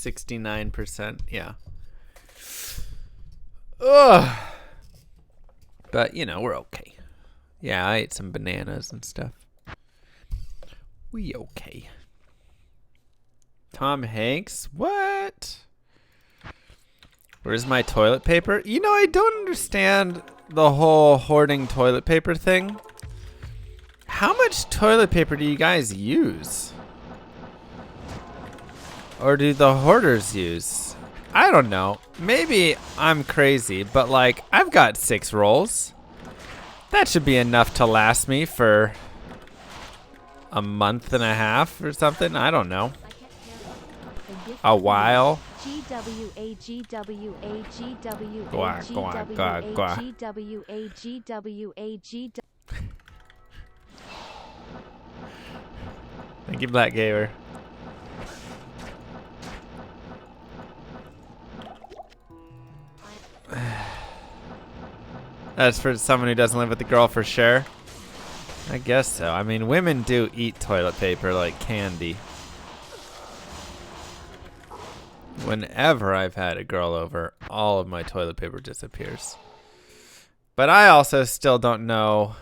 69%. Yeah. Ugh. But, you know, we're okay. Yeah, I ate some bananas and stuff. We okay. Tom Hanks? What? Where's my toilet paper? You know, I don't understand the whole hoarding toilet paper thing. How much toilet paper do you guys use? Or do the hoarders use? I don't know. Maybe I'm crazy, but like, I've got 6 rolls. That should be enough to last me for a month and a half or something. I don't know. A while. Thank you, Black Gamer. That's for someone who doesn't live with a girl for sure. I guess so. I mean, women do eat toilet paper like candy. Whenever I've had a girl over, all of my toilet paper disappears. But I also still don't know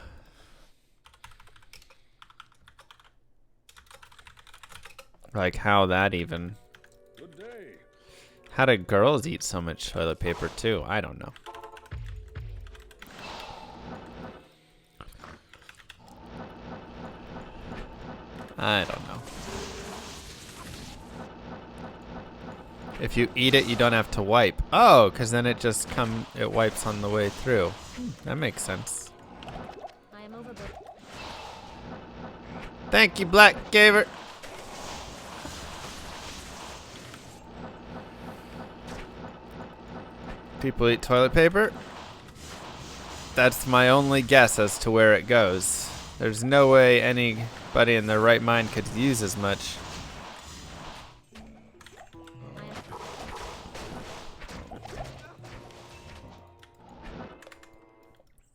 like how that even... How do girls eat so much toilet paper too? I don't know. I don't know. If you eat it, you don't have to wipe. Oh, because then it just it wipes on the way through. That makes sense. Thank you, Black Gamer. People eat toilet paper? That's my only guess as to where it goes. There's no way anybody in their right mind could use as much.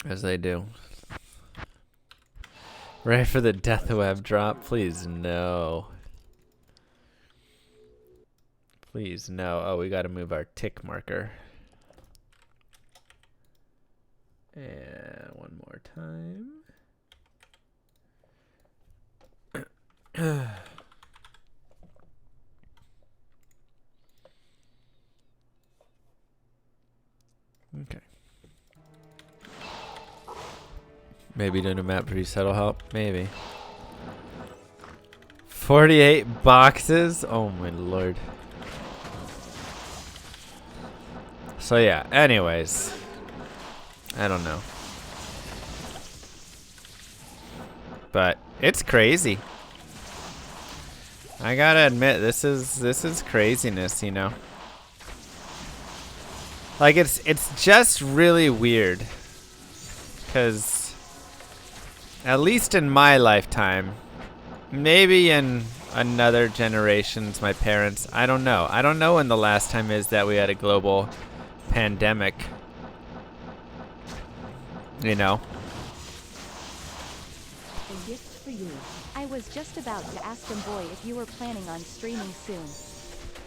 As they do. Ready for the death web drop? Please no. Please no. Oh, we gotta move our tick marker. And one more time. Okay. Maybe doing a map reset will help. Maybe. 48 boxes? Oh my lord. So yeah, anyways. I don't know. But it's crazy. I gotta admit, this is craziness, you know. Like it's just really weird. 'Cause at least in my lifetime, maybe in another generation's, my parents, I don't know. I don't know when the last time is that we had a global pandemic. You know. A gift for you. I was just about to ask them, boy, if you were planning on streaming soon.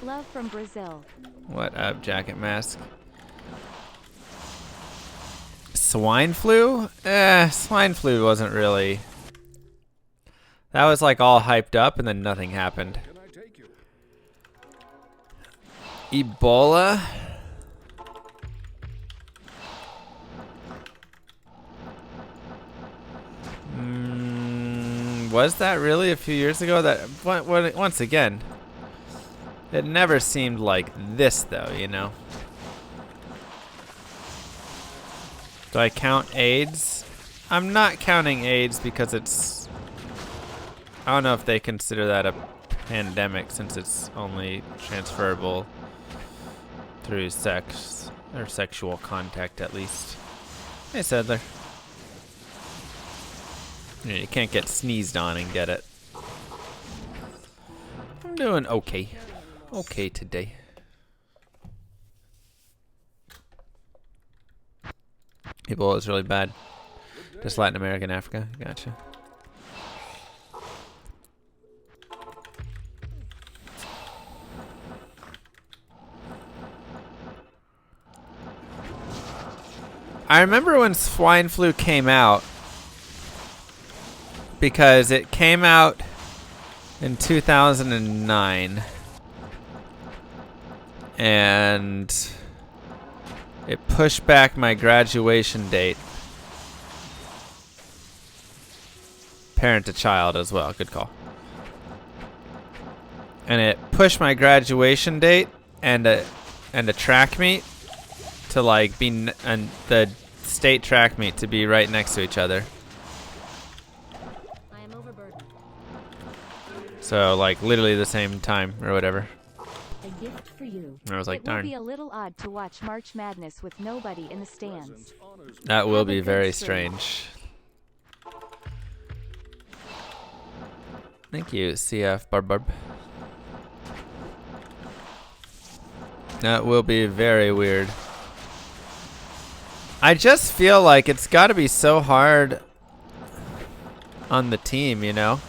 Love from Brazil. What up, Jacket Mask? Swine flu? Swine flu wasn't really. That was like all hyped up and then nothing happened. Ebola? Was that really a few years ago? That once again, it never seemed like this though, you know. Do I count AIDS? I'm not counting AIDS because it's... I don't know if they consider that a pandemic since it's only transferable through sex or sexual contact at least. Hey, Sedler. You can't get sneezed on and get it. I'm doing okay. Okay today. Ebola is really bad. Just Latin America and Africa. Gotcha. I remember when swine flu came out, because it came out in 2009, and it pushed back my graduation date. Parent to child as well, good call. And it pushed my graduation date and a track meet to like be and the state track meet to be right next to each other. I am overburdened. So like literally the same time or whatever. A gift for you. And I was like, it will darn. be a little odd to watch March Madness with nobody in the stands. That will Have a be good very stream. strange. Thank you, CF Barb. That will be very weird. I just feel like it's got to be so hard on the team, you know?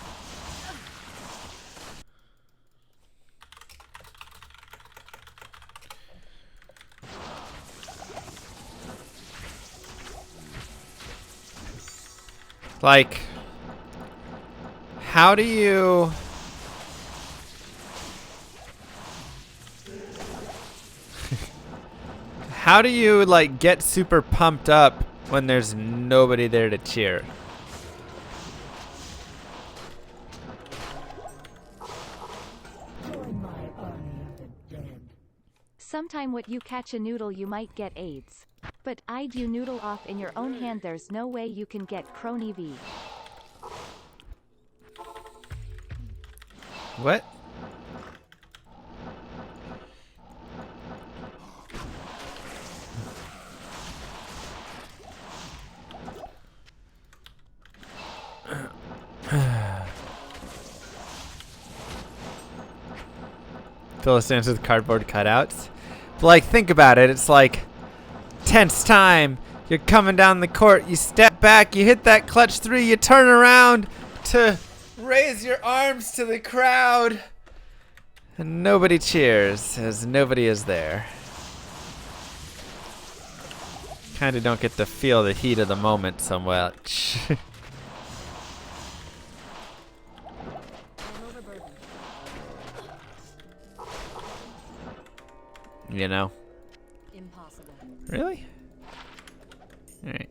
Like, how do you... How do you like get super pumped up when there's nobody there to cheer? Sometime what you catch a noodle you might get AIDS. But I'd you noodle off in your own hand, there's no way you can get Crony V. What? Fill the stands with cardboard cutouts. But like, think about it. It's like tense time. You're coming down the court. You step back. You hit that clutch three. You turn around to raise your arms to the crowd. And nobody cheers, as nobody is there. Kind of don't get to feel the heat of the moment so much. You know? Impossible. Really? Alright.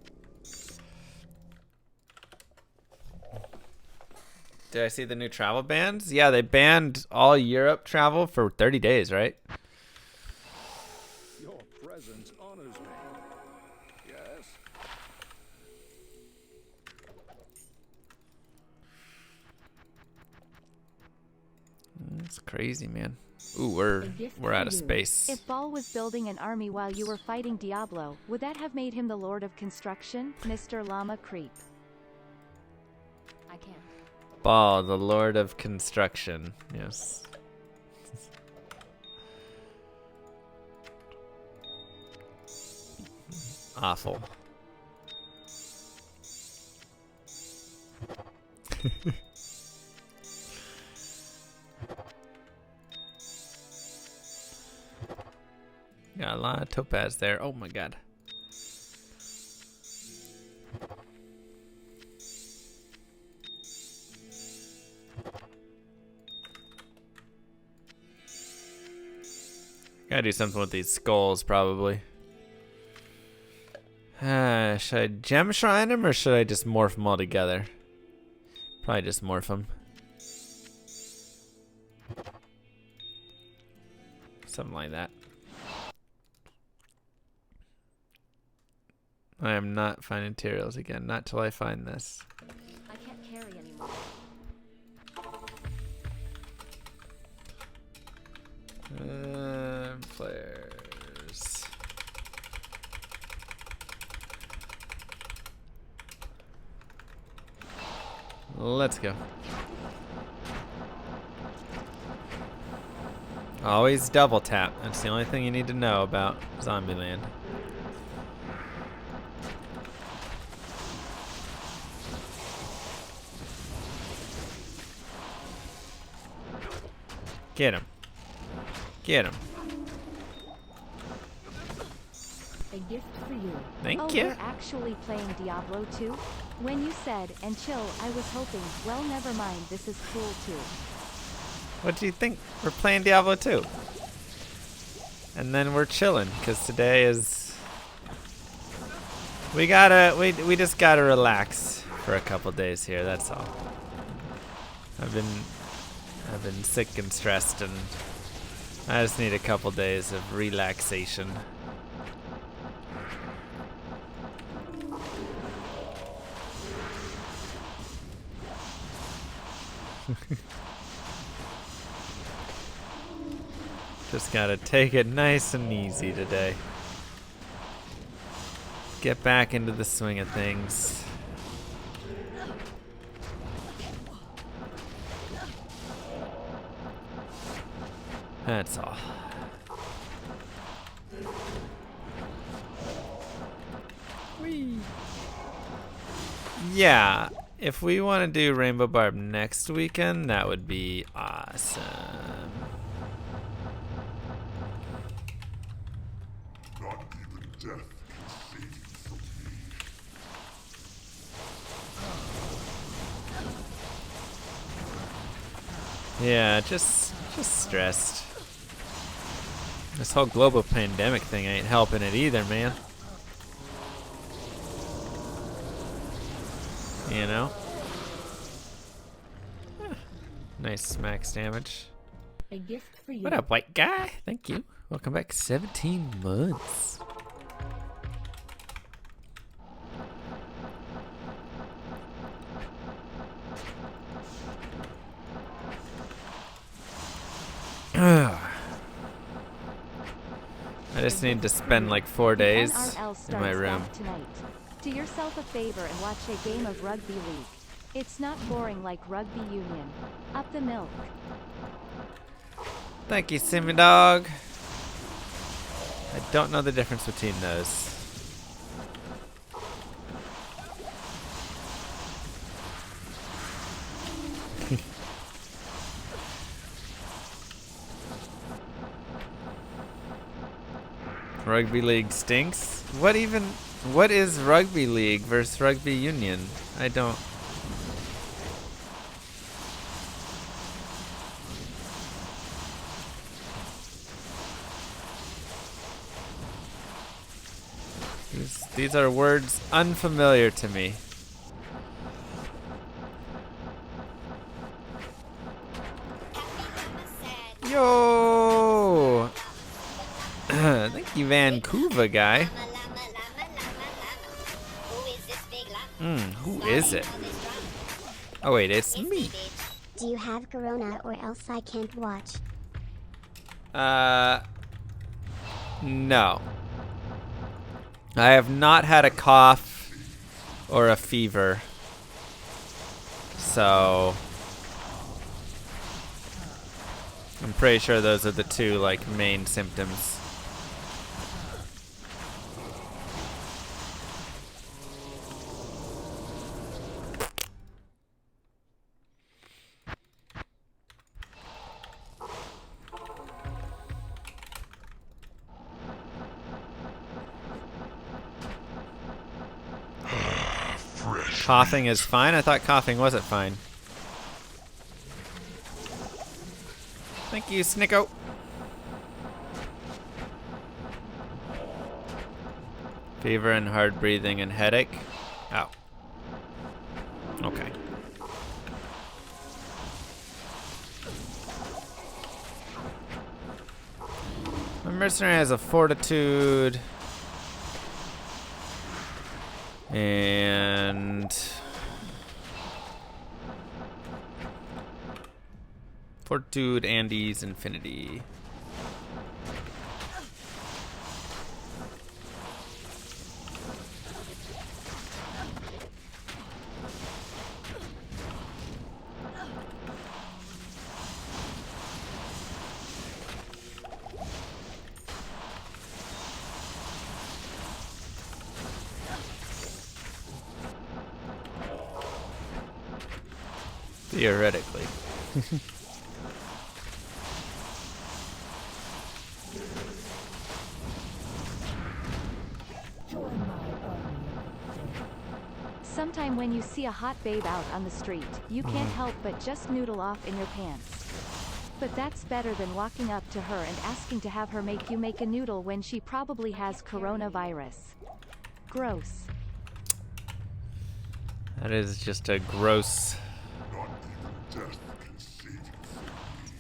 Did I see the new travel bans? Yeah, they banned all Europe travel for 30 days, right? Your presence honors me. Yes. That's crazy, man. Ooh, we're out of space. If Ball was building an army while you were fighting Diablo, would that have made him the Lord of Construction, Mr. Llama Creep? I can't. Ball, the Lord of Construction. Yes. Awful. Got a lot of topaz there. Oh my god. Gotta do something with these skulls, probably. Should I gem shrine them or should I just morph them all together? Probably just morph them. Something like that. I am not finding materials again. Not till I find this. I can't carry anymore. Players. Let's go. Always double tap. That's the only thing you need to know about Zombieland. Get him. Get him. A gift for you. Thank Oh, you. we're actually playing Diablo 2? When you said, and chill, I was hoping, well, never mind, this is cool too. What do you think? We're playing Diablo 2. And then we're chilling, because today is... We just gotta relax for a couple days here, that's all. I've been sick and stressed, and I just need a couple days of relaxation. Just gotta take it nice and easy today. Get back into the swing of things. That's all. Whee! Yeah, if we want to do Rainbow Barb next weekend, that would be awesome. Not even death can save you from me. Yeah, just stressed. This whole global pandemic thing ain't helping it either, man. You know? Nice max damage. A gift for you. What up, white guy? Thank you. Welcome back. 17 months. I just need to spend like 4 days in my room. Tonight. Do yourself a favor and watch a game of rugby league. It's not boring like rugby union. Up the milk. Thank you, Simmy Dog. I don't know the difference between those. Rugby league stinks? What is rugby league versus rugby union? I don't. These are words unfamiliar to me. Yo! Thank you, Vancouver guy. Who is it? Oh wait, it's me. Do you have corona or else I can't watch? No. I have not had a cough or a fever. So I'm pretty sure those are the two like main symptoms. Coughing is fine? I thought coughing wasn't fine. Thank you, Snicko. Fever and hard breathing and headache. Oh. Okay. My mercenary has a fortitude. And fortitude, Andes, infinity. Theoretically. Sometime when you see a hot babe out on the street, you can't help but just noodle off in your pants. But that's better than walking up to her and asking to have her make you make a noodle when she probably has coronavirus. Gross. That is just a gross.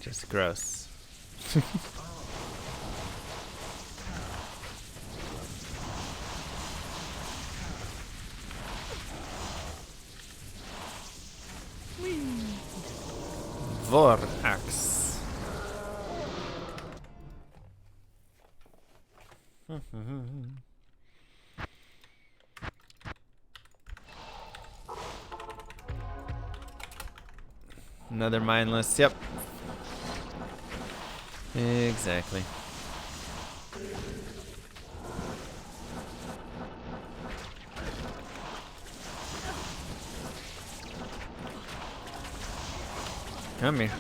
Just gross. Vorax. Another mindless, yep. Exactly. Come here.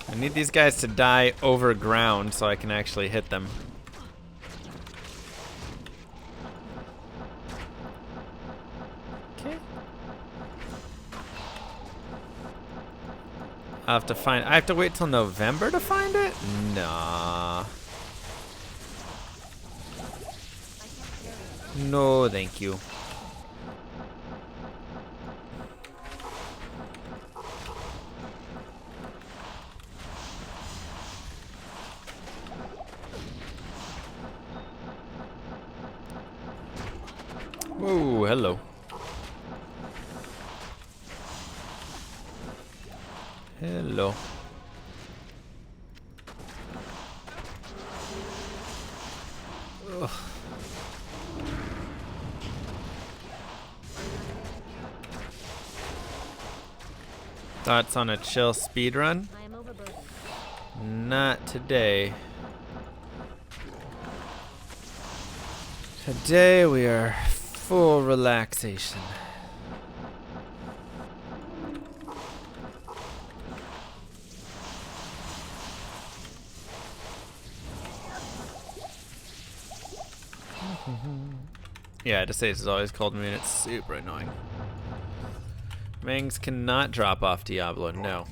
I need these guys to die over ground so I can actually hit them. Okay. I have to wait till November to find it? Nah. No, thank you. Whoa, hello. Hello. Ugh. Thoughts on a chill speed run? Not today. Today we are full relaxation. Yeah, to say it's always cold to me and it's super annoying. Mangs cannot drop off Diablo, no.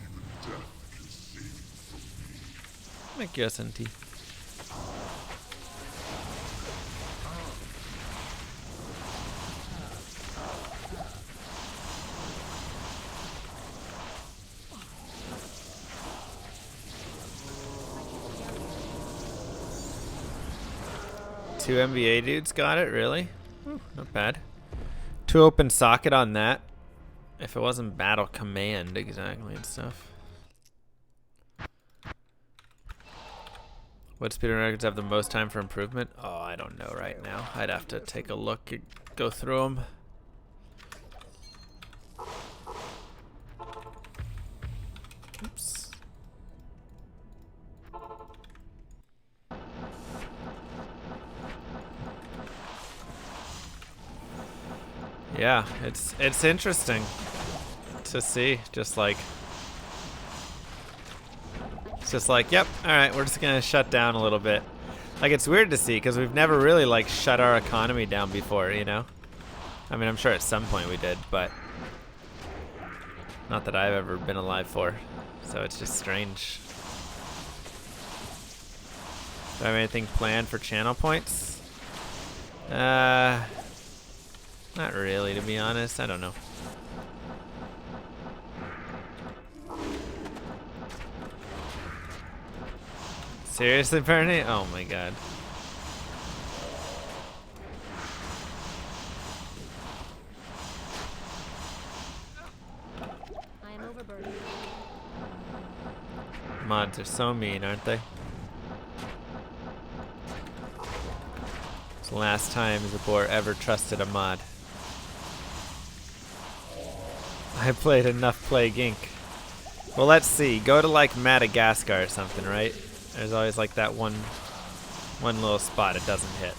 Make you SNT. Two NBA dudes got it, really? Not bad. 2 open socket on that. If it wasn't battle command exactly and stuff. What speedrun records have the most time for improvement? Oh, I don't know right now. I'd have to take a look and go through them. Oops. Yeah, it's interesting to see. Just like it's just like, yep, all right, we're just gonna shut down a little bit. Like, it's weird to see because we've never really like shut our economy down before, you know. I mean, I'm sure at some point we did, but not that I've ever been alive for. So it's just strange. Do I have anything planned for channel points? Not really, to be honest. I don't know. Seriously, Bernie? Oh my god. I am overburdened. Mods are so mean, aren't they? It's the last time Zabor ever trusted a mod. I played enough Plague Inc. Well, let's see. Go to like Madagascar or something, right? There's always like that one little spot it doesn't hit.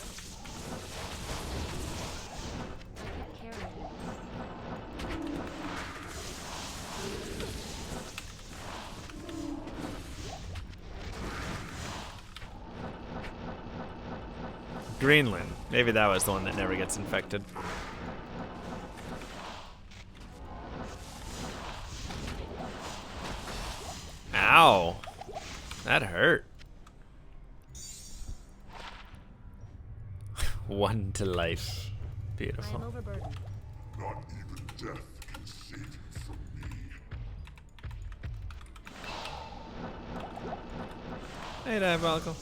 Greenland. Maybe that was the one that never gets infected. Ow. That hurt. 1 to life. Beautiful. I'm overburdened. Not even death can save you from me. Hey, Diabolical.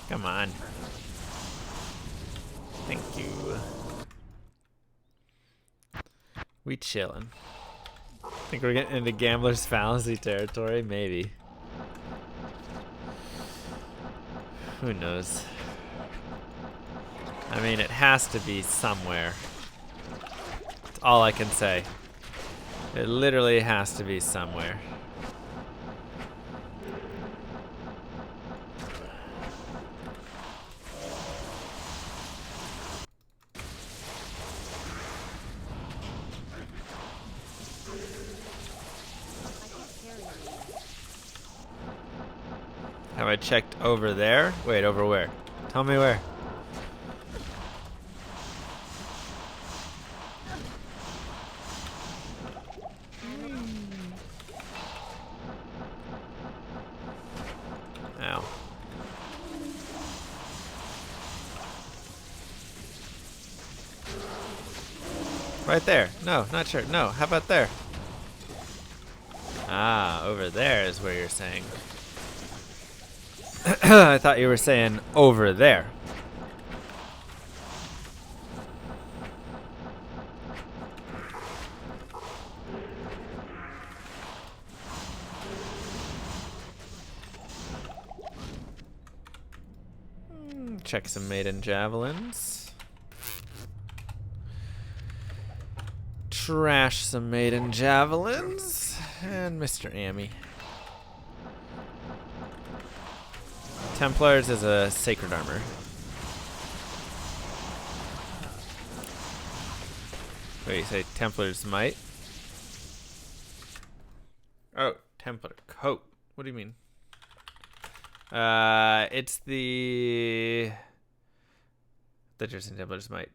Come on. Thank you. We chillin'. Think we're getting into Gambler's Fallacy territory? Maybe. Who knows? I mean, it has to be somewhere. That's all I can say. It literally has to be somewhere. Have I checked over there? Wait, over where? Tell me where. Ow. Right there. No, not sure. No, how about there? Ah, over there is where you're saying. I thought you were saying over there. Check some maiden javelins. Trash some maiden javelins. And Mr. Ammy. Templars is a sacred armor. Wait, you say Templar's might? Oh, Templar coat. What do you mean? It's the Jersey Templar's might.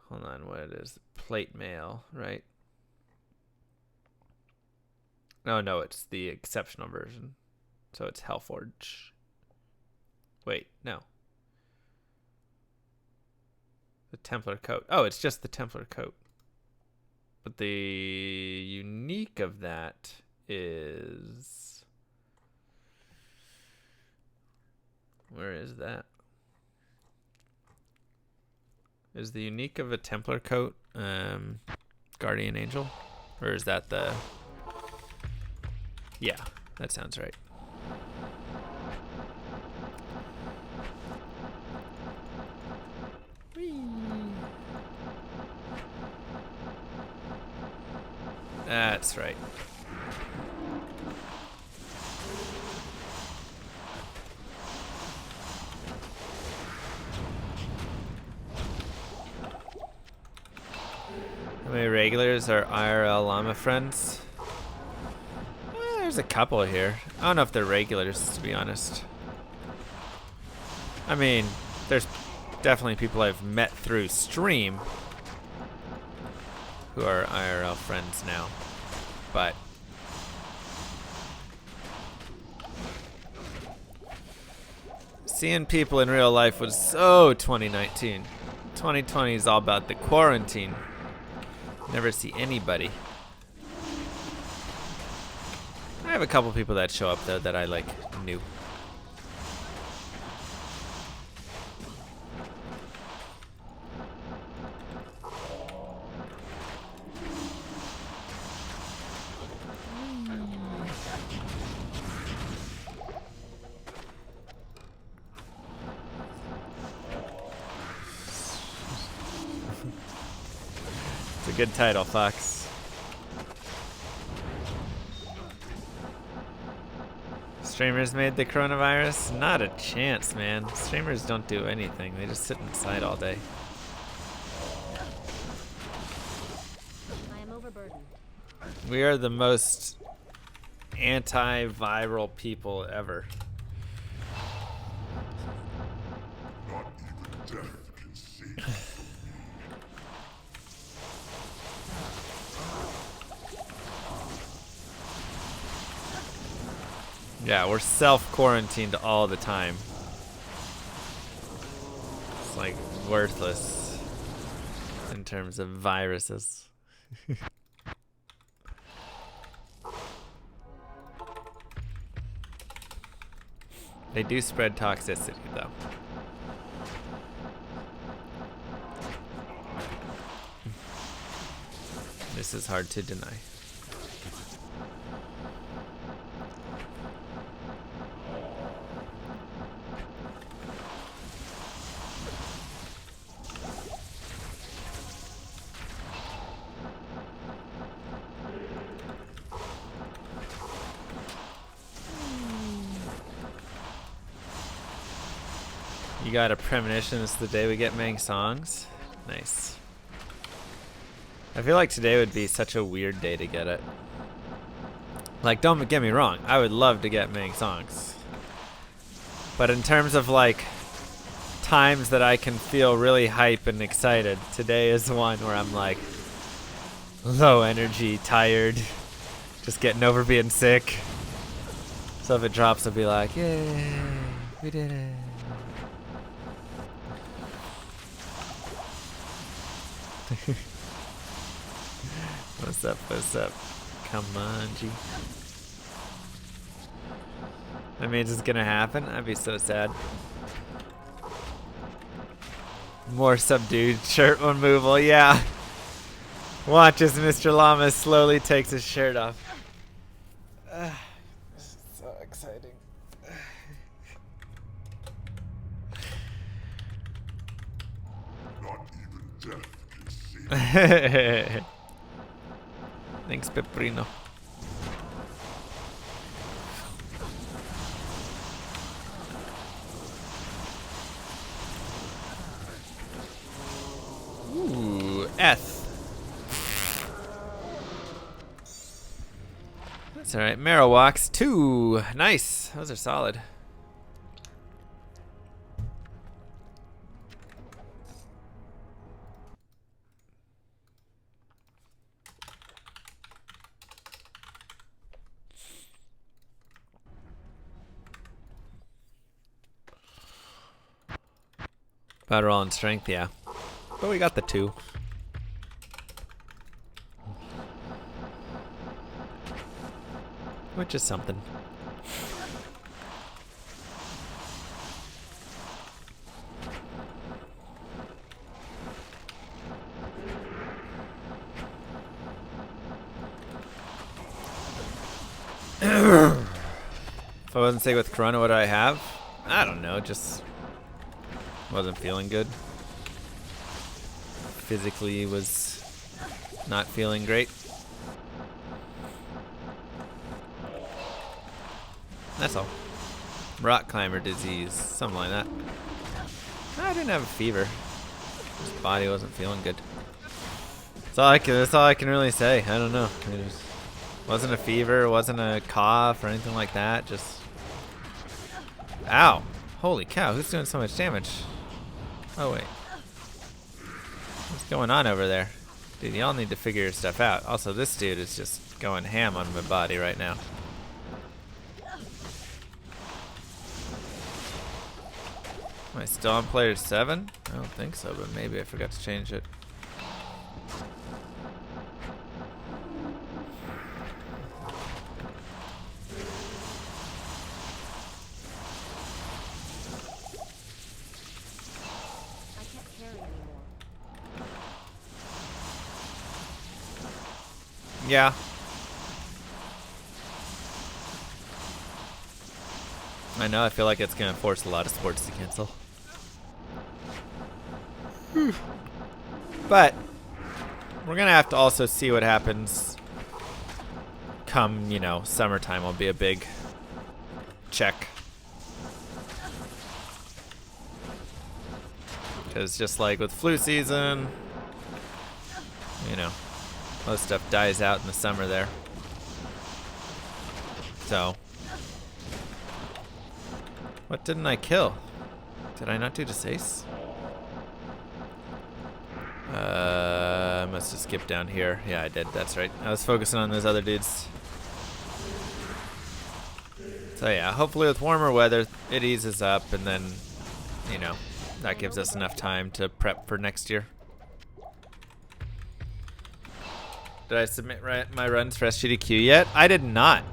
Hold on, what it is? Plate mail, right? No, it's the exceptional version. So it's Hellforge. Wait, no. The Templar coat. Oh, it's just the Templar coat. But the unique of that is... Where is that? Is the unique of a Templar coat Guardian Angel? Or is that the... Yeah, that sounds right. That's right. How many regulars are IRL llama friends? There's a couple here. I don't know if they're regulars, to be honest. I mean, there's definitely people I've met through stream who are IRL friends now, but seeing people in real life was so 2019. 2020 is all about the quarantine. Never see anybody. I have a couple people that show up though that I like knew. It's a good title, Fox. Streamers made the coronavirus? Not a chance, man. Streamers don't do anything. They just sit inside all day. I am overburdened. We are the most antiviral people ever. Not even death can save. Yeah, we're self-quarantined all the time. It's like worthless in terms of viruses. They do spread toxicity, though. This is hard to deny. You got a premonition this is the day we get Mang songs? Nice. I feel like today would be such a weird day to get it. Like, don't get me wrong, I would love to get Mang songs. But in terms of like times that I can feel really hype and excited, today is one where I'm like low energy, tired, just getting over being sick. So if it drops, I'll be like, yay, we did it. What's up, what's up? Come on, G. That means it's gonna happen? I'd be so sad. More subdued shirt removal, yeah. Watch as Mr. Llama slowly takes his shirt off. This is so exciting. Not even death can save. Thanks, Peprino. Ooh, F. That's alright. Marrow walks 2. Nice. Those are solid. Better roll in strength, yeah. But we got the 2. Which is something. If I wasn't sick with Corona, what do I have? I don't know, just wasn't feeling good. Physically was not feeling great. That's all. Rock climber disease, something like that. I didn't have a fever. Just body wasn't feeling good. That's all I can really say. I don't know. It wasn't a fever, wasn't a cough or anything like that. Just ow! Holy cow! Who's doing so much damage? Oh wait. What's going on over there? Dude, y'all need to figure your stuff out. Also, this dude is just going ham on my body right now. Am I still on player 7? I don't think so, but maybe I forgot to change it. Yeah. I know, I feel like it's gonna force a lot of sports to cancel. But we're gonna have to also see what happens come, you know, summertime will be a big check. Because just like with flu season, you know, most stuff dies out in the summer there. So, what didn't I kill? Did I not do Desace? I must have skipped down here. Yeah, I did. That's right. I was focusing on those other dudes. So yeah, hopefully with warmer weather, it eases up, and then, you know, that gives us enough time to prep for next year. Did I submit my runs for SGDQ yet? I did not.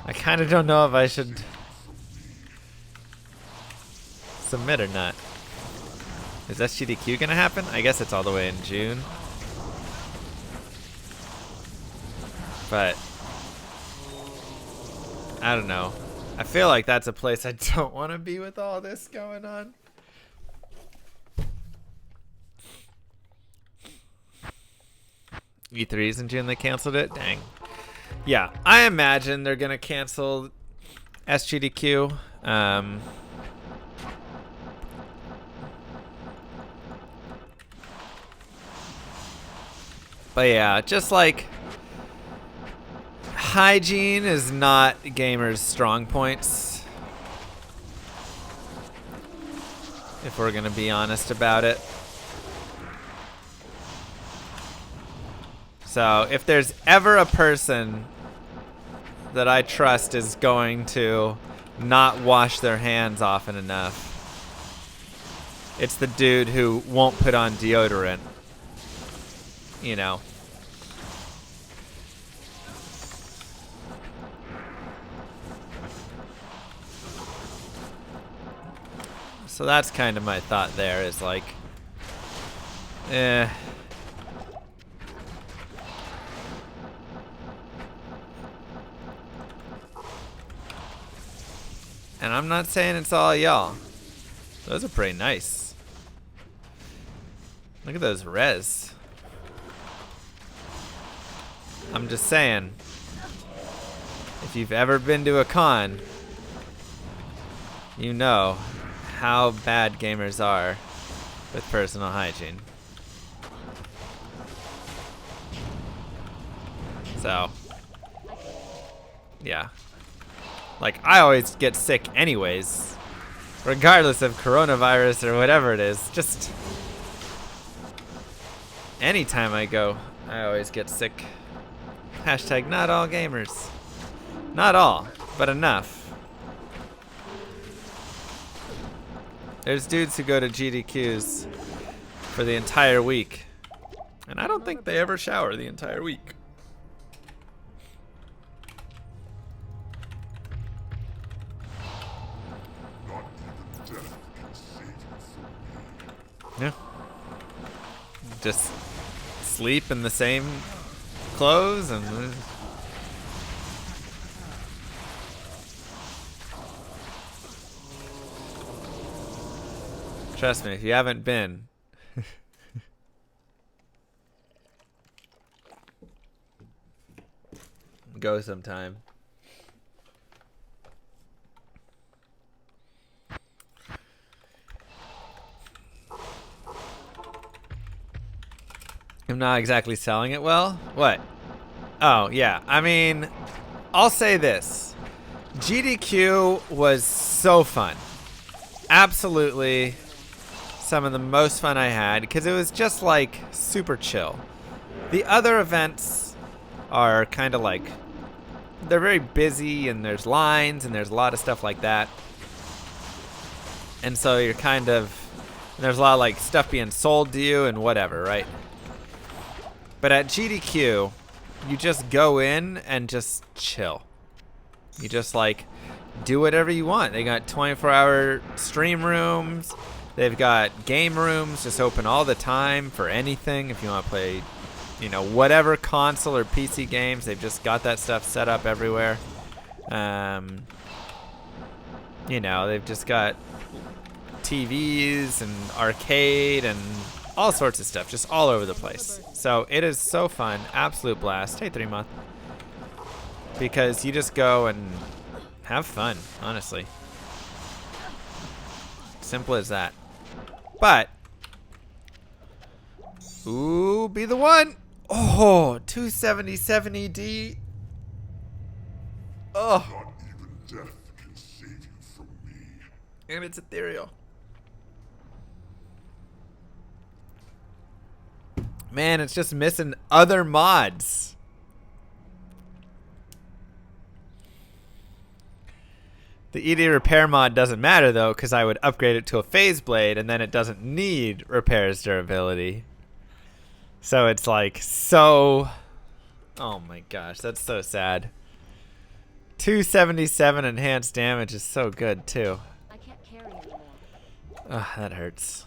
I kind of don't know if I should submit or not. Is SGDQ gonna happen? I guess it's all the way in June. But I don't know. I feel like that's a place I don't want to be with all this going on. E3's in June, they canceled it? Dang. Yeah, I imagine they're gonna cancel SGDQ. But yeah, just like hygiene is not gamers' strong points, if we're gonna be honest about it. So if there's ever a person that I trust is going to not wash their hands often enough, it's the dude who won't put on deodorant. You know. So that's kind of my thought there, is like, And I'm not saying it's all y'all. Those are pretty nice. Look at those res. I'm just saying, if you've ever been to a con, you know how bad gamers are with personal hygiene. So, yeah. Like, I always get sick anyways, regardless of coronavirus or whatever it is. Just anytime I go, I always get sick. Hashtag not all gamers. Not all, but enough. There's dudes who go to GDQs for the entire week, and I don't think they ever shower the entire week. Yeah. Just sleep in the same clothes and trust me, if you haven't been, go sometime. I'm not exactly selling it well. What? Oh, yeah. I mean, I'll say this. GDQ was so fun. Absolutely some of the most fun I had, because it was just like super chill. The other events are kind of like, they're very busy and there's lines and there's a lot of stuff like that. And so you're kind of, there's a lot of like stuff being sold to you and whatever, right? But at GDQ, you just go in and just chill. You just like do whatever you want. They got 24-hour stream rooms. They've got game rooms just open all the time for anything. If you want to play, you know, whatever console or PC games, they've just got that stuff set up everywhere. You know, they've just got TVs and arcade and all sorts of stuff just all over the place. So it is so fun. Absolute blast. Hey, 3-month. Because you just go and have fun, honestly. Simple as that. But, ooh, be the one. Oh, 277 ED. Oh, Not even death can save you from me. and it's ethereal. Man, it's just missing other mods. The ED repair mod doesn't matter though, because I would upgrade it to a phase blade and then it doesn't need repairs durability. So it's like so... Oh my gosh, that's so sad. 277 enhanced damage is so good too. I can't carry anymore. Ugh, that hurts.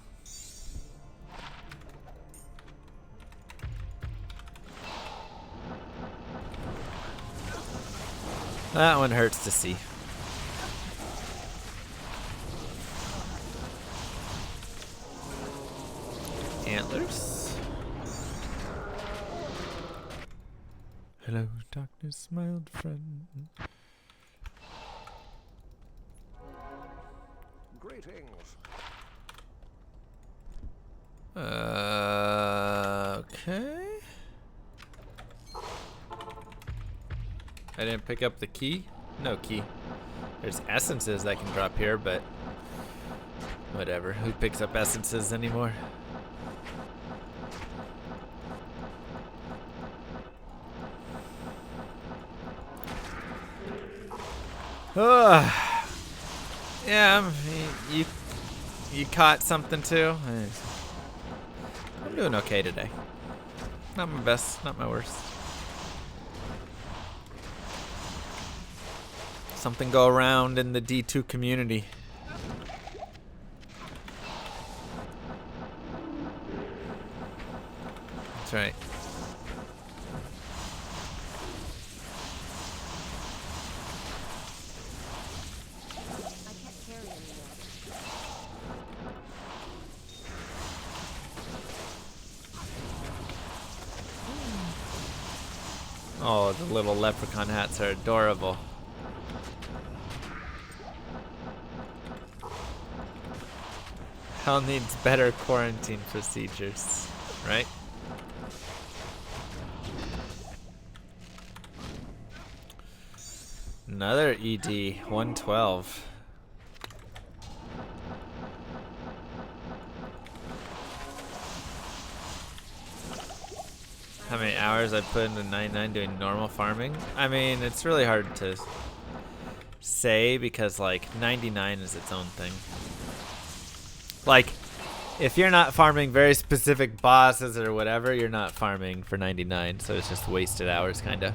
That one hurts to see. Antlers. Hello, darkness, my old friend. Greetings. Okay. I didn't pick up the key. No key. There's essences I can drop here, but whatever. Who picks up essences anymore? Yeah, you caught something too? I'm doing okay today. Not my best, not my worst. Something go around in the D2 community. That's right. I can't carry anymore. Oh, the little leprechaun hats are adorable. Hell needs better quarantine procedures, right? Another ED, 112. How many hours I put into 99 doing normal farming? I mean, it's really hard to say because like 99 is its own thing. Like, if you're not farming very specific bosses or whatever, you're not farming for 99, so it's just wasted hours, kinda.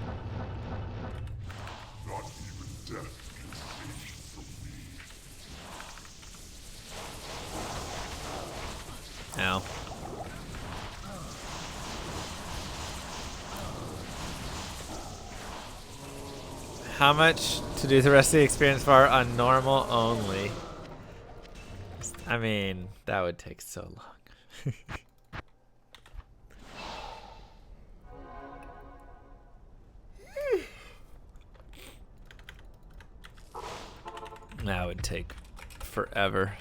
Not even death can save you from me. Ow. How much to do the rest of the experience bar on normal only? I mean, that would take so long. That would take forever.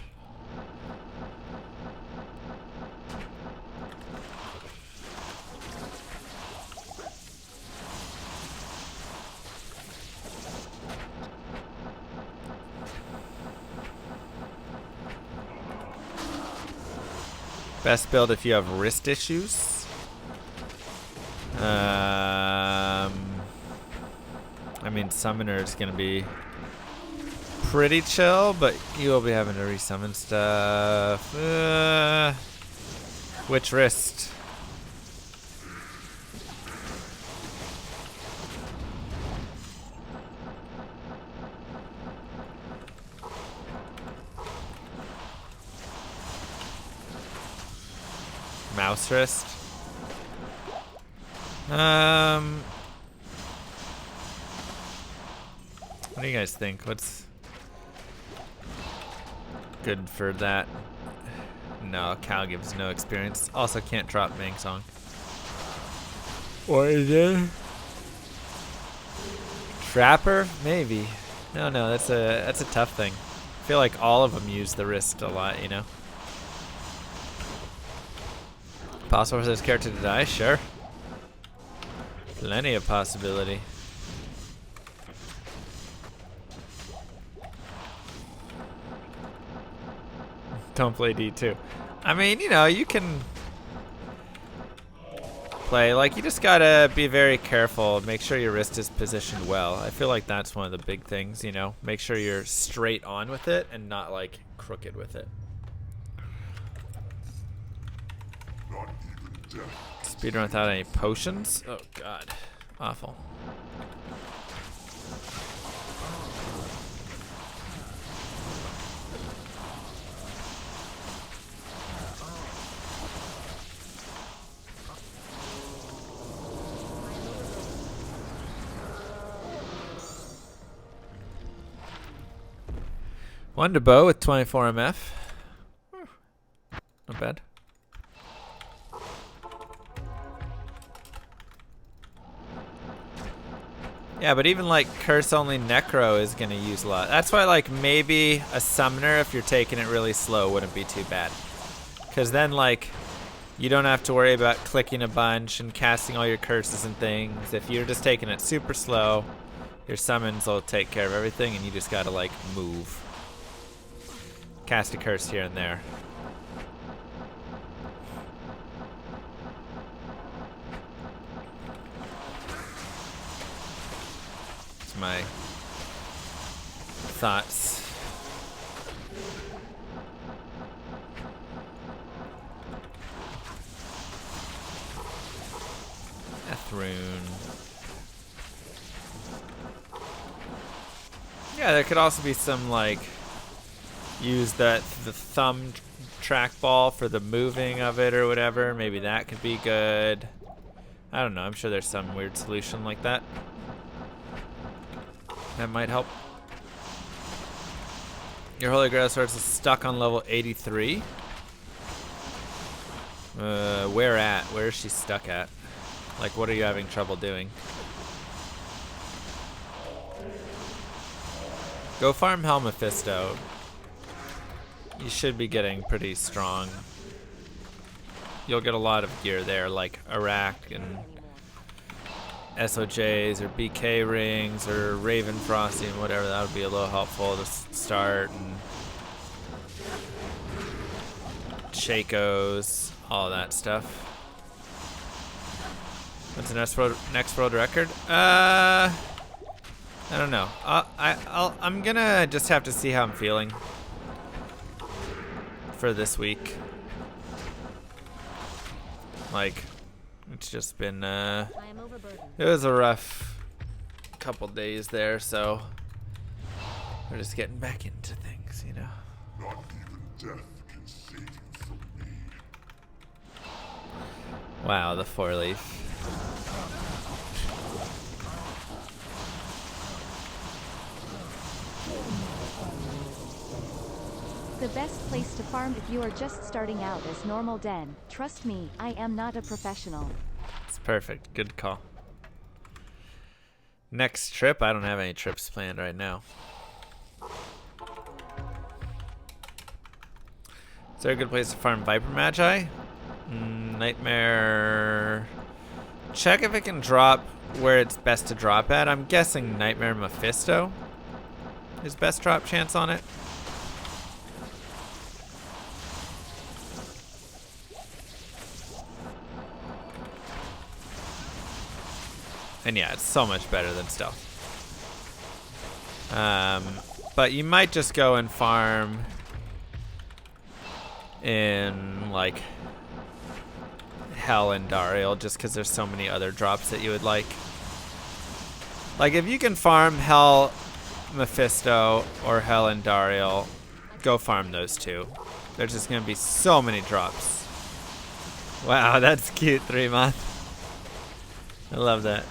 Best build if you have wrist issues. I mean, Summoner is gonna be pretty chill, but you will be having to resummon stuff. Which wrist? Mouse wrist. What do you guys think? What's good for that? No, Cal gives no experience. Also can't drop Bang Song. Or is it? Trapper? Maybe. No, that's a tough thing. I feel like all of them use the wrist a lot, you know? Possible for this character to die? Sure. Plenty of possibility. Don't play D2. I mean, you know, you can play, like, you just gotta be very careful. Make sure your wrist is positioned well. I feel like that's one of the big things, you know. Make sure you're straight on with it and not, like, crooked with it. Speedrun without any potions? Oh, God. Awful. One to bow with 24 MF. Not bad. Yeah, but even like curse only necro is gonna use a lot. That's why like maybe a summoner, if you're taking it really slow, wouldn't be too bad. Cause then like you don't have to worry about clicking a bunch and casting all your curses and things. If you're just taking it super slow, your summons will take care of everything and you just gotta like move. Cast a curse here and there. That's my thoughts. Rune. Yeah, there could also be some like use the thumb trackball for the moving of it or whatever. Maybe that could be good. I don't know. I'm sure there's some weird solution like that. That might help. Your Holy Grail Source is stuck on level 83. Where at? Where is she stuck at? Like, what are you having trouble doing? Go farm Hell Mephisto. You should be getting pretty strong. You'll get a lot of gear there, like Iraq and SOJs or BK rings or Raven Frosty and whatever. That would be a little helpful to start. And Shakos, all that stuff. What's the next world record? I don't know. I'm gonna just have to see how I'm feeling for this week. Like, it's just been it was a rough couple days there, so we're just getting back into things, you know. Not even death can save you from me. Wow, the 4-leaf. The best place to farm if you are just starting out is normal den. Trust me, I am not a professional. It's perfect. Good call. Next trip? I don't have any trips planned right now. Is there a good place to farm Viper Magi? Nightmare. Check if it can drop where it's best to drop at. I'm guessing Nightmare Mephisto is best drop chance on it. And yeah, it's so much better than stealth. But you might just go and farm in like Hell and Dariel just because there's so many other drops that you would like. Like if you can farm Hell Mephisto or Hell and Dariel, go farm those two. There's just gonna be so many drops. Wow, that's cute, 3 months. I love that.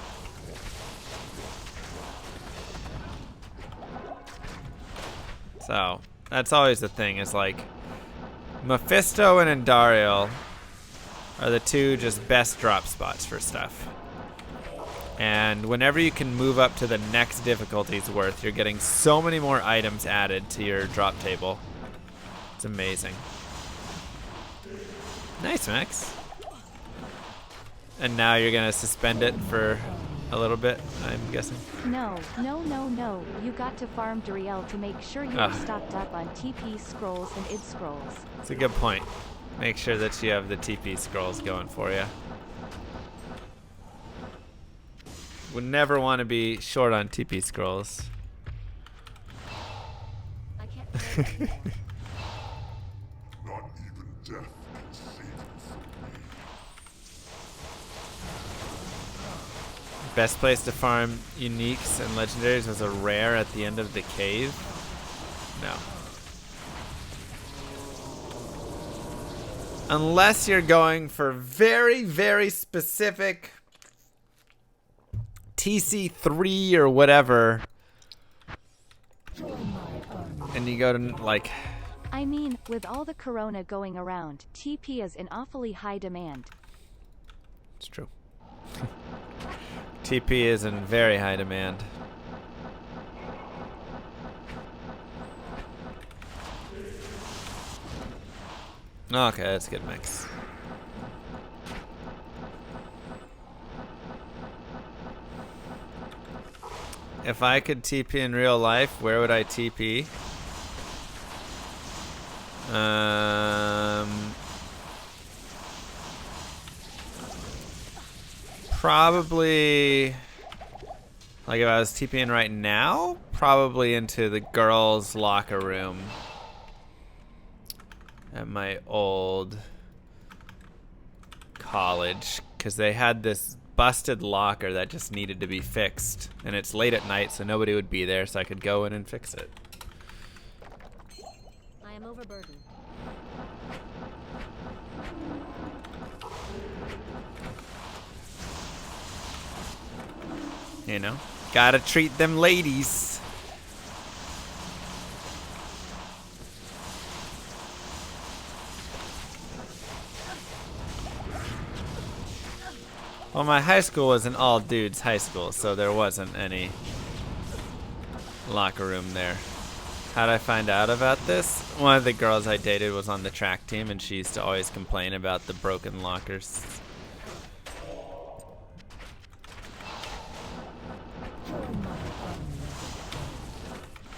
So that's always the thing, is like Mephisto and Andariel are the two just best drop spots for stuff. And whenever you can move up to the next difficulty's worth, you're getting so many more items added to your drop table. It's amazing. Nice, Max. And now you're gonna suspend it for a little bit, I'm guessing. No, no, no, no. You got to farm Duriel to make sure you are Ah. stocked up on TP scrolls and id scrolls. It's a good point. Make sure that you have the TP scrolls going for you. Would never want to be short on TP scrolls. I can't. Not even death can save you from me. Best place to farm uniques and legendaries was a rare at the end of the cave? No. Unless you're going for very, very specific TC3 or whatever. And you go to like... I mean, with all the corona going around, TP is in awfully high demand. It's true. TP is in very high demand. Okay, that's a good mix. If I could TP in real life, where would I TP? Probably, like if I was TPing right now, probably into the girls' locker room at my old college, because they had this busted locker that just needed to be fixed, and it's late at night, so nobody would be there, so I could go in and fix it. I am overburdened. You know, gotta treat them ladies. Well, my high school was an all dudes high school, so there wasn't any locker room there. How'd I find out about this? One of the girls I dated was on the track team, and she used to always complain about the broken lockers.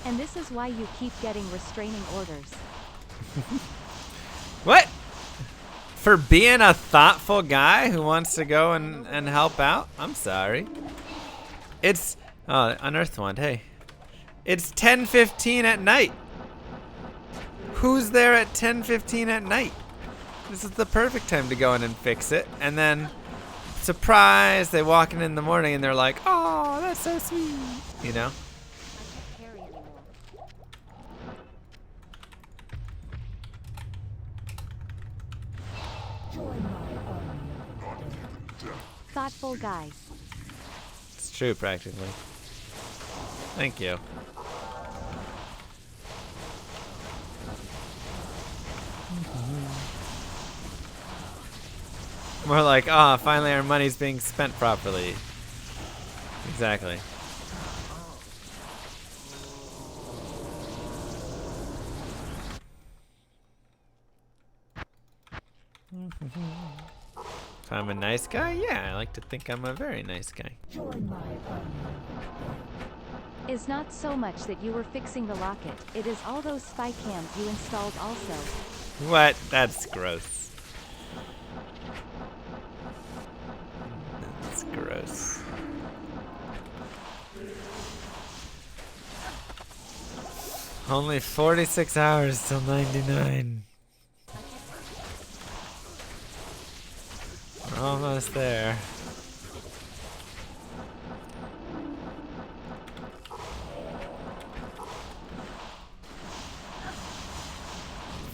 And this is why you keep getting restraining orders. What? For being a thoughtful guy who wants to go and help out? I'm sorry. It's unearthed one. Hey, it's 10:15 at night. Who's there at 10:15 at night? This is the perfect time to go in and fix it. And then, surprise, they walk in the morning and they're like, "Oh, that's so sweet," you know. I can't carry anymore. Thoughtful guy. It's true, practically. Thank you. More like, ah, finally our money's being spent properly. Exactly. If I'm a nice guy, yeah, I like to think I'm a very nice guy. Is not so much that you were fixing the locket, it is all those spy cams you installed also. What? That's gross. That's gross. Only 46 hours till 99. We're almost there.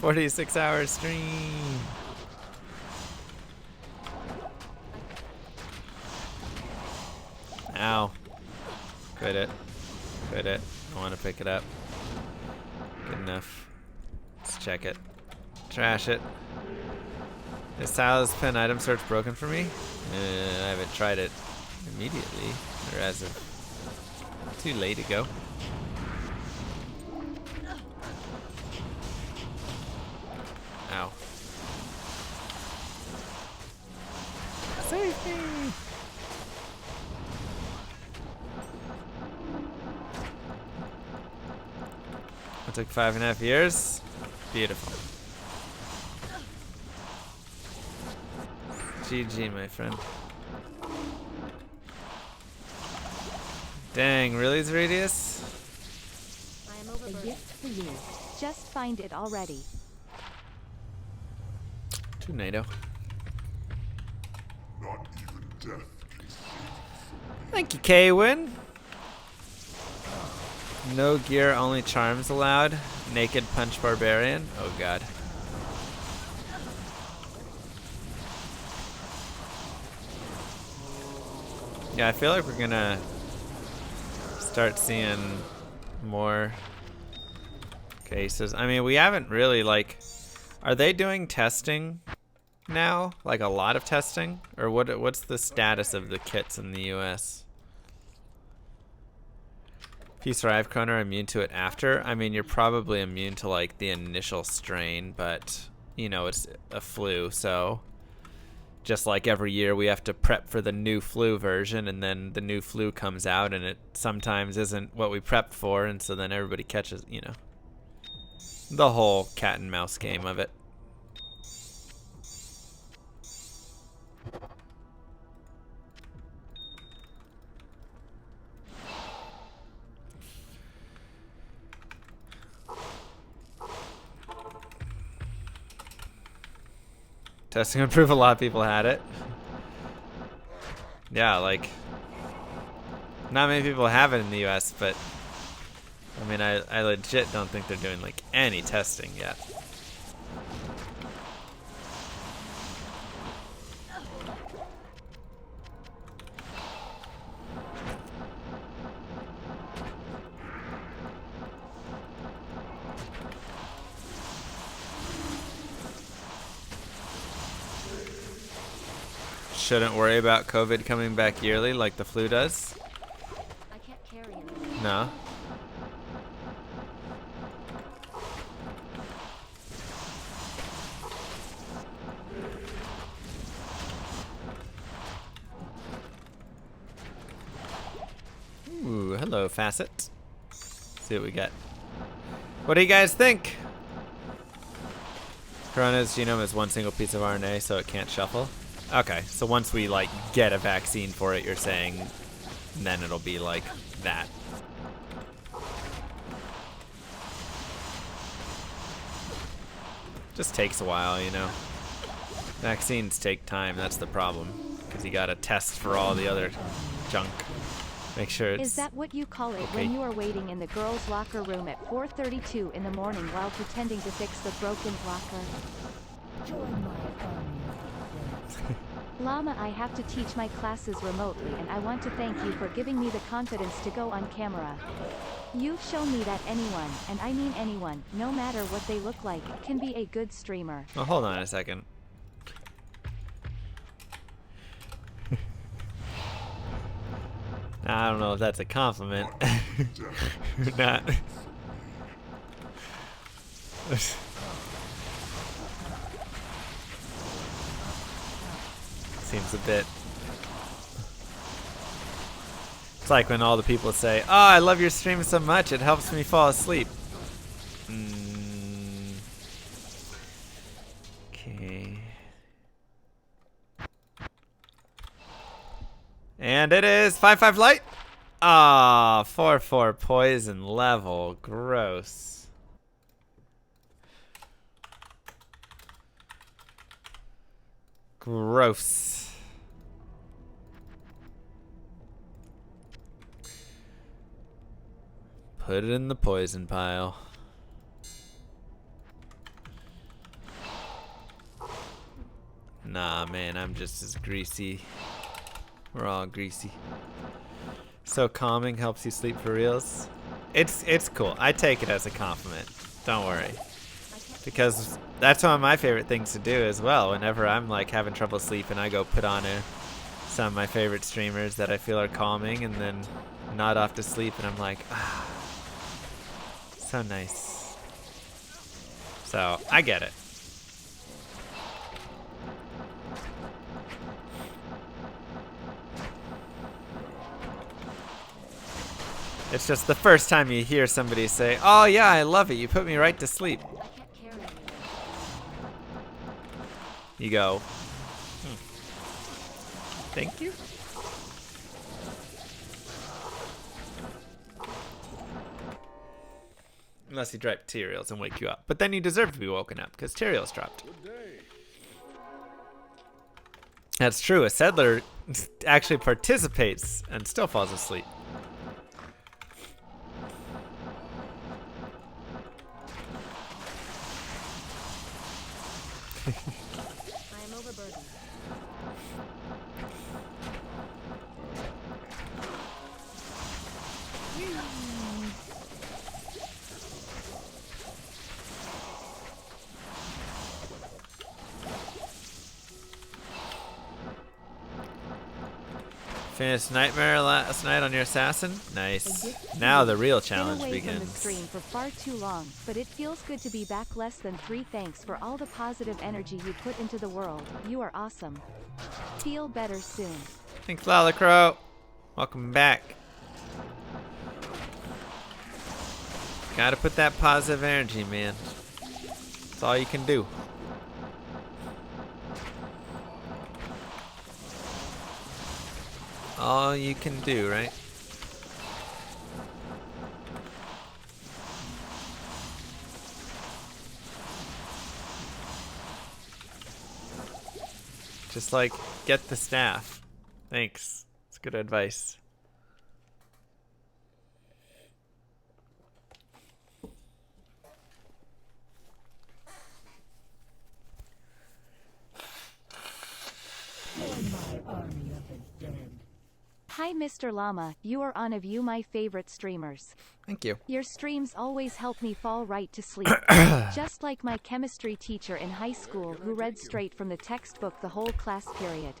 "46-hour stream." Ow. Quit it. Quit it. I want to pick it up. Good enough. Let's check it. Trash it. Is Sal's pen item search broken for me? I haven't tried it immediately, or as of too late ago. Ow. Save me! It took 5.5 years. Beautiful. GG, my friend. Dang, really, Zeridius? A gift for you. Just find it already. Tornado. Not even death can save. Thank you, Kwin. No gear, only charms allowed. Naked punch barbarian. Oh god. Yeah, I feel like we're gonna start seeing more cases. I mean, we haven't really, like, are they doing testing now? Like a lot of testing? Or what's the status of the kits in the US? If you survive Corona, are immune to it after? I mean, you're probably immune to like the initial strain, but you know, it's a flu, so just like every year we have to prep for the new flu version, and then the new flu comes out and it sometimes isn't what we prepped for, and so then everybody catches, you know, the whole cat and mouse game of it. Testing would prove a lot of people had it. Yeah, like, not many people have it in the US, but I mean, I legit don't think they're doing like any testing yet. Shouldn't worry about COVID coming back yearly like the flu does. I can't carry it. No. Ooh, hello, Facet. See what we got. What do you guys think? Corona's genome is one single piece of RNA, so it can't shuffle. Okay, so once we like get a vaccine for it, you're saying then it'll be like that. Just takes a while, you know. Vaccines take time, that's the problem. Because you gotta test for all the other junk. Make sure it's... Is that what you call it okay. when you are waiting in the girls' locker room at 4:32 in the morning while pretending to fix the broken locker? Llama, I have to teach my classes remotely, and I want to thank you for giving me the confidence to go on camera. You've shown me that anyone, and I mean anyone, no matter what they look like, can be a good streamer. Oh, hold on a second. I don't know if that's a compliment. Or not. Seems a bit... It's like when all the people say, "Oh, I love your stream so much, it helps me fall asleep." Okay. And it is 5-5 light. Ah, 4-4 poison level. Gross. Gross. Put it in the poison pile. Nah, man, I'm just as greasy. We're all greasy. So calming, helps you sleep for reals. It's cool. I take it as a compliment. Don't worry. Because that's one of my favorite things to do as well. Whenever I'm like having trouble sleeping, I go put on some of my favorite streamers that I feel are calming, and then nod off to sleep, and I'm like, ah, so nice. So I get it. It's just the first time you hear somebody say, "Oh yeah, I love it. You put me right to sleep." You go, "Thank you." Unless you drop Tyraels and wake you up. But then you deserve to be woken up, because Tyraels dropped. Good day. That's true. A settler actually participates and still falls asleep. I am overburdened. Finished Nightmare last night on your assassin? Nice. Now the real challenge Been away begins. from the stream for far too long, but it feels good to be back. Less than 3. Thanks for all the positive energy you put into the world. You are awesome. Feel better soon. Thanks, Lalacrow. Welcome back. Gotta put that positive energy, man. That's all you can do. All you can do, right? Just like, get the staff. Thanks. It's good advice. Hi Mr. Llama, you are one of my favorite streamers. Thank you. Your streams always help me fall right to sleep. Just like my chemistry teacher in high school who read straight from the textbook the whole class period.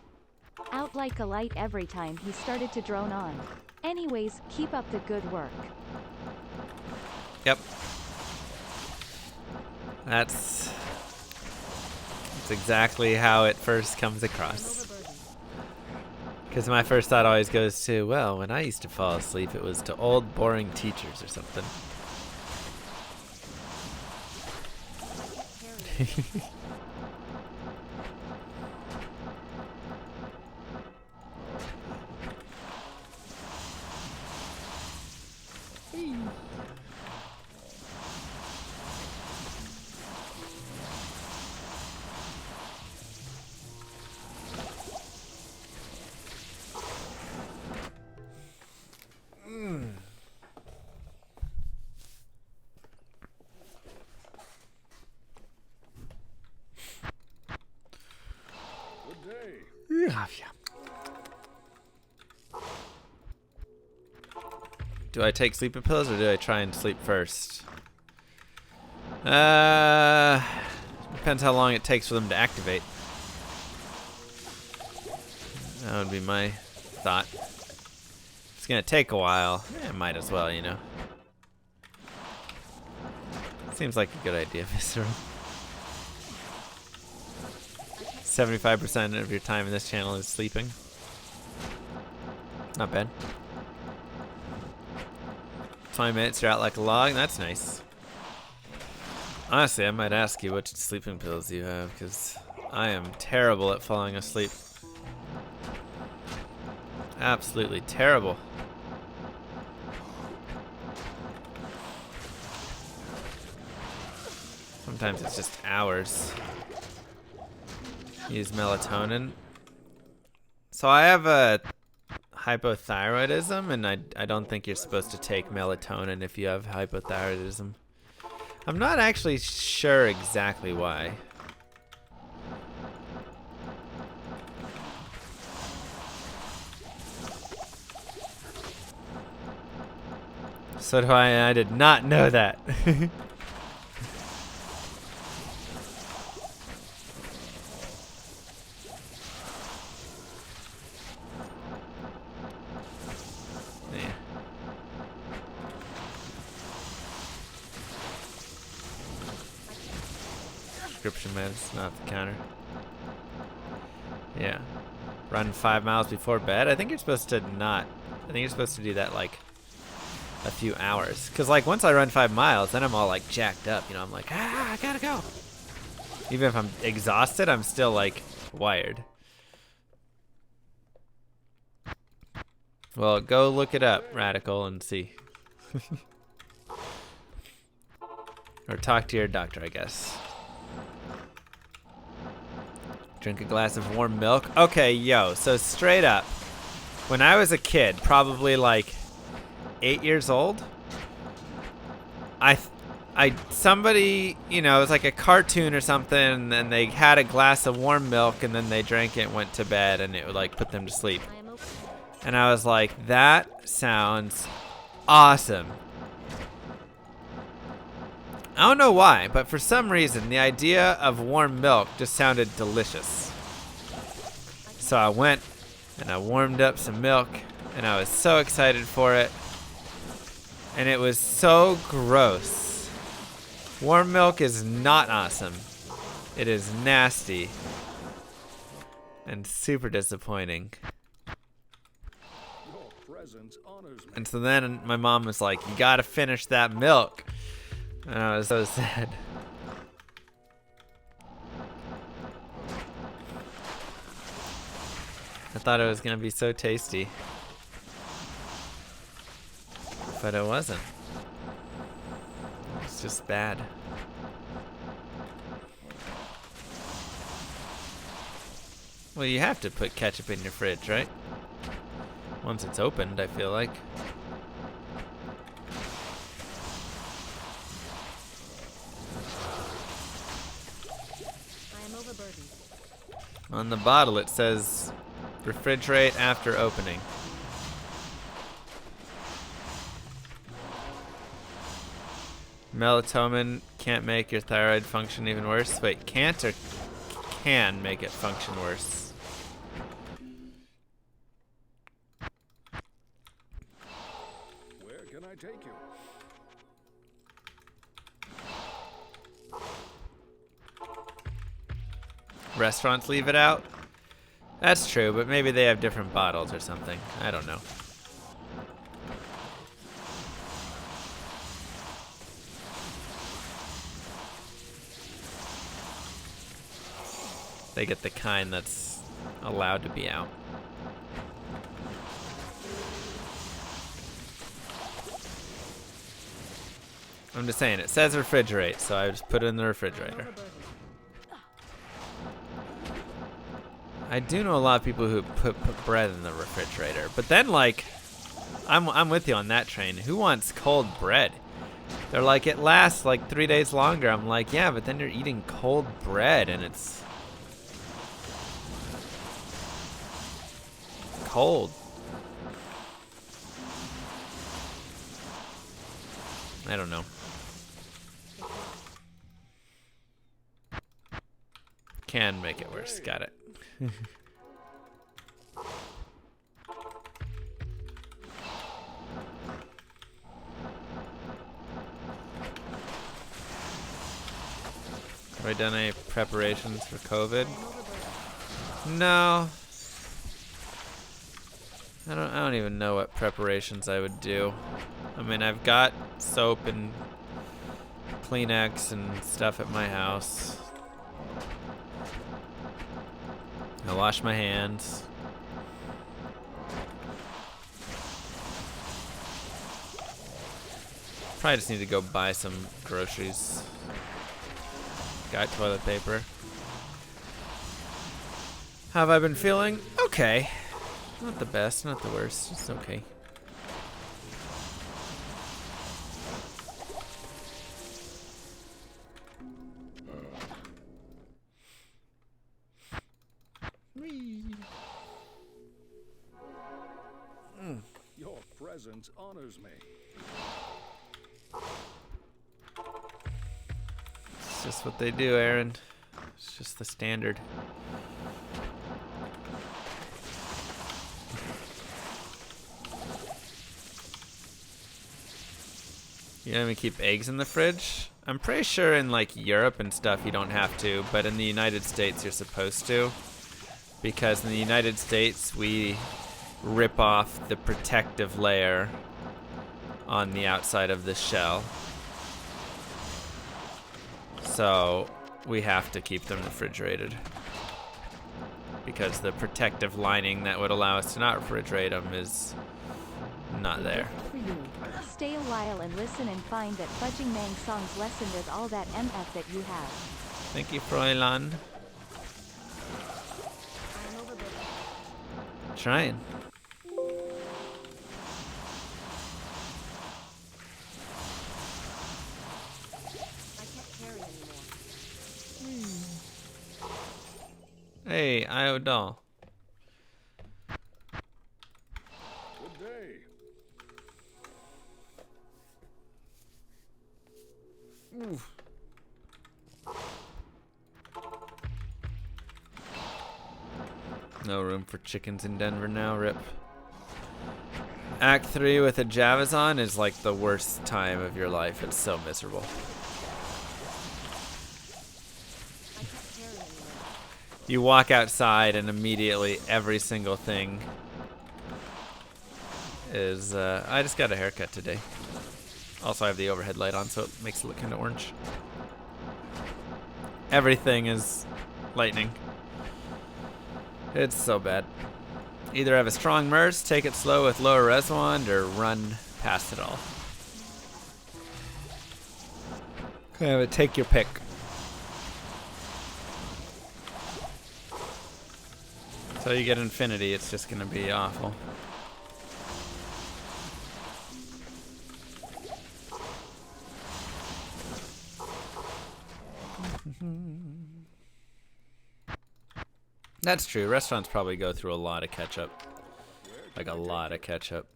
Out like a light every time he started to drone on. Anyways, keep up the good work. Yep. That's exactly how it first comes across. Because my first thought always goes to, well, when I used to fall asleep, it was to old, boring teachers or something. Good day. Do I take sleeping pills or do I try and sleep first? Depends how long it takes for them to activate. That would be my thought. If it's gonna take a while, might as well, you know. Seems like a good idea, Visceral. 75% of your time in this channel is sleeping. Not bad. 20 minutes, you're out like a log. That's nice. Honestly, I might ask you which sleeping pills you have, because I am terrible at falling asleep. Absolutely terrible. Sometimes it's just hours. Use melatonin. So I have a hypothyroidism, and I don't think you're supposed to take melatonin if you have hypothyroidism. I'm not actually sure exactly why. So do I did not know that. Yeah. Prescription meds, not the counter. Yeah. Run 5 miles before bed. I think you're supposed to not. I think you're supposed to do that like a few hours. Because, like, once I run 5 miles, then I'm all, like, jacked up. You know, I'm like, I gotta go. Even if I'm exhausted, I'm still, like, wired. Well, go look it up, Radical, and see. Or talk to your doctor, I guess. Drink a glass of warm milk. Okay, yo, so straight up. When I was a kid, probably like 8 years old, somebody, you know, it was like a cartoon or something, and then they had a glass of warm milk, and then they drank it and went to bed, and it would like put them to sleep. And I was like, that sounds awesome. I don't know why, but for some reason, the idea of warm milk just sounded delicious. So I went and I warmed up some milk, and I was so excited for it. And it was so gross. Warm milk is not awesome. It is nasty. And super disappointing. Your presence honors me. And so then my mom was like, you gotta finish that milk. And I was so sad. I thought it was gonna be so tasty. But it wasn't. It's just bad. Well, you have to put ketchup in your fridge, right? Once it's opened, I feel like. I am overburdened. On the bottle it says refrigerate after opening. Melatonin can't make your thyroid function even worse. Wait, can't or can make it function worse? Where can I take you? Restaurants leave it out? That's true, but maybe they have different bottles or something. I don't know. They get the kind that's allowed to be out. I'm just saying, it says refrigerate, so I just put it in the refrigerator. I do know a lot of people who put bread in the refrigerator, but then like, I'm with you on that train. Who wants cold bread? They're like, it lasts like 3 days longer. I'm like, yeah, but then you're eating cold bread and it's cold. I don't know. Can make it worse. Got it. Have I done any preparations for COVID? No. I don't even know what preparations I would do. I mean, I've got soap and Kleenex and stuff at my house. I wash my hands. Probably just need to go buy some groceries. Got toilet paper. How have I been feeling? Okay. Not the best, not the worst. It's okay. Your presence honors me. It's just what they do, Aaron. It's just the standard. You don't even keep eggs in the fridge? I'm pretty sure in like Europe and stuff you don't have to, but in the United States you're supposed to. Because in the United States we rip off the protective layer on the outside of the shell. So we have to keep them refrigerated. Because the protective lining that would allow us to not refrigerate them is not there. Stay a while and listen and find that Fudging Mang songs lessened with all that MF that you have. Thank you, Fräulein. Trying. Hey, Io doll. Good day. No room for chickens in Denver now, rip. Act 3 with a Javazon is like the worst time of your life. It's so miserable. You walk outside and immediately every single thing is, I just got a haircut today. Also I have the overhead light on, so it makes it look kind of orange. Everything is lightning. It's so bad. Either have a strong MERS, take it slow with lower res wand, or run past it all. Okay, but take your pick. Until you get infinity, it's just gonna be awful. That's true. Restaurants probably go through a lot of ketchup. Like a lot of ketchup.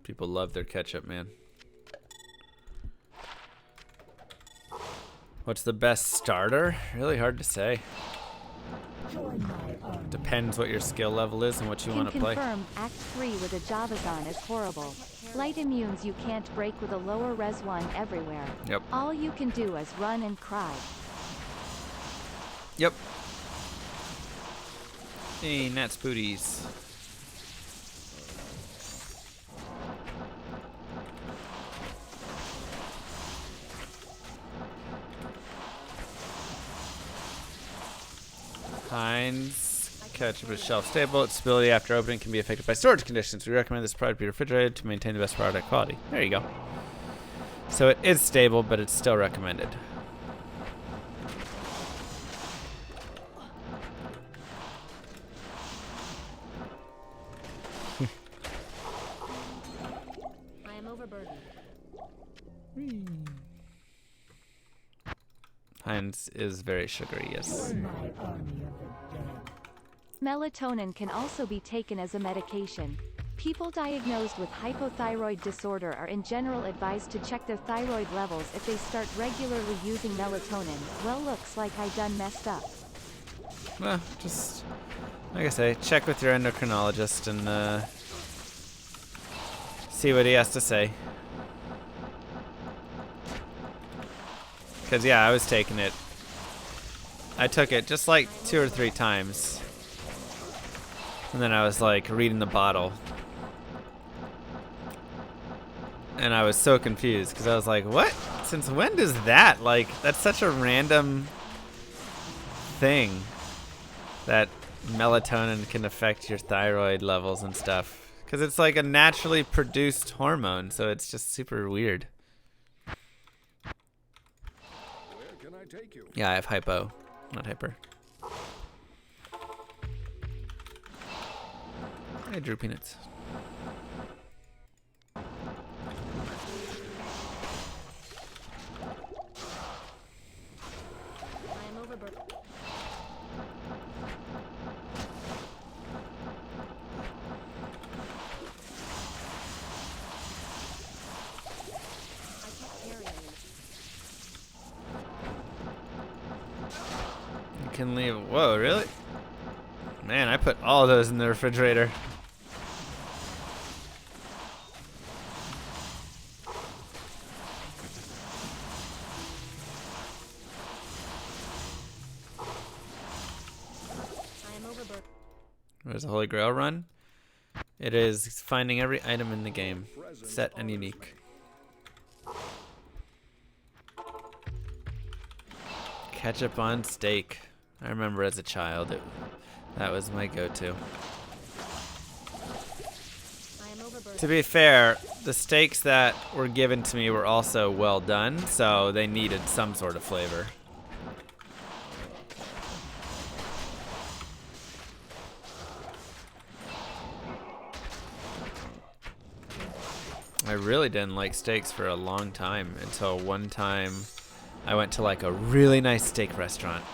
People love their ketchup, man. What's the best starter? Really hard to say. Depends what your skill level is and what you want to play. Confirm Act 3 with a Javazon is horrible. Light immunes you can't break with a lower res one everywhere. Yep. All you can do is run and cry. Yep. Hey, Nats booties. Heinz ketchup is shelf stable. Its stability after opening can be affected by storage conditions. We recommend this product be refrigerated to maintain the best product quality. There you go. So it is stable, but it's still recommended. I am overburdened. Heinz is very sugary, yes. Melatonin can also be taken as a medication. People diagnosed with hypothyroid disorder are in general advised to check their thyroid levels if they start regularly using melatonin. Well, looks like I done messed up. Well, just, like I say, check with your endocrinologist and see what he has to say. Because, yeah, I was taking it. I took it just like 2 or 3 times. And then I was like reading the bottle. And I was so confused because I was like, what? Since when does that? Like, that's such a random thing that melatonin can affect your thyroid levels and stuff. Because it's like a naturally produced hormone, so it's just super weird. Where can I take you? Yeah, I have hypo, not hyper. I drew peanuts. I am overburdened. I can't carry anymore. You can leave. Whoa, really? Man, I put all those in the refrigerator. I am overburdened. There's a Holy Grail run. It is finding every item in the game, set and unique. Ketchup on steak. I remember as a child, that was my go-to. I am overburdened. To be fair, the steaks that were given to me were also well done, so they needed some sort of flavor. I really didn't like steaks for a long time until one time I went to like a really nice steak restaurant.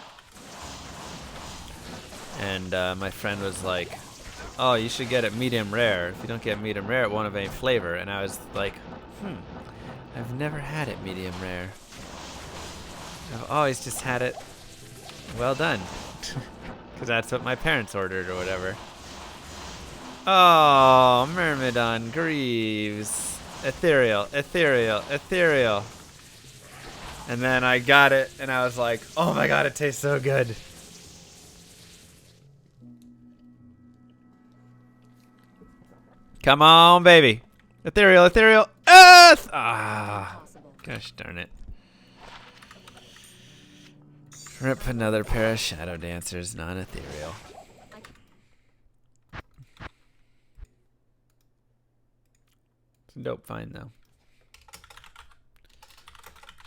And my friend was like, oh, you should get it medium rare. If you don't get medium rare, it won't have any flavor. And I was like, I've never had it medium rare. I've always just had it well done. Because that's what my parents ordered or whatever. Oh, Myrmidon Greaves. Ethereal, ethereal, ethereal. And then I got it and I was like, oh my god, it tastes so good. Come on, baby. Ethereal, ethereal. Earth! Ah, gosh darn it. Rip another pair of Shadow Dancers, non-ethereal. It's a dope find, though.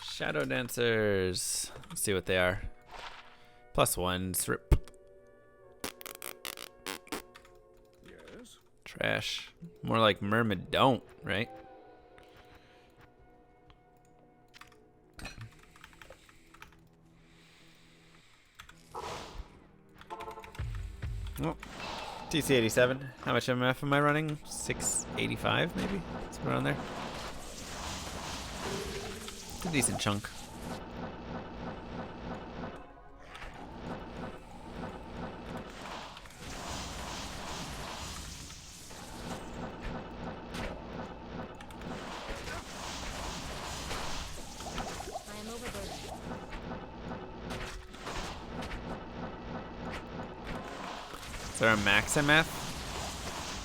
Shadow Dancers. Let's see what they are. +1s. Rip. Yes. Trash. More like Myrmidon, right? Oh, TC87. How much MF am I running? 685 maybe? Somewhere around there. It's a decent chunk. I am overburdened. Is there a max MF?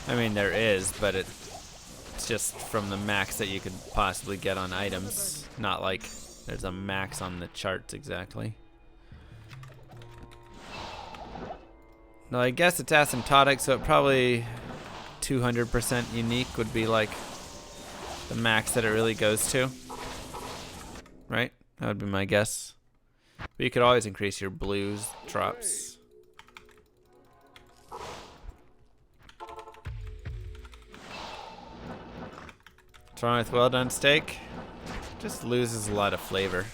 I mean, there is, but it's just from the max that you could possibly get on items. Not like there's a max on the charts exactly. No, I guess it's asymptotic, so it probably 200% unique would be like the max that it really goes to. Right? That would be my guess. But you could always increase your blues drops. What's wrong with well done steak? Just loses a lot of flavor,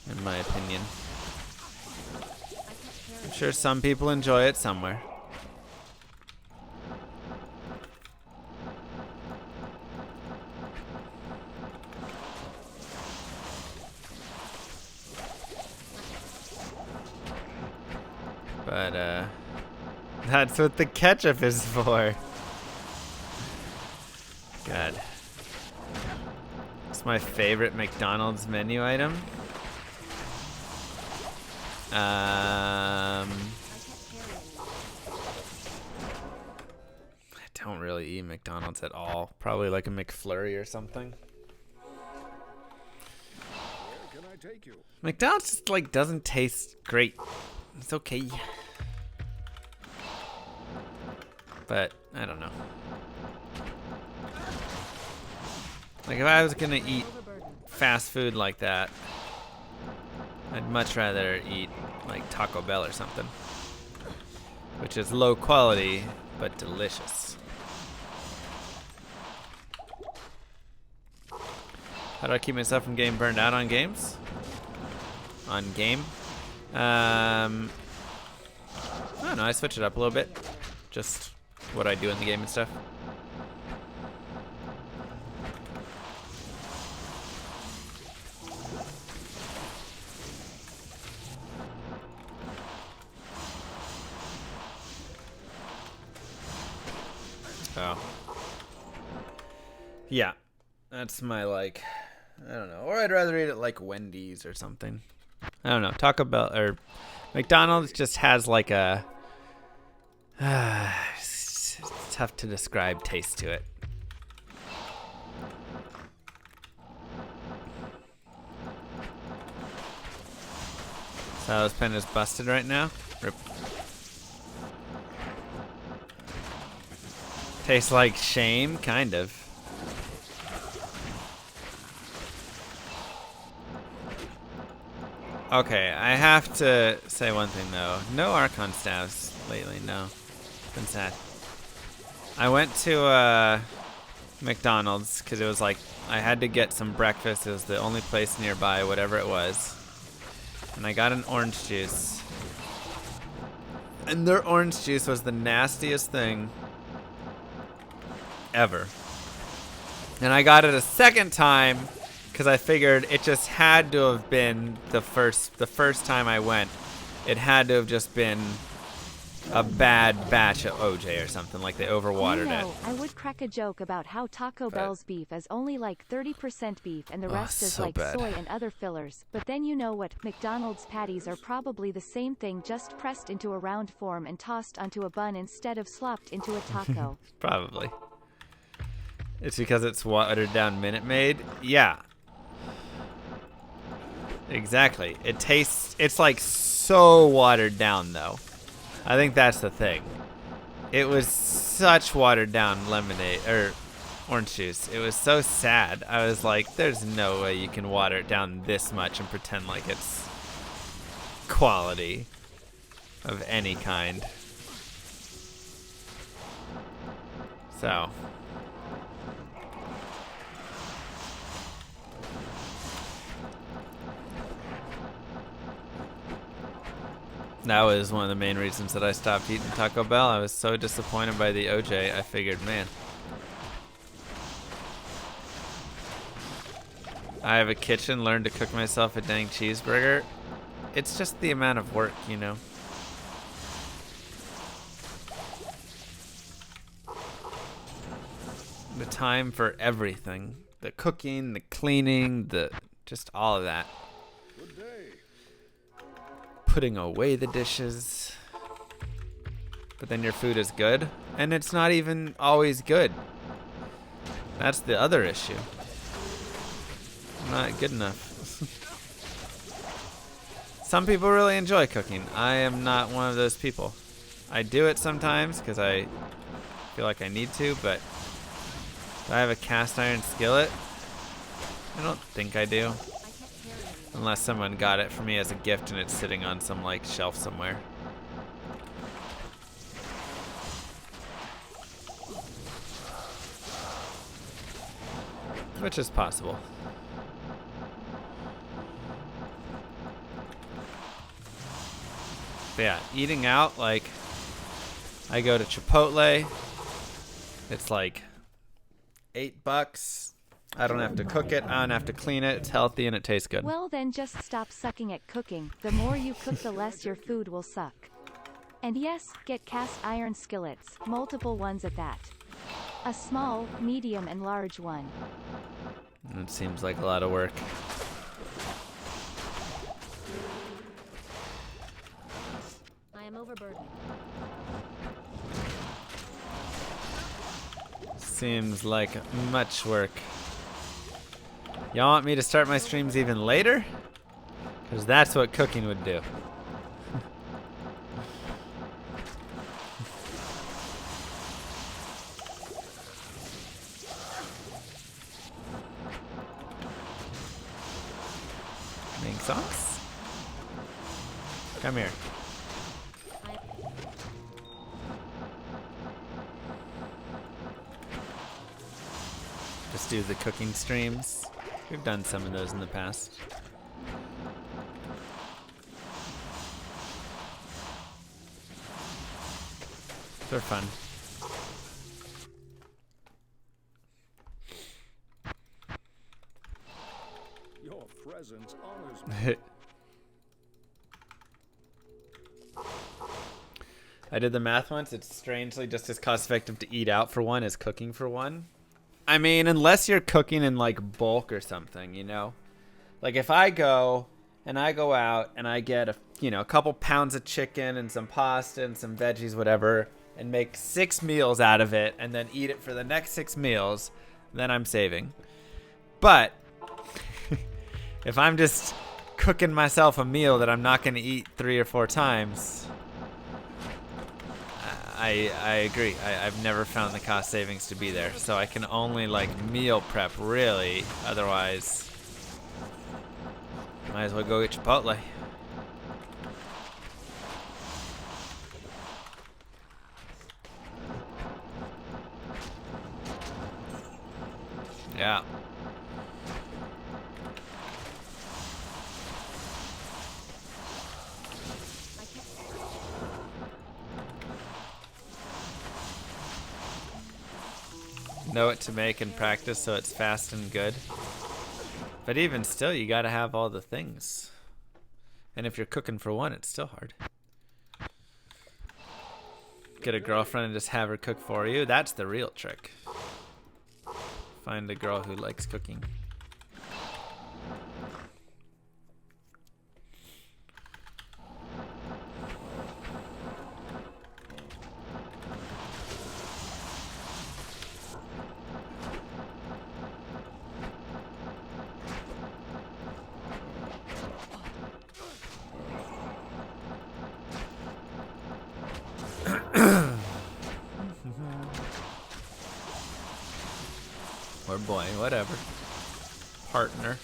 in my opinion. I'm sure some people enjoy it somewhere. But that's what the ketchup is for. God. It's my favorite McDonald's menu item. I don't really eat McDonald's at all. Probably like a McFlurry or something. Where can I take you? McDonald's just like doesn't taste great. It's okay. But I don't know. Like if I was gonna eat fast food like that, I'd much rather eat like Taco Bell or something, which is low quality but delicious. How do I keep myself from getting burned out on games? On game? I don't know, I switch it up a little bit. Just what I do in the game and stuff. So, yeah, that's my like, I don't know. Or I'd rather eat it like Wendy's or something. I don't know. Taco Bell or McDonald's just has like a it's tough to describe taste to it. So this pen is busted right now. Rip. Tastes like shame, kind of. Okay, I have to say one thing though. No Archon staves lately, no. It's been sad. I went to McDonald's because it was like I had to get some breakfast. It was the only place nearby, whatever it was. And I got an orange juice. And their orange juice was the nastiest thing ever. And I got it a second time because I figured it just had to have been the first time I went. It had to have just been a bad batch of OJ or something, like they overwatered it. I would crack a joke about how Taco Bell's beef is only like 30% beef and the rest is so like bad. soy and other fillers, but then you know what, McDonald's patties are probably the same thing, just pressed into a round form and tossed onto a bun instead of slopped into a taco. Probably. It's because it's watered down Minute Maid? Yeah. Exactly. It tastes, it's like so watered down though. I think that's the thing. It was such watered down lemonade or orange juice. It was so sad. I was like, there's no way you can water it down this much and pretend like it's quality of any kind. So. That was one of the main reasons that I stopped eating Taco Bell. I was so disappointed by the OJ, I figured, man. I have a kitchen, learned to cook myself a dang cheeseburger. It's just the amount of work, you know. The time for everything. The cooking, the cleaning, just all of that. Good day. Putting away the dishes. But then your food is good, and it's not even always good. That's the other issue. Not good enough. Some people really enjoy cooking. I am not one of those people. I do it sometimes because I feel like I need to, but do I have a cast iron skillet? I don't think I do. Unless someone got it for me as a gift and it's sitting on some like shelf somewhere. Which is possible. But yeah, eating out, like, I go to Chipotle. It's like $8. I don't have to cook it. I don't have to clean it. It's healthy and it tastes good. Well, then just stop sucking at cooking. The more you cook, the less your food will suck. And yes, get cast iron skillets, multiple ones at that. A small, medium, and large one. It seems like a lot of work. I am overburdened. Seems like much work. Y'all want me to start my streams even later? Because that's what cooking would do. Make sauce? Come here. Just do the cooking streams. We've done some of those in the past. They're fun. Your presence honors me. I did the math once. It's strangely just as cost effective to eat out for one as cooking for one. I mean, unless you're cooking in like bulk or something, you know? Like if I go out and I get a couple pounds of chicken and some pasta and some veggies, whatever, and make 6 meals out of it and then eat it for the next 6 meals, then I'm saving. But if I'm just cooking myself a meal that I'm not going to eat 3 or 4 times. I agree. I've never found the cost savings to be there, so I can only like meal prep really. Otherwise, might as well go get Chipotle. Yeah. Know what to make and practice so it's fast and good. But even still, you gotta have all the things. And if you're cooking for one, it's still hard. Get a girlfriend and just have her cook for you. That's the real trick. Find a girl who likes cooking. Or boy, whatever. Partner.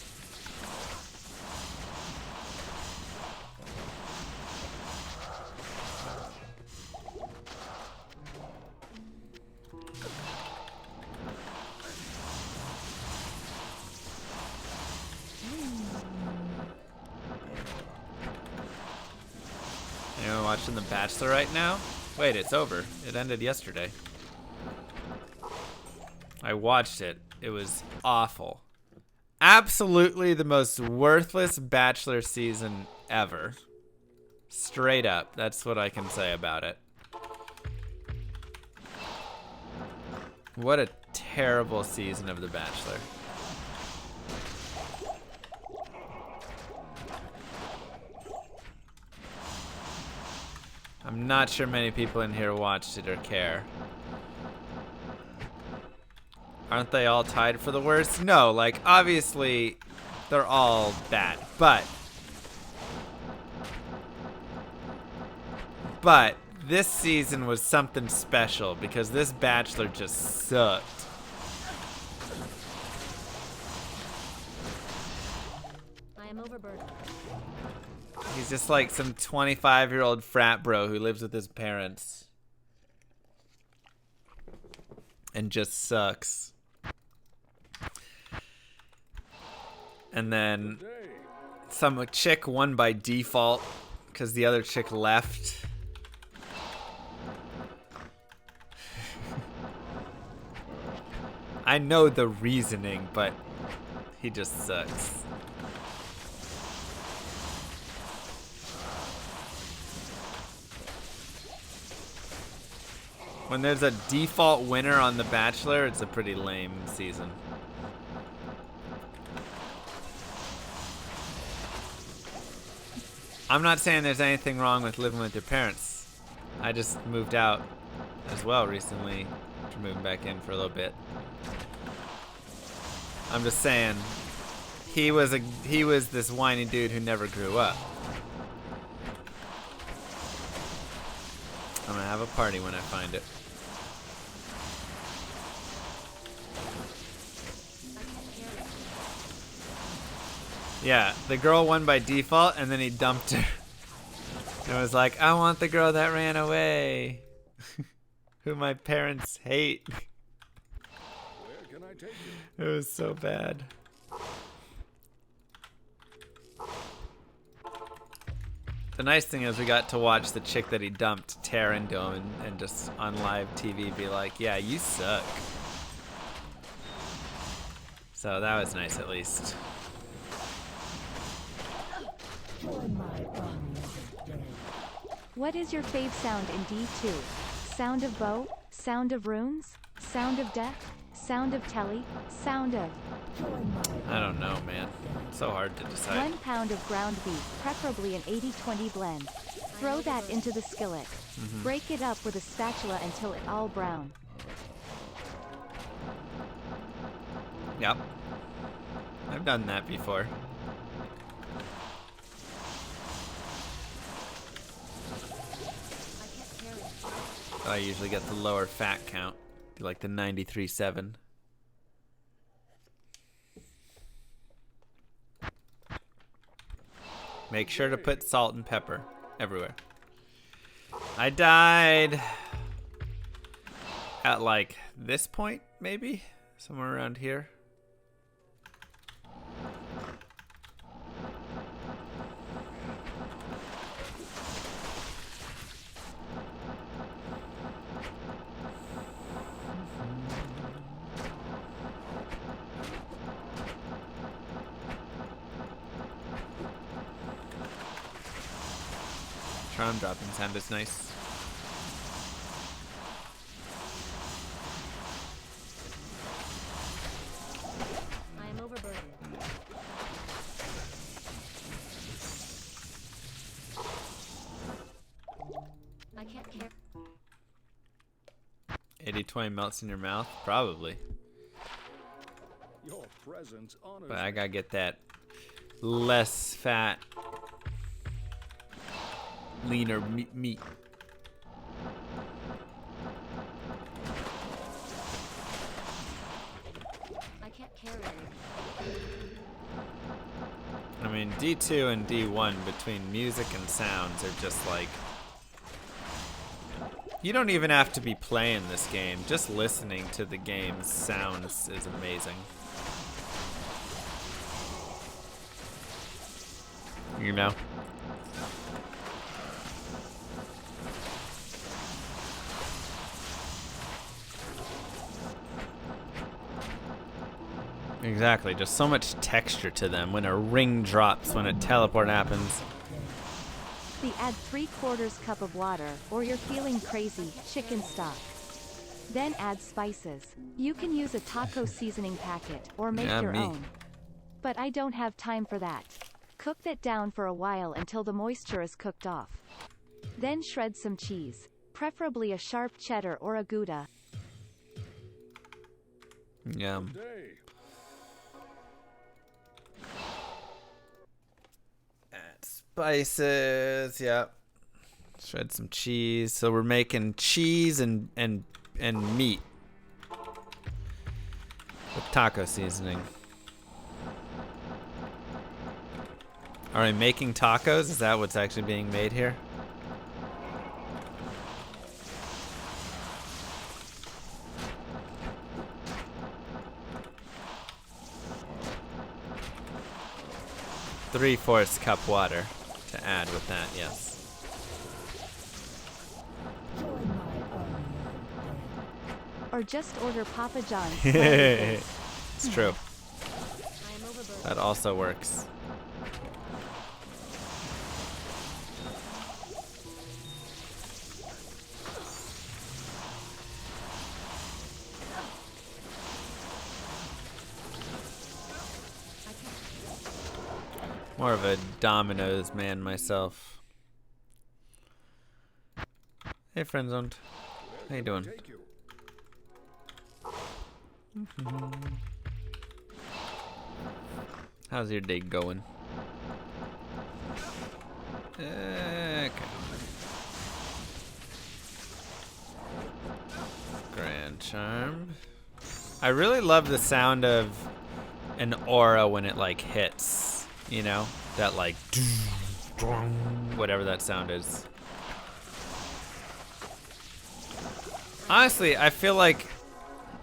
Anyone watching The Bachelor right now? Wait, it's over. It ended yesterday. I watched it. It was awful. Absolutely the most worthless Bachelor season ever. Straight up. That's what I can say about it. What a terrible season of The Bachelor. I'm not sure many people in here watched it or care. Aren't they all tied for the worst? No, like, obviously, they're all bad. But this season was something special because this Bachelor just sucked. I am overburdened. He's just like some 25-year-old frat bro who lives with his parents. And just sucks. And then some chick won by default because the other chick left. I know the reasoning, but he just sucks. When there's a default winner on The Bachelor, it's a pretty lame season. I'm not saying there's anything wrong with living with your parents. I just moved out as well recently after moving back in for a little bit. I'm just saying he was this whiny dude who never grew up. I'm gonna have a party when I find it. Yeah, the girl won by default, and then he dumped her. And was like, I want the girl that ran away. Who my parents hate. Where can I take you? It was so bad. The nice thing is we got to watch the chick that he dumped tear into him and just on live TV be like, yeah, you suck. So that was nice at least. What is your fave sound in D2? Sound of bow? Sound of runes? Sound of death? Sound of telly? Sound of... I don't know, man. It's so hard to decide. 1 pound of ground beef, preferably an 80-20 blend. Throw that into the skillet. Break it up with a spatula until it all brown. Yep. I've done that before. I usually get the lower fat count, like the 93.7. Make sure to put salt and pepper everywhere. I died at like this point, maybe? Somewhere around here. Charm dropping sound is nice. I am overburdened. I can't care. 80-20 melts in your mouth? Probably. Your presence honors But I me. gotta get that less fat, leaner meat. I can't carry it. I mean, D2 and D1 between music and sounds are just like... You don't even have to be playing this game. Just listening to the game's sounds is amazing. You know? Exactly, just so much texture to them when a ring drops, when a teleport happens. Add 3/4 cup of water, or you're feeling crazy, chicken stock. Then add spices. You can use a taco seasoning packet, or make Yeah, your me. own. But I don't have time for that. Cook that down for a while until the moisture is cooked off. Then shred some cheese, preferably a sharp cheddar or a Gouda. Yum. Day. Add spices, yep. Shred some cheese. So we're making cheese and meat with taco seasoning. Are we making tacos? Is that what's actually being made here? Three-fourths cup water to add with that, yes. Or just order Papa John's. It's true. I am overburdened. That also works. More of a Domino's man myself. Hey, friendzone. How you doing? Take you. How's your day going? Okay. Grand Charm. I really love the sound of an aura when it like hits, you know? That like whatever that sound is. Honestly, I feel like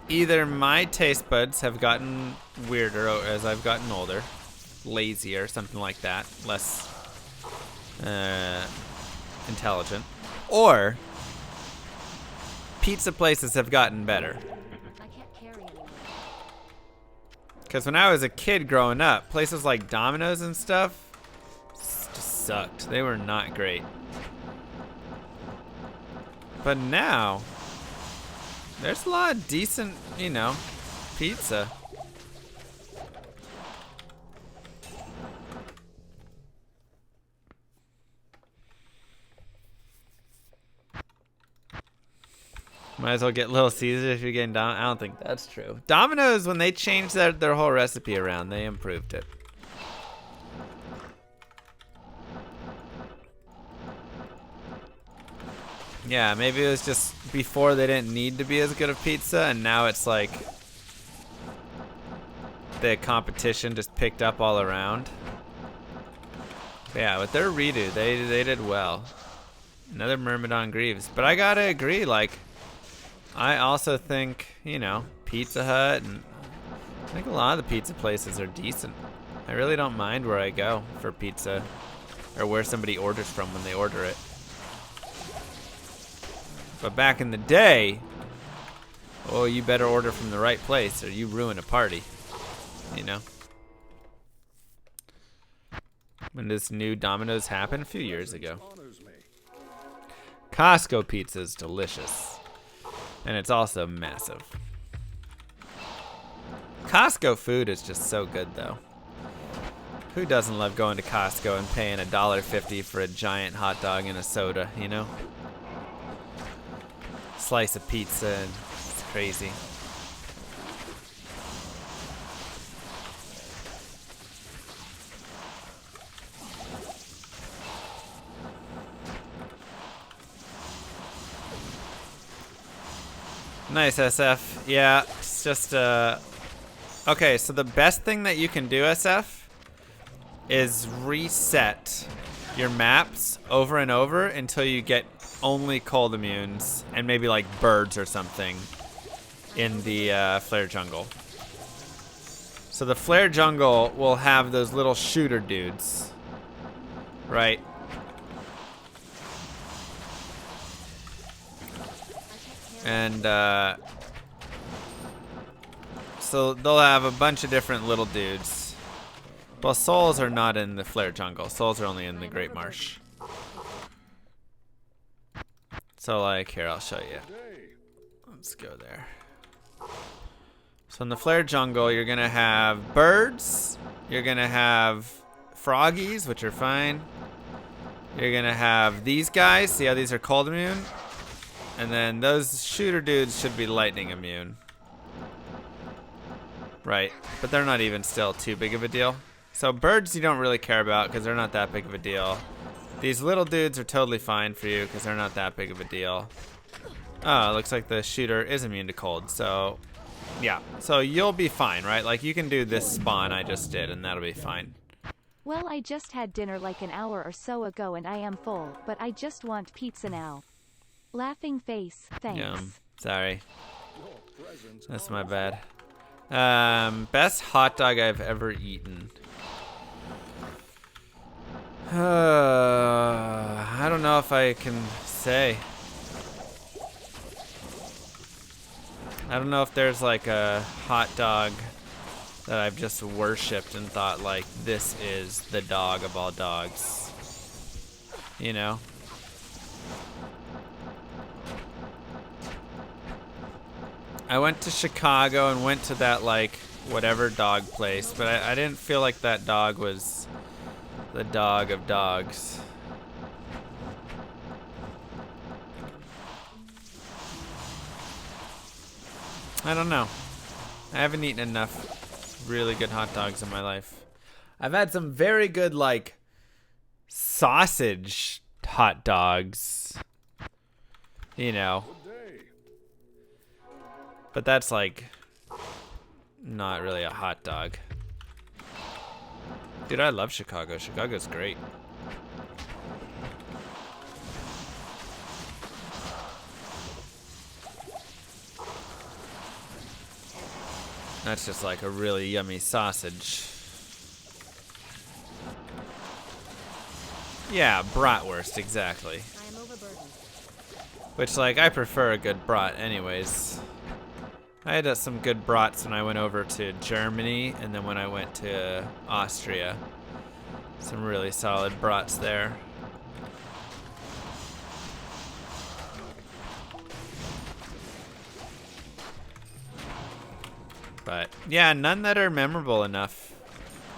either my taste buds have gotten weirder as I've gotten older, lazier, something like that, less intelligent, or pizza places have gotten better. I can't carry anymore. Because when I was a kid growing up, places like Domino's and stuff just sucked. They were not great. But now, there's a lot of decent, you know, pizza. Might as well get Little Caesars if you're getting Domino's. I don't think that's true. Domino's, when they changed their whole recipe around, they improved it. Yeah, maybe it was just before they didn't need to be as good of pizza, and now it's like the competition just picked up all around. But yeah, with their redo, they did well. Another Myrmidon Greaves. But I gotta agree, like, I also think, you know, Pizza Hut, and I think a lot of the pizza places are decent. I really don't mind where I go for pizza, or where somebody orders from when they order it. But back in the day, oh, you better order from the right place or you ruin a party, you know? When this new Domino's happened a few years ago. Costco pizza is delicious. And it's also massive. Costco food is just so good, though. Who doesn't love going to Costco and paying $1.50 for a giant hot dog and a soda, you know? Slice of pizza, and it's crazy. Nice, SF. Yeah, it's just, okay, so the best thing that you can do, SF, is reset your maps over and over until you get only cold immunes and maybe like birds or something in the flare jungle. So the flare jungle will have those little shooter dudes, right? And so they'll have a bunch of different little dudes. Well, souls are not in the flare jungle. Souls are only in the Great Marsh. So like, here, I'll show you. Let's go there. So in the flare jungle, you're gonna have birds. You're gonna have froggies, which are fine. You're gonna have these guys. See how these are cold immune? And then those shooter dudes should be lightning immune. Right, but they're not even still too big of a deal. So birds you don't really care about because they're not that big of a deal. These little dudes are totally fine for you because they're not that big of a deal. Oh, it looks like the shooter is immune to cold, so yeah. So you'll be fine, right? Like you can do this spawn I just did and that'll be fine. Well, I just had dinner like an hour or so ago and I am full, but I just want pizza now. Laughing face, thanks. Yum. Sorry. That's my bad. Best hot dog I've ever eaten. I don't know if I can say. I don't know if there's like a hot dog that I've just worshipped and thought like this is the dog of all dogs. You know? I went to Chicago and went to that like whatever dog place, but I didn't feel like that dog was the dog of dogs. I don't know. I haven't eaten enough really good hot dogs in my life. I've had some very good like sausage hot dogs. You know. But that's like not really a hot dog. Dude, I love Chicago. Chicago's great. That's just like a really yummy sausage. Yeah, bratwurst, exactly. I am overburdened. Which, like, I prefer a good brat anyways. I had some good brats when I went over to Germany and then when I went to Austria. Some really solid brats there. But yeah, none that are memorable enough.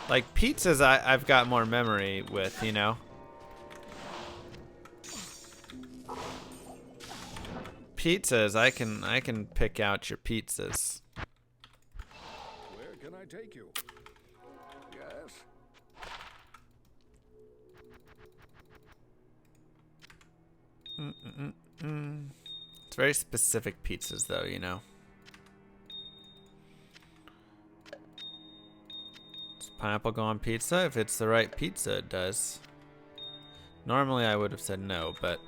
Like pizzas I've got more memory with, you know. Pizzas, I can pick out your pizzas. Where can I take you? Yes. It's very specific pizzas, though, you know. Does pineapple go on pizza? If it's the right pizza, it does. Normally, I would have said no, but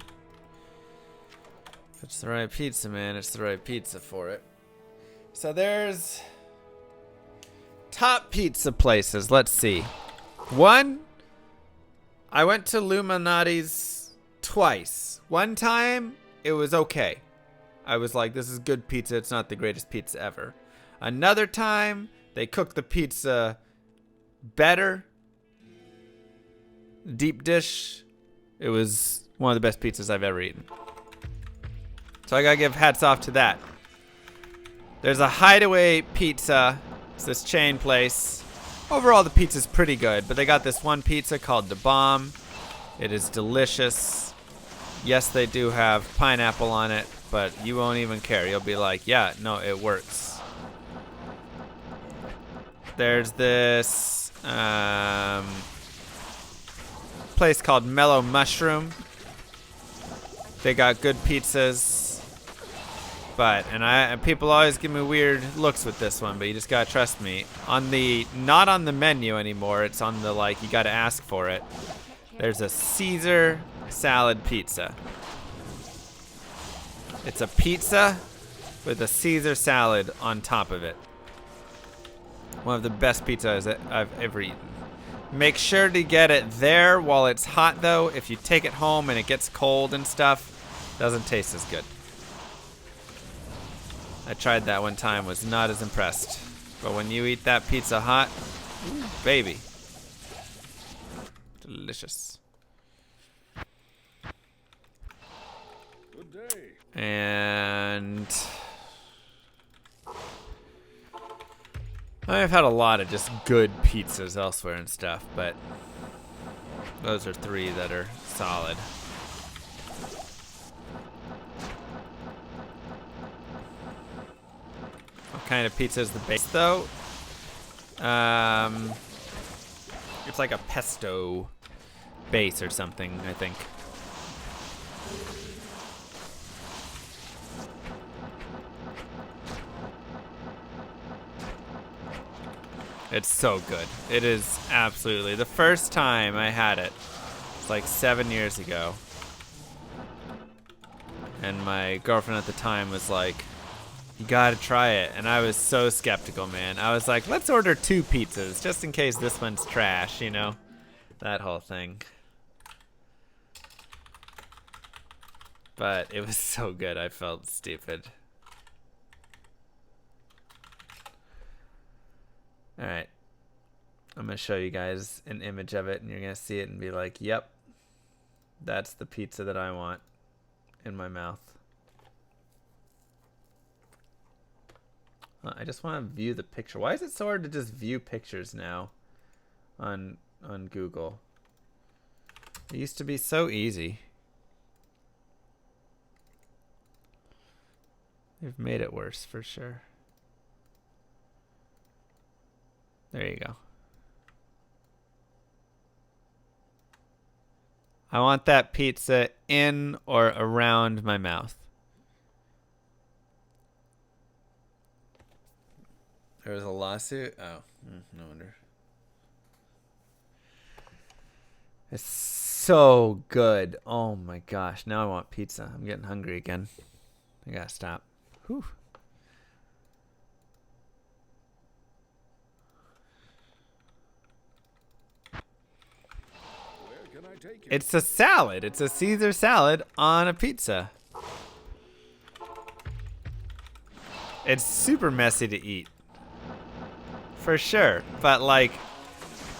if it's the right pizza, man, it's the right pizza for it. So there's top pizza places. Let's see. One, I went to Illuminati's twice. One time, it was okay. I was like, this is good pizza. It's not the greatest pizza ever. Another time, they cooked the pizza better. Deep dish. It was one of the best pizzas I've ever eaten. So I gotta give hats off to that. There's a Hideaway Pizza. It's this chain place. Overall, the pizza's pretty good, but they got this one pizza called the Bomb. It is delicious. Yes, they do have pineapple on it, but you won't even care. You'll be like, yeah, no, it works. There's this place called Mellow Mushroom. They got good pizzas. But, and people always give me weird looks with this one, but you just gotta trust me. Not on the menu anymore, it's on the, like, you gotta ask for it. There's a Caesar salad pizza. It's a pizza with a Caesar salad on top of it. One of the best pizzas that I've ever eaten. Make sure to get it there while it's hot, though. If you take it home and it gets cold and stuff, it doesn't taste as good. I tried that one time, was not as impressed. But when you eat that pizza hot, ooh, baby. Delicious. Good day. And I've had a lot of just good pizzas elsewhere and stuff, but those are three that are solid. What kind of pizza is the base, though? It's like a pesto base or something, I think. It's so good. It is absolutely. The first time I had it, it's like 7 years ago. And my girlfriend at the time was like, you gotta try it. And I was so skeptical, man. I was like, let's order 2 pizzas just in case this one's trash, you know? That whole thing. But it was so good, I felt stupid. Alright. I'm gonna show you guys an image of it and you're gonna see it and be like, yep. That's the pizza that I want in my mouth. I just want to view the picture. Why is it so hard to just view pictures now on Google? It used to be so easy. They've made it worse for sure. There you go. I want that pizza in or around my mouth. There was a lawsuit? Oh, no wonder. It's so good. Oh my gosh. Now I want pizza. I'm getting hungry again. I gotta stop. Whew. Where can I take you? It's a salad. It's a Caesar salad on a pizza. It's super messy to eat. For sure. But like,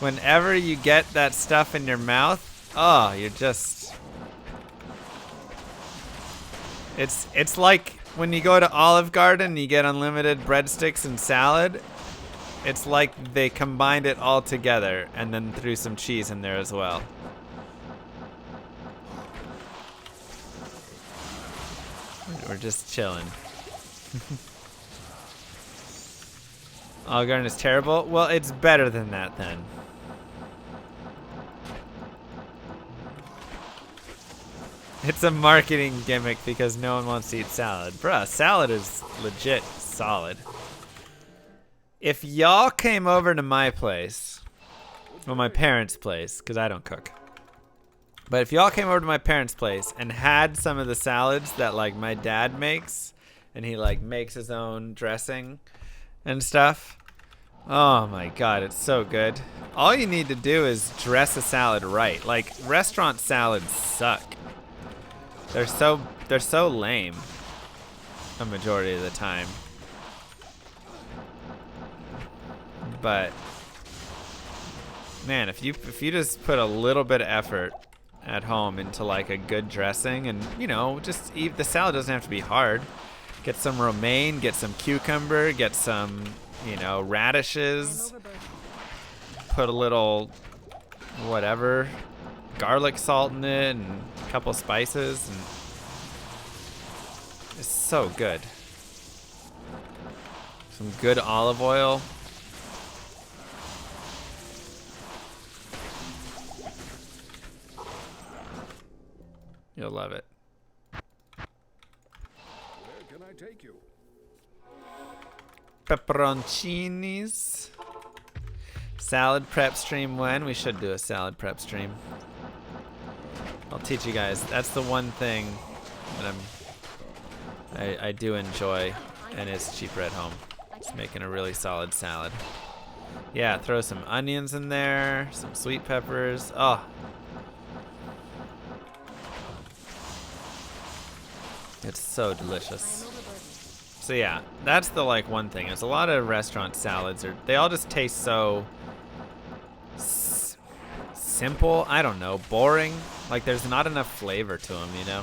whenever you get that stuff in your mouth, oh, you're just... It's like when you go to Olive Garden and you get unlimited breadsticks and salad. It's like they combined it all together and then threw some cheese in there as well. We're just chilling. Olive Garden is terrible? Well, it's better than that then. It's a marketing gimmick because no one wants to eat salad. Bruh, salad is legit solid. If y'all came over to my place, well, my parents' place, because I don't cook. But if y'all came over to my parents' place and had some of the salads that like my dad makes, and he like makes his own dressing and stuff, oh my god, it's so good. All you need to do is dress a salad right. Like restaurant salads suck. They're so lame a majority of the time. But man, if you just put a little bit of effort at home into like a good dressing, and you know, just eat the salad doesn't have to be hard. Get some romaine, get some cucumber, get some, you know, radishes. Put a little whatever, garlic salt in it and a couple spices, and it's so good. Some good olive oil. You'll love it. Where can I take you? Pepperoncinis. Salad prep stream when? We should do a salad prep stream. I'll teach you guys. That's the one thing that I do enjoy, and it's cheaper at home. It's making a really solid salad. Yeah, throw some onions in there, some sweet peppers. Oh. It's so delicious. So yeah, that's the like one thing. It's a lot of restaurant salads they all just taste so simple. I don't know, boring. Like there's not enough flavor to them, you know.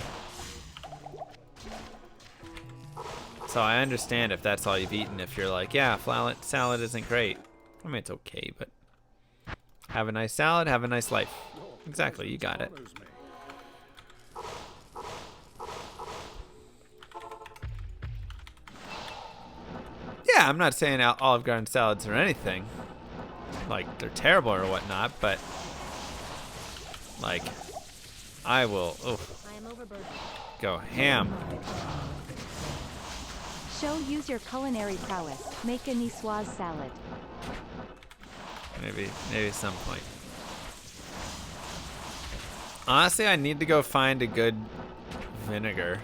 So I understand if that's all you've eaten. If you're like, yeah, salad isn't great. I mean, it's okay, but have a nice salad, have a nice life. Exactly, you got it. Yeah, I'm not saying Olive Garden salads or anything like they're terrible or whatnot, but like I will go ham. Use your culinary prowess. Make a niçoise salad. Maybe at some point. Honestly, I need to go find a good vinegar.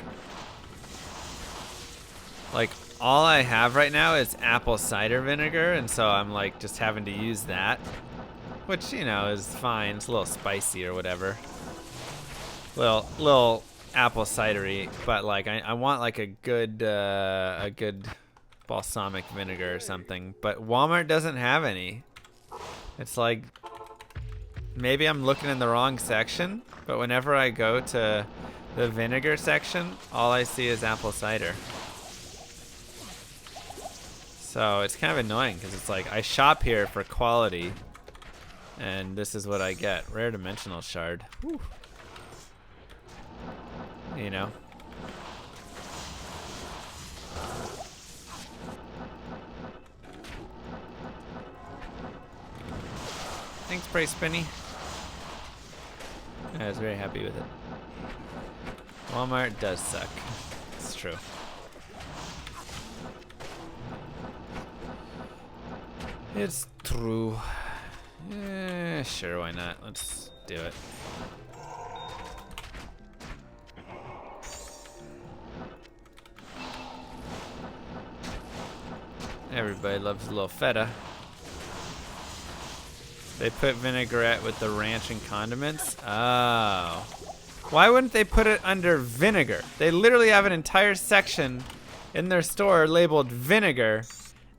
Like all I have right now is apple cider vinegar, and so I'm like just having to use that, which you know is fine. It's a little spicy or whatever. Little apple cidery, but like I want like a good balsamic vinegar or something. But Walmart doesn't have any. It's like maybe I'm looking in the wrong section, but whenever I go to the vinegar section, all I see is apple cider. So it's kind of annoying because it's like I shop here for quality, and this is what I get. Rare dimensional shard. Whew. You know. Thanks, Price Spinny. I was very happy with it. Walmart does suck. It's true. It's true. Yeah, sure, why not? Let's do it. Everybody loves a little feta. They put vinaigrette with the ranch and condiments? Oh. Why wouldn't they put it under vinegar? They literally have an entire section in their store labeled vinegar,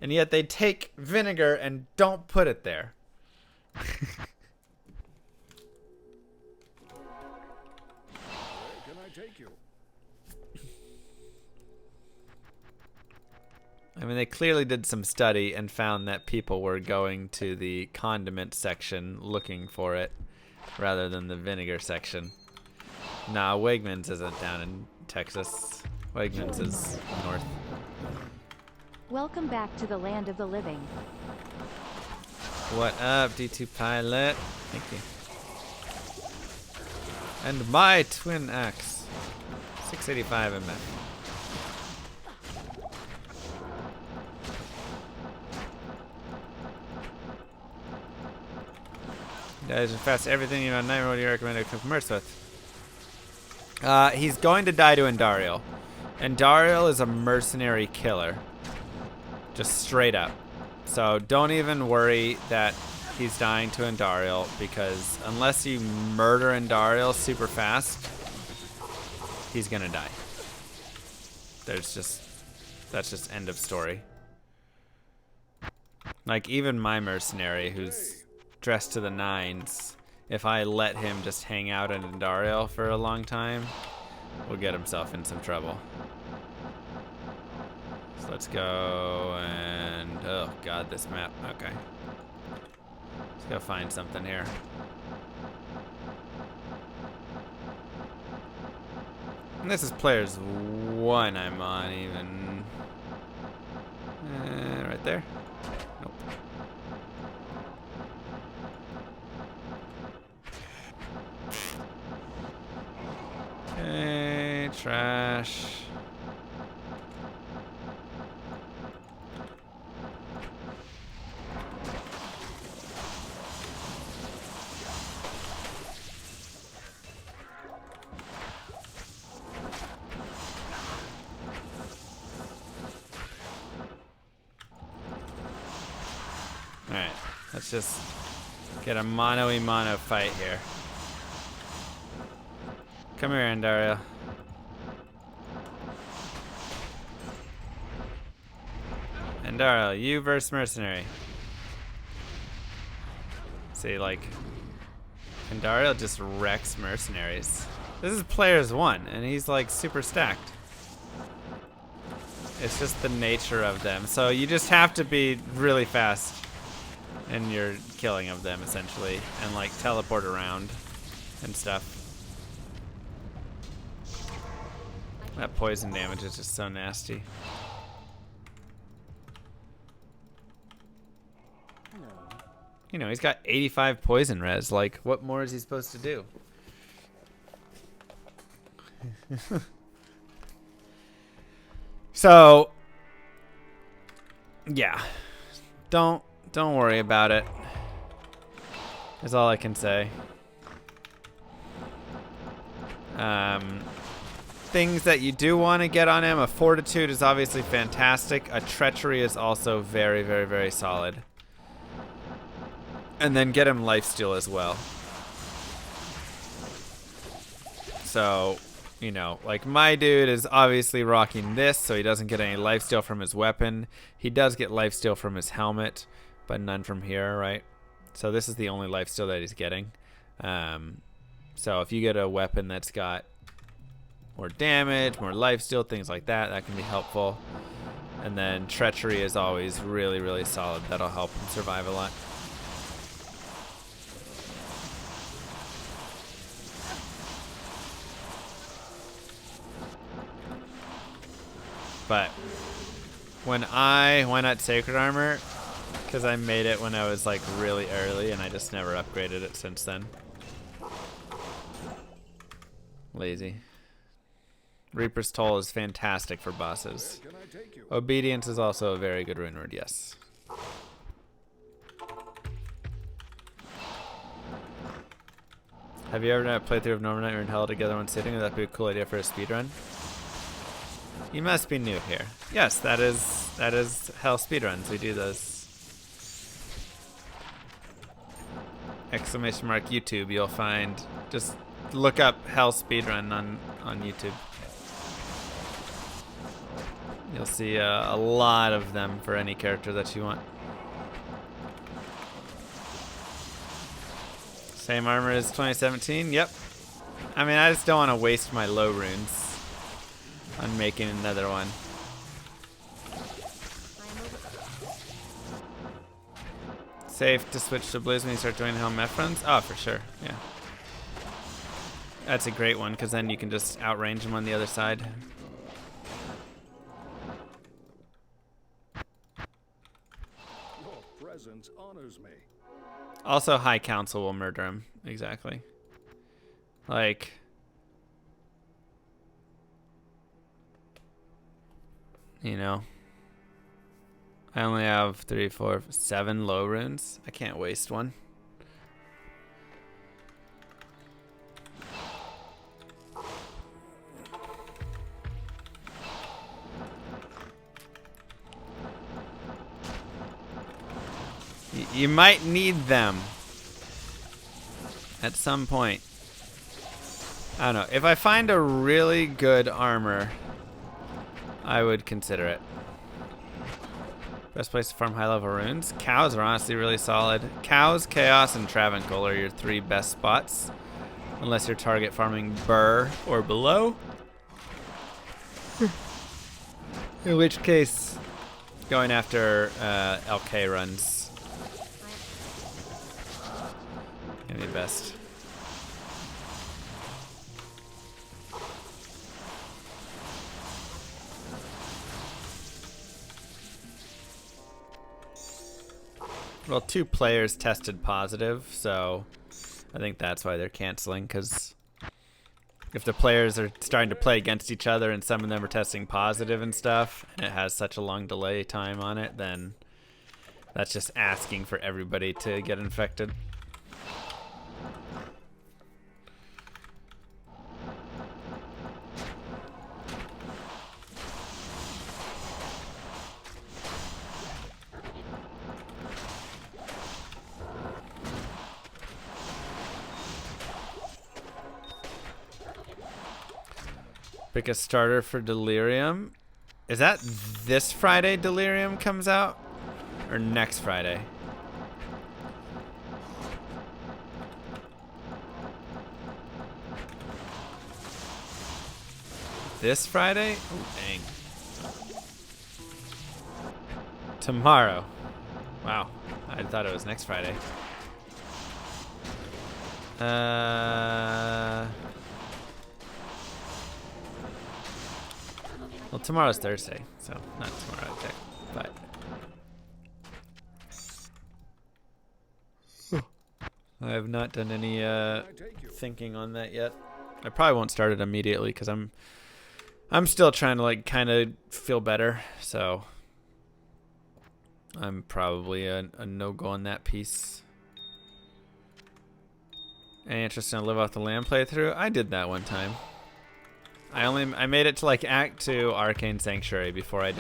and yet they take vinegar and don't put it there. Where can I take you? I mean, they clearly did some study and found that people were going to the condiment section looking for it rather than the vinegar section. Nah, Wegmans isn't down in Texas. Wegmans is north. Welcome back to the land of the living. What up, D2 Pilot? Thank you. And my twin axe. 685 MF. Dies fast everything you on Nightmare. What do you recommend I converse with? He's going to die to Endariel. Endariel is a mercenary killer. Just straight up. So don't even worry that he's dying to Endariel, because unless you murder Endariel super fast, he's gonna die. That's just end of story. Like even my mercenary, who's dressed to the nines, if I let him just hang out in Endariel for a long time, will get himself in some trouble. So let's go and oh god, this map. Okay. Let's go find something here. And this is players 1 I'm on even. Right there? Nope. Okay, trash. Alright, let's just get a mono-y-mono fight here. Come here, Andariel. Andariel, you versus Mercenary. See, like, Andariel just wrecks Mercenaries. This is players 1, and he's like super stacked. It's just the nature of them. So you just have to be really fast in your killing of them, essentially, and like teleport around and stuff. That poison damage is just so nasty. You know, he's got 85 poison res. Like, what more is he supposed to do? So, yeah. Don't worry about it. Is all I can say. Things that you do want to get on him. A fortitude is obviously fantastic. A treachery is also very, very, very solid. And then get him lifesteal as well. So, you know, like my dude is obviously rocking this, so he doesn't get any lifesteal from his weapon. He does get lifesteal from his helmet, but none from here, right? So this is the only lifesteal that he's getting. So if you get a weapon that's got more damage, more lifesteal, things like that, that can be helpful. And then treachery is always really, really solid. That'll help him survive a lot. But why not Sacred Armor? Because I made it when I was like really early and I just never upgraded it since then. Lazy. Reaper's Toll is fantastic for bosses. Obedience is also a very good rune word, yes. Have you ever done a playthrough of Northern Night and Hell together one sitting? Would that be a cool idea for a speedrun? You must be new here. Yes, that is Hell speedruns. We do those. Exclamation mark YouTube. You'll find. Just look up Hell speedrun on YouTube. You'll see a lot of them for any character that you want. Same armor as 2017. Yep. I mean, I just don't want to waste my low runes on making another one. Safe to switch to blues when you start doing Helm F runs? Oh, for sure, yeah. That's a great one, because then you can just outrange them on the other side. Your presence honors me. Also, High Council will murder him, exactly. Like, you know, I only have 3, 4, 7 low runes. I can't waste one. You might need them at some point. I don't know. If I find a really good armor, I would consider it. Best place to farm high-level runes? Cows are honestly really solid. Cows, Chaos, and Travancore are your 3 best spots. Unless you're target farming Burr or below. In which case, going after LK runs can be best. Well, 2 players tested positive, so I think that's why they're canceling, because if the players are starting to play against each other and some of them are testing positive and stuff, and it has such a long delay time on it, then that's just asking for everybody to get infected. Pick a starter for Delirium. Is that this Friday Delirium comes out? Or next Friday? This Friday? Oh, dang. Tomorrow. Wow. I thought it was next Friday. Well, tomorrow's Thursday, so not tomorrow, okay. But I have not done any thinking on that yet. I probably won't start it immediately because I'm still trying to like kind of feel better, so I'm probably a no-go on that piece. Any interest in a Live Off the Land playthrough? I did that one time. I made it to like Act 2 Arcane Sanctuary before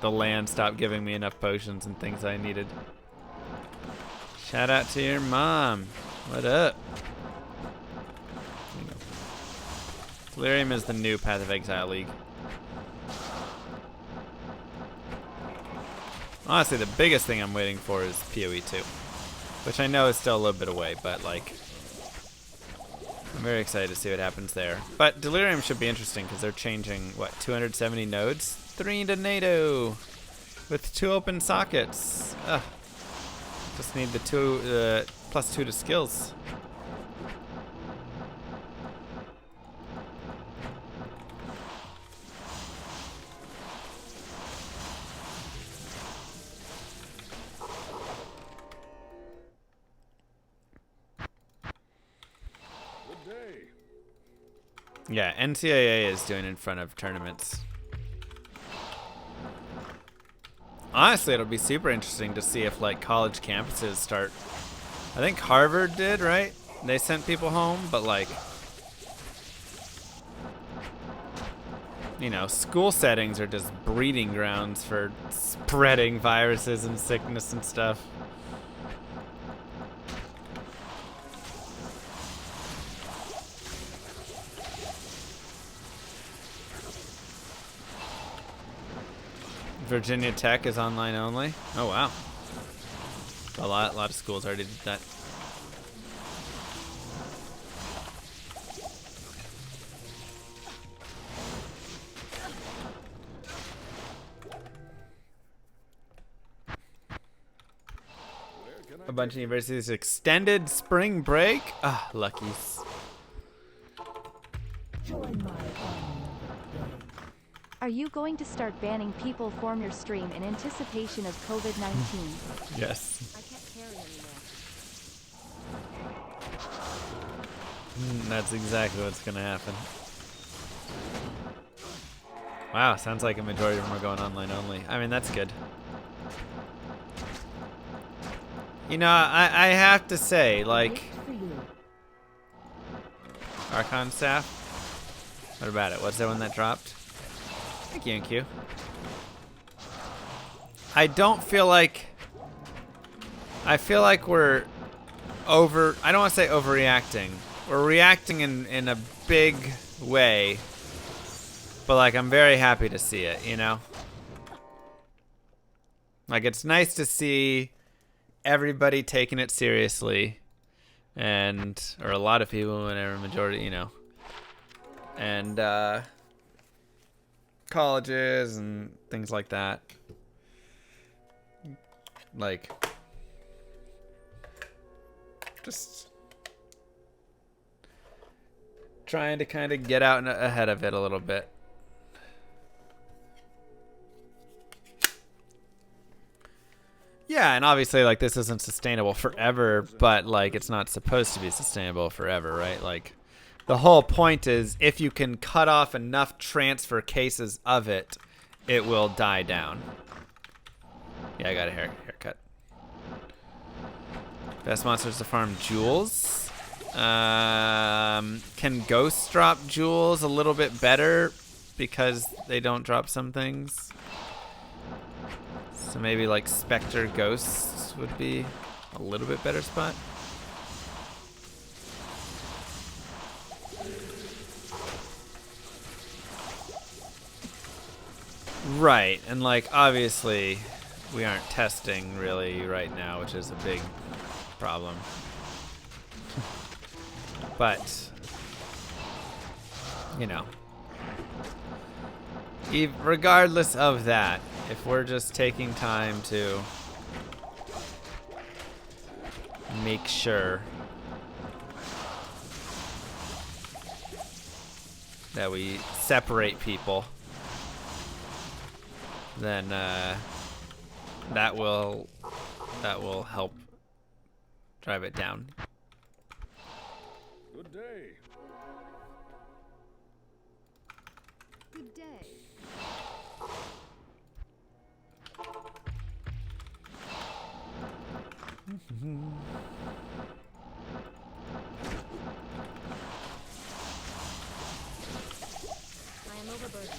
the land stopped giving me enough potions and things I needed. Shout out to your mom. What up? There you go. Delirium is the new Path of Exile League. Honestly, the biggest thing I'm waiting for is PoE 2, which I know is still a little bit away, but like, I'm very excited to see what happens there. But Delirium should be interesting because they're changing, what, 270 nodes? 3 to NATO with 2 open sockets. Ugh. Just need the +2 to skills. Yeah, NCAA is doing in front of tournaments. Honestly, it'll be super interesting to see if like college campuses start. I think Harvard did, right? They sent people home, but like, you know, school settings are just breeding grounds for spreading viruses and sickness and stuff. Virginia Tech is online only. Oh wow, a lot of schools already did that. A bunch of universities extended spring break. Ah, luckies. Are you going to start banning people from your stream in anticipation of COVID-19? Yes. I can't carry anymore. That's exactly what's gonna happen. Wow, sounds like a majority of them are going online only. I mean, that's good. You know, I have to say, like, Archon Staff. What about it? What's that one that dropped? Thank you, NQ. I don't feel like... I feel like we're over... I don't want to say overreacting. We're reacting in a big way. But, like, I'm very happy to see it, you know? Like, it's nice to see everybody taking it seriously. And... Or a lot of people, whatever, majority, you know. And, colleges and things like that. Like... Just trying to kind of get out ahead of it a little bit. Yeah, and obviously, like, this isn't sustainable forever, but, like, it's not supposed to be sustainable forever, right? Like, the whole point is if you can cut off enough transfer cases of it, it will die down. Yeah, I got a haircut. Best monsters to farm jewels. Can ghosts drop jewels a little bit better because they don't drop some things? So maybe like Spectre Ghosts would be a little bit better spot. Right, and like obviously we aren't testing really right now, which is a big problem. But, you know, regardless of that, if we're just taking time to make sure that we separate people, then that will help drive it down. Good day. Good day. I am overburdened.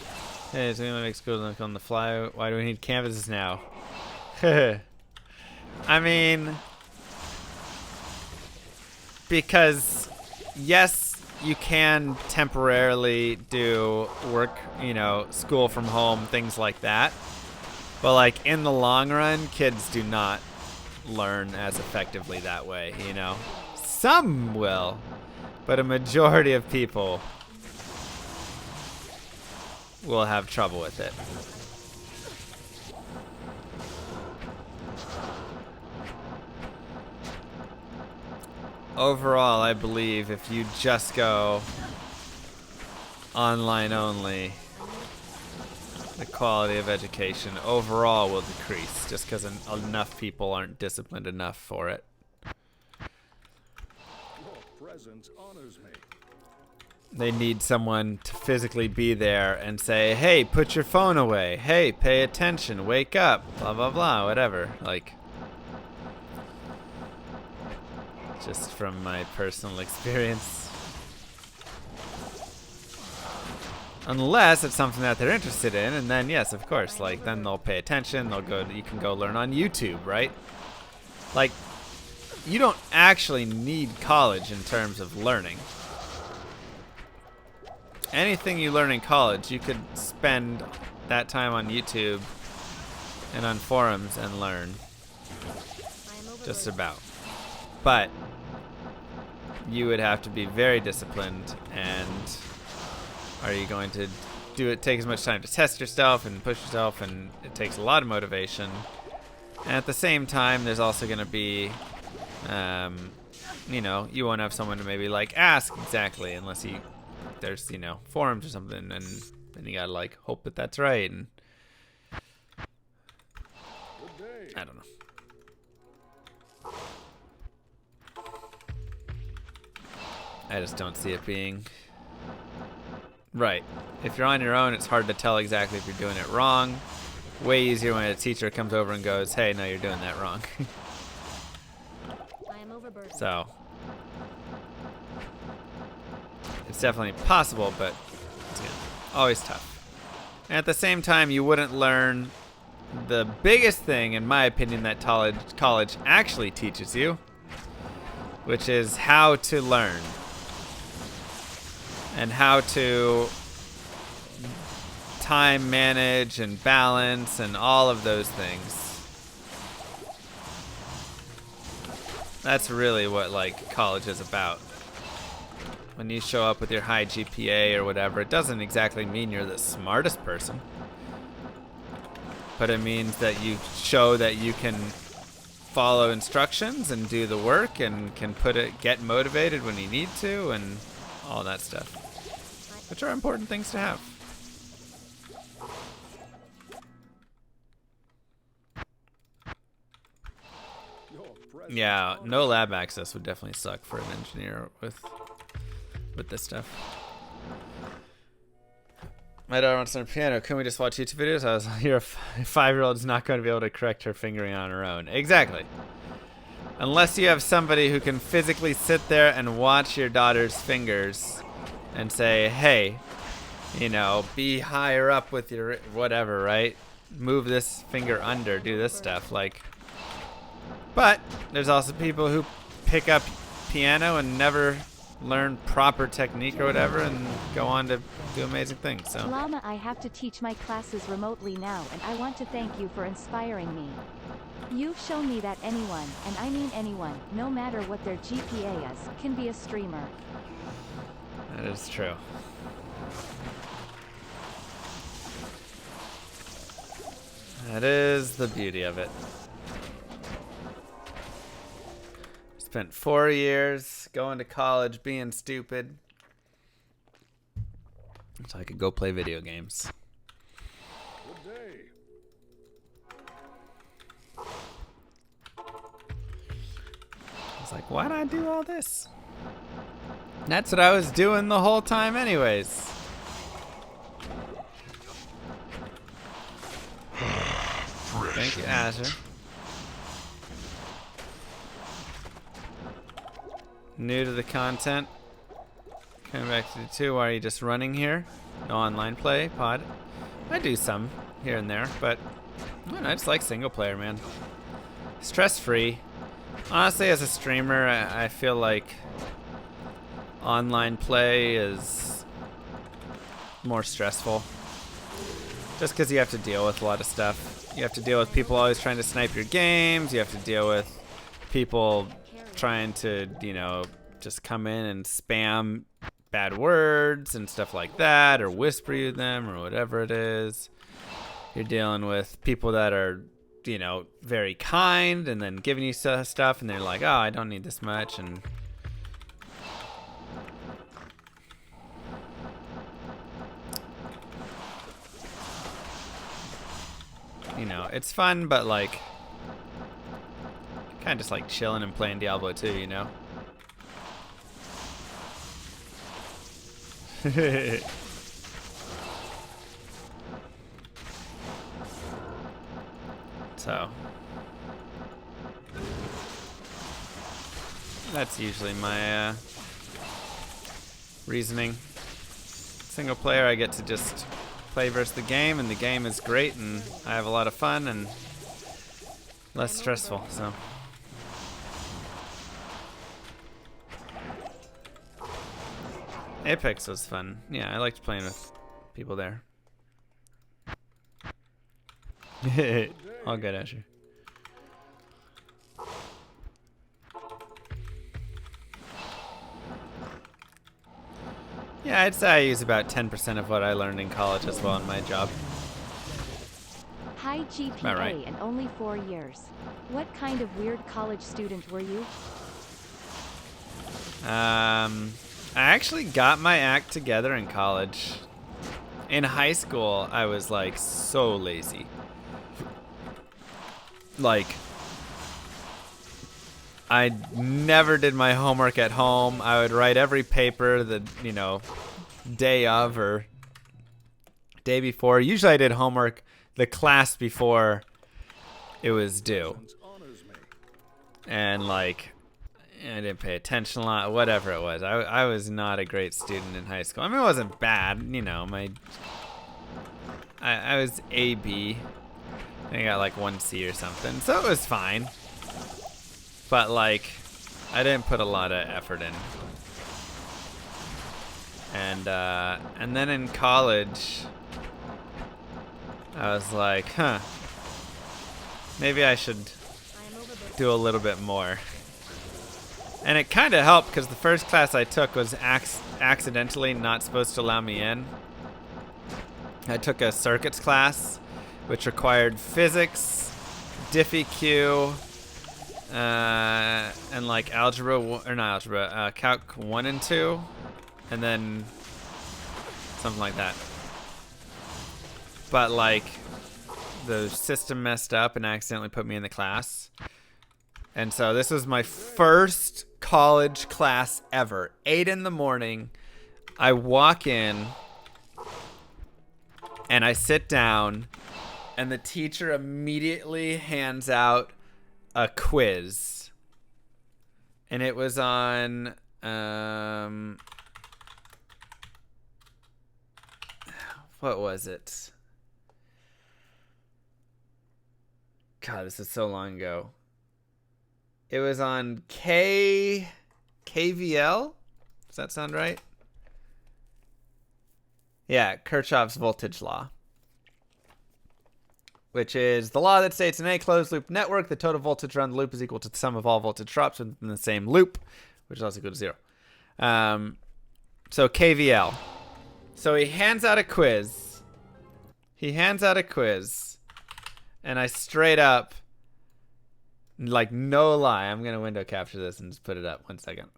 Hey, so gonna make school on the fly. Why do we need canvases now? I mean, because yes, you can temporarily do work, you know, school from home, things like that. But like in the long run, kids do not learn as effectively that way, you know. Some will, but a majority of people will have trouble with it. Overall, I believe if you just go online only, the quality of education overall will decrease just because enough people aren't disciplined enough for it. Your presence honors me. They need someone to physically be there and say, hey, put your phone away. Hey, pay attention. Wake up. Blah, blah, blah. Whatever. Like, just from my personal experience. Unless it's something that they're interested in, and then yes, of course, like then they'll pay attention. They'll go. You can go learn on YouTube, right? Like, you don't actually need college in terms of learning. Anything you learn in college, you could spend that time on YouTube and on forums and learn. Just about. But you would have to be very disciplined, and are you going to take as much time to test yourself and push yourself, and it takes a lot of motivation. And at the same time, there's also going to be, you know, you won't have someone to maybe like ask exactly unless there's, you know, forums or something, and then you gotta like hope that that's right, and I don't know. I just don't see it being right. If you're on your own, it's hard to tell exactly if you're doing it wrong. Way easier when a teacher comes over and goes, hey, no, you're doing that wrong. I am overburdened. So it's definitely possible, but it's always tough. And at the same time, you wouldn't learn the biggest thing, in my opinion, that college actually teaches you, which is how to learn and how to time manage and balance and all of those things. That's really what like college is about. When you show up with your high GPA or whatever, it doesn't exactly mean you're the smartest person, but it means that you show that you can follow instructions and do the work and can get motivated when you need to and all that stuff, which are important things to have. Yeah, no lab access would definitely suck for an engineer with this stuff. My daughter wants to learn piano. Can we just watch YouTube videos? I was like, your 5-year-old is not going to be able to correct her fingering on her own. Exactly. Unless you have somebody who can physically sit there and watch your daughter's fingers and say, hey, you know, be higher up with your whatever, right? Move this finger under, do this stuff. Like, but there's also people who pick up piano and never learn proper technique or whatever and go on to do amazing things. So Llama, I have to teach my classes remotely now, and I want to thank you for inspiring me. You've shown me that anyone, and I mean anyone, no matter what their GPA is, can be a streamer. that is true. That is the beauty of it. Spent 4 years going to college being stupid so I could go play video games. Good day. I was like, why'd I do all this? And that's what I was doing the whole time anyways. Thank you, Azure. New to the content. Coming back to the 2. Why are you just running here? No online play, pod. I do some here and there, but I don't know, I just like single player, man. Stress free. Honestly, as a streamer, I feel like online play is more stressful. Just because you have to deal with a lot of stuff. You have to deal with people always trying to snipe your games. You have to deal with people trying to, you know, just come in and spam bad words and stuff like that, or whisper you them, or whatever it is. You're dealing with people that are, you know, very kind and then giving you stuff, and they're like, oh, I don't need this much, and you know, it's fun, but like kind of just like chilling and playing Diablo 2, you know? So that's usually my reasoning. Single player, I get to just play versus the game, and the game is great, and I have a lot of fun and less stressful, so. Apex was fun. Yeah, I liked playing with people there. All good, Asher. Yeah, I'd say I use about 10% of what I learned in college as well in my job. High GPA right. and only 4 years. What kind of weird college student were you? I actually got my act together in college. In high school, I was like so lazy. Like, I never did my homework at home. I would write every paper the, day of or day before. Usually I did homework the class before it was due. And like, I didn't pay attention a lot, whatever it was. I was not a great student in high school. I mean, it wasn't bad, I was A/B. I got like 1C or something, so it was fine. But like, I didn't put a lot of effort in. And then in college, I was like, maybe I should do a little bit more. And it kind of helped because the first class I took was accidentally not supposed to allow me in. I took a circuits class, which required physics, DiffEq, and like Calc 1 and 2, and then something like that. But like, the system messed up and accidentally put me in the class. And so this was my first college class ever. 8 in the morning. I walk in and I sit down and the teacher immediately hands out a quiz. And it was on what was it? God, this is so long ago. It was on KVL. Does that sound right? Yeah, Kirchhoff's voltage law. Which is the law that states in a closed loop network, the total voltage around the loop is equal to the sum of all voltage drops within the same loop, which is also equal to 0. So KVL. So he hands out a quiz. And I straight up, like, no lie, I'm going to window capture this and just put it up. 1 second.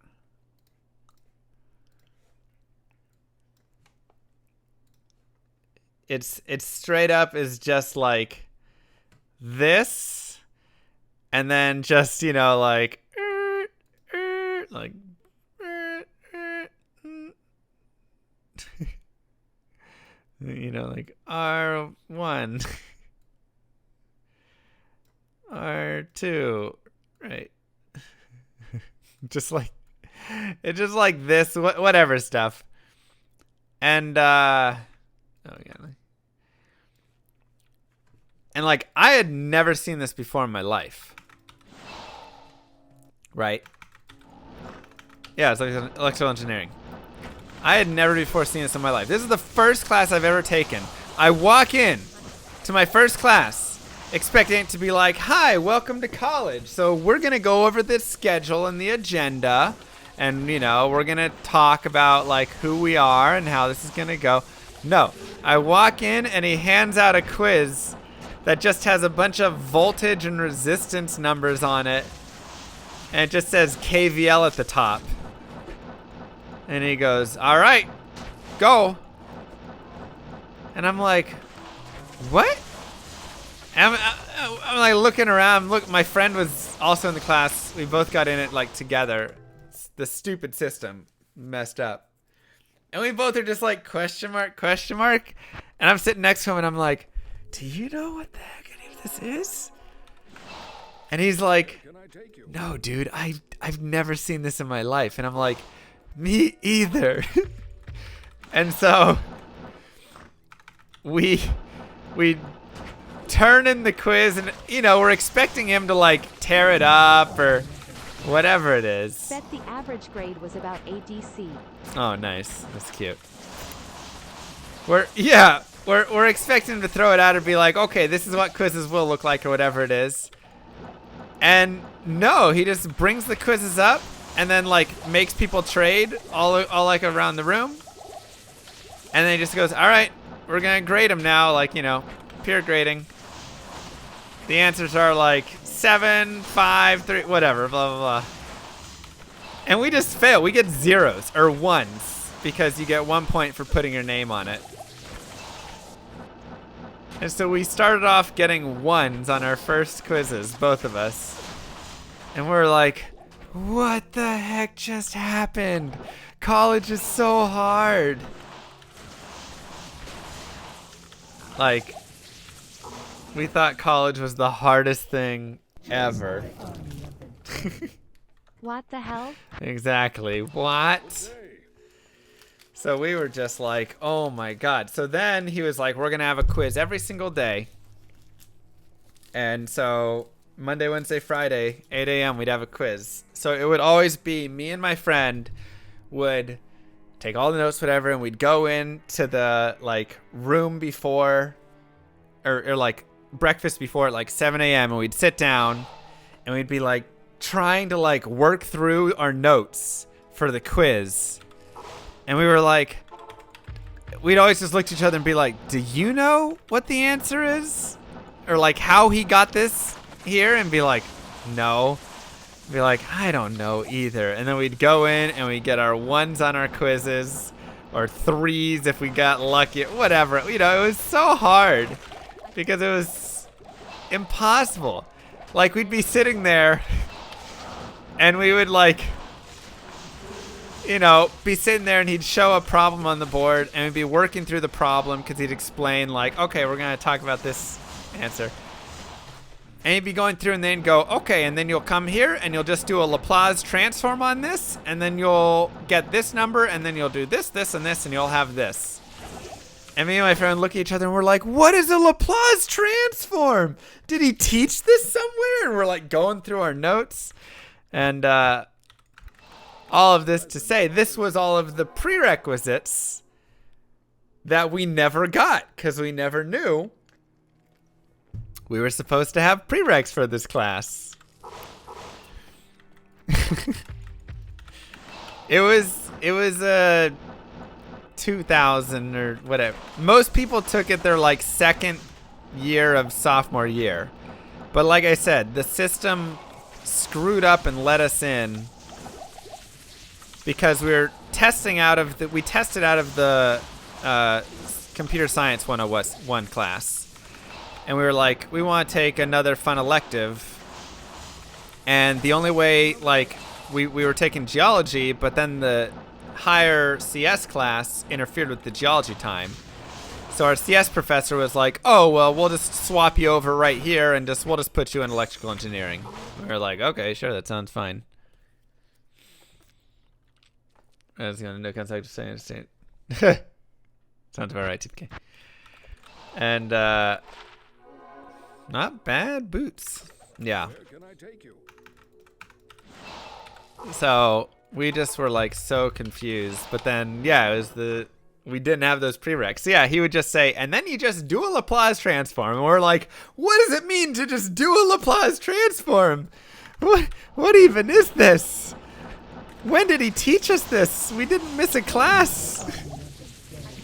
It's straight up is just like this, and then just, like, like, like R1. R2, right? It's just like this, whatever stuff. And, and like, I had never seen this before in my life. Right? Yeah, it's like electrical engineering. I had never before seen this in my life. This is the first class I've ever taken. I walk in to my first class expecting it to be like, hi, welcome to college. So we're going to go over the schedule and the agenda. And, we're going to talk about, like, who we are and how this is going to go. No. I walk in and he hands out a quiz that just has a bunch of voltage and resistance numbers on it. And it just says KVL at the top. And he goes, all right, go. And I'm like, what? And I'm like looking around. Look, my friend was also in the class. We both got in it like together. The stupid system messed up. And we both are just like, question mark, question mark. And I'm sitting next to him and I'm like, do you know what the heck any of this is? And he's like, no, dude, I've never seen this in my life. And I'm like, me either. And so we turn in the quiz and, we're expecting him to like tear it up or whatever it is. Bet the average grade was about ADC. Oh, nice. That's cute. We're expecting him to throw it out or be like, okay, this is what quizzes will look like or whatever it is. And no, he just brings the quizzes up and then like makes people trade all like around the room. And then he just goes, all right, we're going to grade them now. Like, peer grading. The answers are like 7, 5, 3, whatever, blah, blah, blah. And we just fail. We get zeros or ones because you get 1 point for putting your name on it. And so we started off getting ones on our first quizzes, both of us. And we're like, What the heck just happened? College is so hard. Like, we thought college was the hardest thing ever. What the hell? Exactly. What? So we were just like, oh my god. So then he was like, we're going to have a quiz every single day. And so Monday, Wednesday, Friday, 8 a.m., we'd have a quiz. So it would always be me and my friend would take all the notes, whatever, and we'd go into the like room before or like breakfast before at like 7 a.m. and we'd sit down and we'd be like trying to like work through our notes for the quiz. And we were like, we'd always just look at each other and be like, do you know what the answer is? Or like how he got this here? And be like, no. Be like, I don't know either. And then we'd go in and we'd get our 1s on our quizzes or 3s if we got lucky, whatever. You know, it was so hard because it was impossible. Like we'd be sitting there and we would like, you know, be sitting there and he'd show a problem on the board and we'd be working through the problem because he'd explain like, okay, we're going to talk about this answer. And you'd be going through and then go, okay, and then you'll come here and you'll just do a Laplace transform on this, and then you'll get this number, and then you'll do this, this, and this, and you'll have this. And me and my friend look at each other and we're like, what is a Laplace transform? Did he teach this somewhere? And we're like going through our notes. And all of this to say, this was all of the prerequisites that we never got because we never knew we were supposed to have prereqs for this class. It was 2000 or whatever. Most people took it their like second year of sophomore year. But like I said, the system screwed up and let us in because we tested out of the computer science 101 class. And we were like, we want to take another fun elective. And the only way, like, we were taking geology, but then the higher CS class interfered with the geology time. So our CS professor was like, oh, well, we'll just swap you over right here and we'll just put you in electrical engineering. We were like, okay, sure, that sounds fine. I was going to no contact to say understand. Sounds about right, TPK. And, not bad boots. Yeah. Where can I take you? So we just were like so confused. But then, yeah, it was we didn't have those prereqs. So yeah, he would just say, and then you just do a Laplace transform. And we're like, what does it mean to just do a Laplace transform? What even is this? When did he teach us this? We didn't miss a class.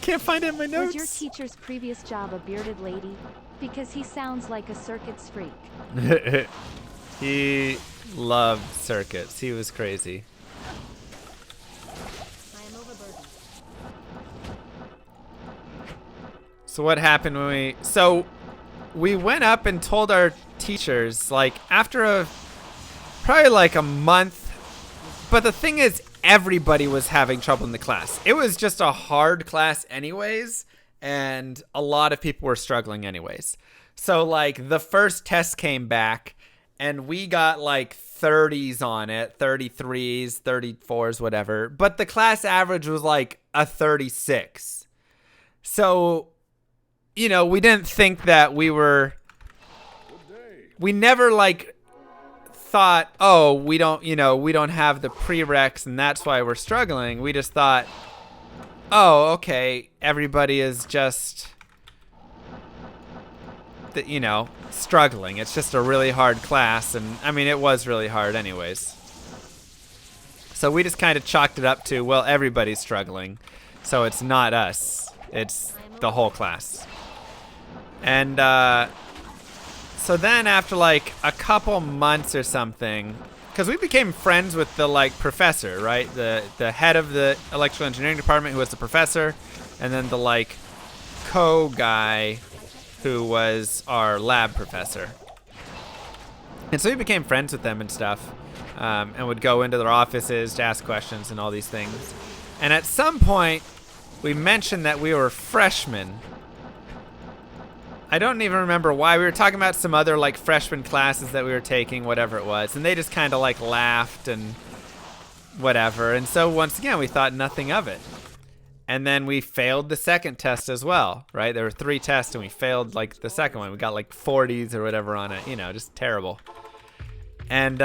Can't find it in my notes. Was your teacher's previous job a bearded lady? Because he sounds like a circuits freak. He loved circuits. He was crazy. I am overburdened. So what happened when we went up and told our teachers, like after probably like a month. But the thing is, everybody was having trouble in the class. It was just a hard class anyways. And a lot of people were struggling anyways. So like the first test came back and we got like 30s on it, 33s, 34s, whatever. But the class average was like a 36. So, you know, we didn't think that we never like thought, oh, we don't have the prereqs and that's why we're struggling. We just thought, oh, okay, everybody is just, struggling. It's just a really hard class. And, I mean, it was really hard anyways. So we just kind of chalked it up to, well, everybody's struggling. So it's not us. It's the whole class. And so then after, like, a couple months or something, because we became friends with the like professor, right? The head of the electrical engineering department who was the professor, and then the like co-guy who was our lab professor. And so we became friends with them and stuff. and would go into their offices to ask questions and all these things. And at some point, we mentioned that we were freshmen. I don't even remember why. We were talking about some other like freshman classes that we were taking, whatever it was, and they just kind of like laughed and whatever. And so once again, we thought nothing of it. And then we failed the second test as well, right? There were 3 tests and we failed like the second one. We got like 40s or whatever on it, you know, just terrible. And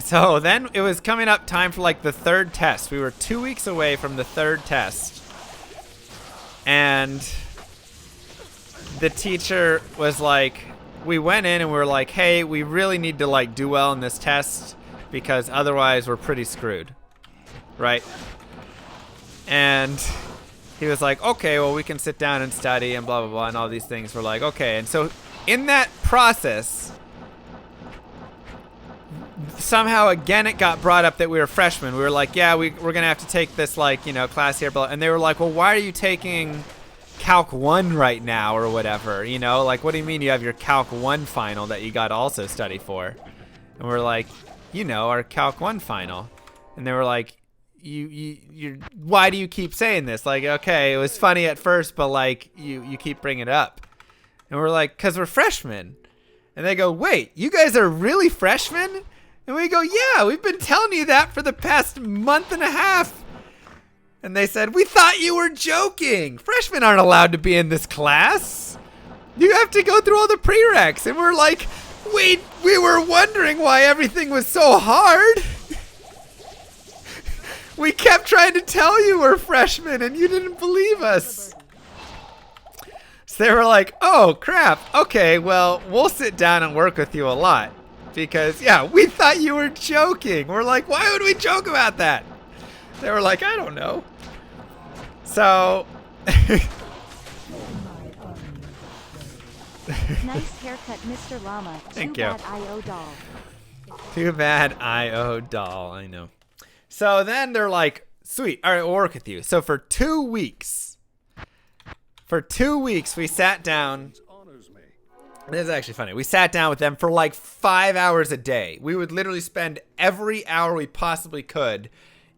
so then it was coming up time for like the 3rd test. We were 2 weeks away from the 3rd test. And the teacher was like, we went in and we were like, hey, we really need to like do well in this test because otherwise we're pretty screwed, right? And he was like, okay, well, we can sit down and study and blah, blah, blah, and all these things. We're like, okay. And so in that process, somehow again it got brought up that we were freshmen. We were like, yeah, we're going to have to take this, like, you know, class here. And they were like, well, why are you taking Calc 1 right now or whatever? You know, like, what do you mean you have your Calc 1 final that you got to also study for? And we're like, you know, our Calc 1 final. And they were like, you why do you keep saying this? Like, okay, it was funny at first, but like you keep bringing it up. And we're like, cause we're freshmen. And they go, wait, you guys are really freshmen? And we go, yeah, we've been telling you that for the past month and a half. And they said, we thought you were joking. Freshmen aren't allowed to be in this class. You have to go through all the prereqs. And we're like, wait, we were wondering why everything was so hard. We kept trying to tell you we're freshmen and you didn't believe us. So they were like, oh crap, okay, well, we'll sit down and work with you a lot. Because, yeah, we thought you were joking. We're like, why would we joke about that? They were like, I don't know. So... Nice haircut, Mr. Llama. Thank Too you. bad I.O. doll. Too bad I.O. doll, I know. So then they're like, sweet, all right, we'll work with you. So for 2 weeks, we sat down. This is actually funny. We sat down with them for like 5 hours a day. We would literally spend every hour we possibly could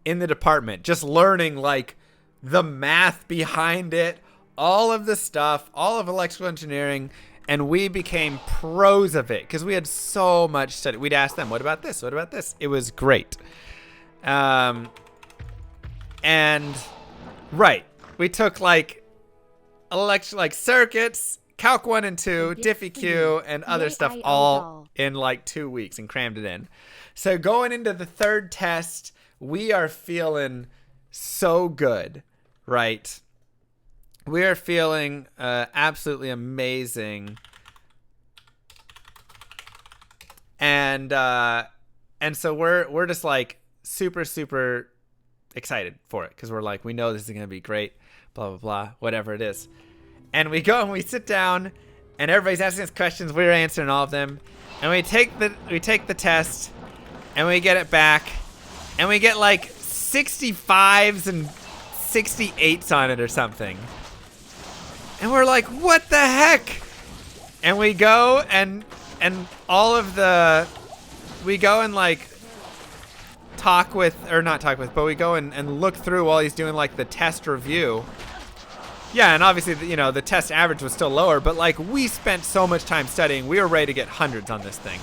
in the department just learning like the math behind it, all of the stuff, all of electrical engineering, and we became pros of it because we had so much study. We'd ask them, what about this? What about this? It was great. And right, we took like circuits, Calc 1 and 2, Diffie-Q, and other stuff all in like 2 weeks and crammed it in. So going into the 3rd test, we are feeling so good, right? We are feeling absolutely amazing. And so we're just like super excited for it because we're like, we know this is gonna be great, blah blah blah, whatever it is. And we go and we sit down and everybody's asking us questions, we're answering all of them, and we take the test and we get it back and we get like 65s and 68s on it or something, and we're like, what the heck? And we go and all of the, we go and like but we go and look through while he's doing like the test review. Yeah, and obviously, you know, the test average was still lower, but like we spent so much time studying, we were ready to get hundreds on this thing.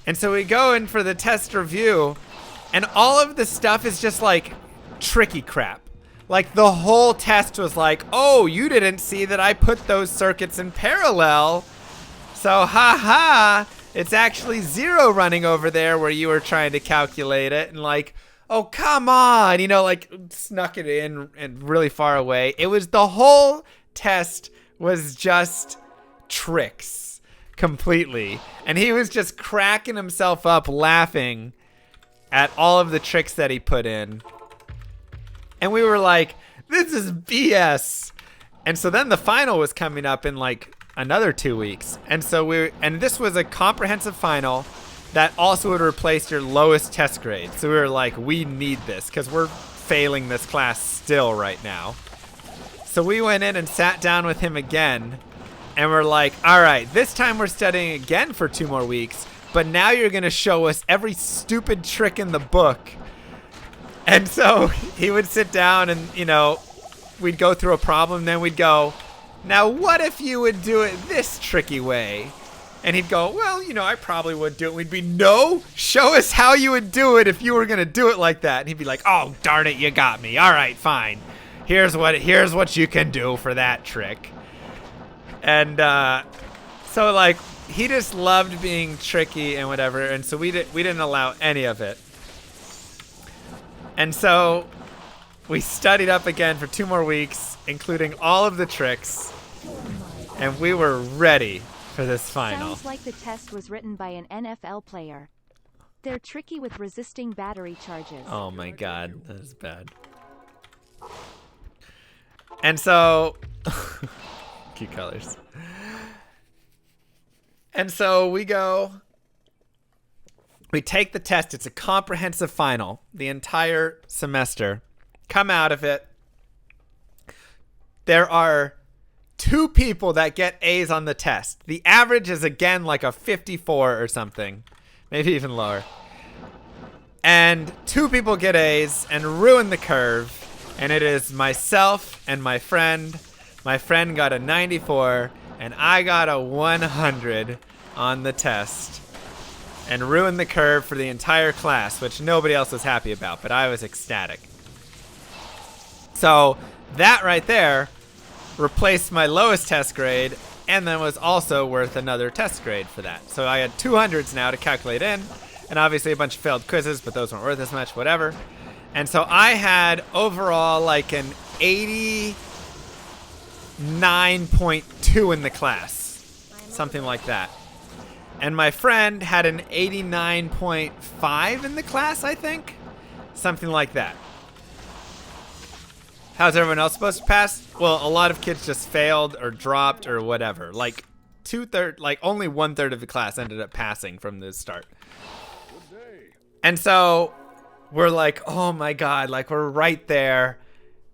And so we go in for the test review, and all of the stuff is just like tricky crap. Like the whole test was like, oh, you didn't see that I put those circuits in parallel. So haha, it's actually 0 running over there where you were trying to calculate it. And like, oh, come on, you know, like snuck it in and really far away. It was, the whole test was just tricks completely. And he was just cracking himself up laughing at all of the tricks that he put in. And we were like, this is BS. And so then the final was coming up in like another 2 weeks. And so and this was a comprehensive final that also would replace your lowest test grade. So we were like, we need this because we're failing this class still right now. So we went in and sat down with him again, and we're like, all right, this time we're studying again for 2 more weeks, but now you're gonna show us every stupid trick in the book. And so he would sit down and, you know, we'd go through a problem, then we'd go, now what if you would do it this tricky way? And he'd go, well, you know, I probably would do it. We'd be, no, show us how you would do it if you were gonna do it like that. And he'd be like, oh, darn it, you got me. All right, fine. Here's what you can do for that trick. And so like he just loved being tricky and whatever, and so we didn't allow any of it. And so we studied up again for 2 more weeks, including all of the tricks, and we were ready for this final. Sounds like the test was written by an NFL player. They're tricky with resisting battery charges. Oh my god, that is bad. And so, cute colors. And so we take the test. It's a comprehensive final, the entire semester. Come out of it. There are 2 people that get A's on the test. The average is again like a 54 or something, maybe even lower. And 2 people get A's and ruin the curve. And it is myself and my friend. My friend got a 94 and I got a 100 on the test. And ruined the curve for the entire class, which nobody else was happy about, but I was ecstatic. So that right there replaced my lowest test grade and then was also worth another test grade for that. So I had 200s now to calculate in, and obviously a bunch of failed quizzes, but those weren't worth as much, whatever. And so I had overall like an 89.2 in the class, something like that. And my friend had an 89.5 in the class, I think, something like that. How's everyone else supposed to pass? Well, a lot of kids just failed or dropped or whatever. Like only 1/3 of the class ended up passing from the start. And so we're like, oh my god, like we're right there.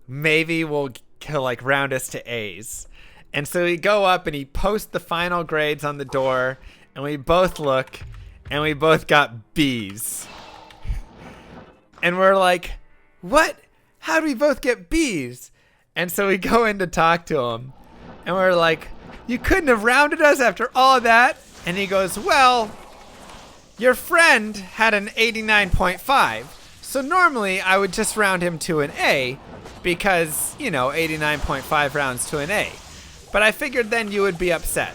Maybe we'll like round us to A's. And so we go up and he posts the final grades on the door, and we both look and we both got B's. And we're like, what? How do we both get B's? And so we go in to talk to him, and we're like, you couldn't have rounded us after all of that? And he goes, well, your friend had an 89.5. So normally I would just round him to an A because, you know, 89.5 rounds to an A. But I figured then you would be upset.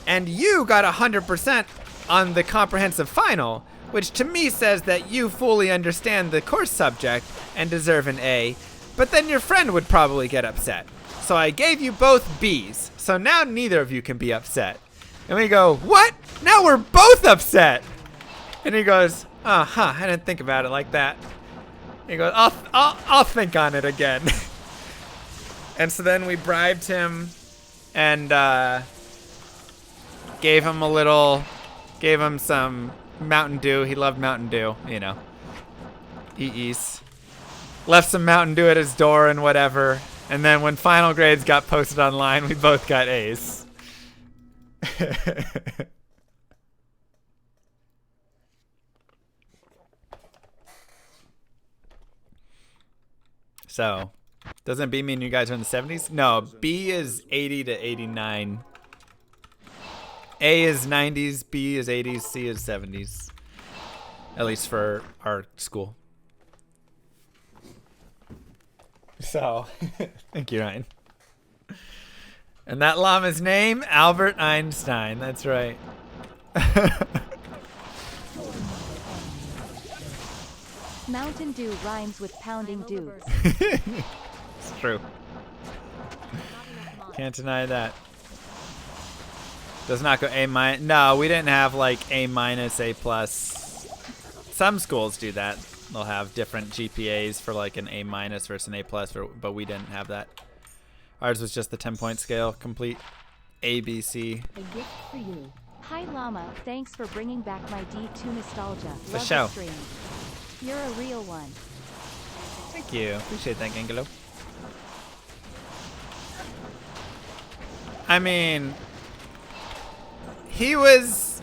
And you got 100% on the comprehensive final, which to me says that you fully understand the course subject and deserve an A, but then your friend would probably get upset. So I gave you both B's, so now neither of you can be upset. And we go, what? Now we're both upset. And he goes, I didn't think about it like that. And he goes, I'll think on it again. And so then we bribed him and gave him some Mountain Dew. He loved Mountain Dew, you know. EEs. Left some Mountain Dew at his door and whatever. And then when final grades got posted online, we both got A's. So, doesn't B mean you guys are in the 70s? No, B is 80 to 89. A is 90s, B is 80s, C is 70s. At least for our school. So, thank you, Ryan. And that llama's name, Albert Einstein. That's right. Mountain Dew rhymes with pounding dew. It's true. Can't deny that. Does not go A minus. No, we didn't have like A minus, A plus. Some schools do that. They'll have different GPAs for like an A minus versus an A plus, but we didn't have that. Ours was just the 10-point scale, complete A, B, C. A gift for you. Hi Llama, thanks for bringing back my D2 nostalgia. For Love sure. the stream. You're a real one. Thank you. Appreciate that, Gangelo. I mean, he was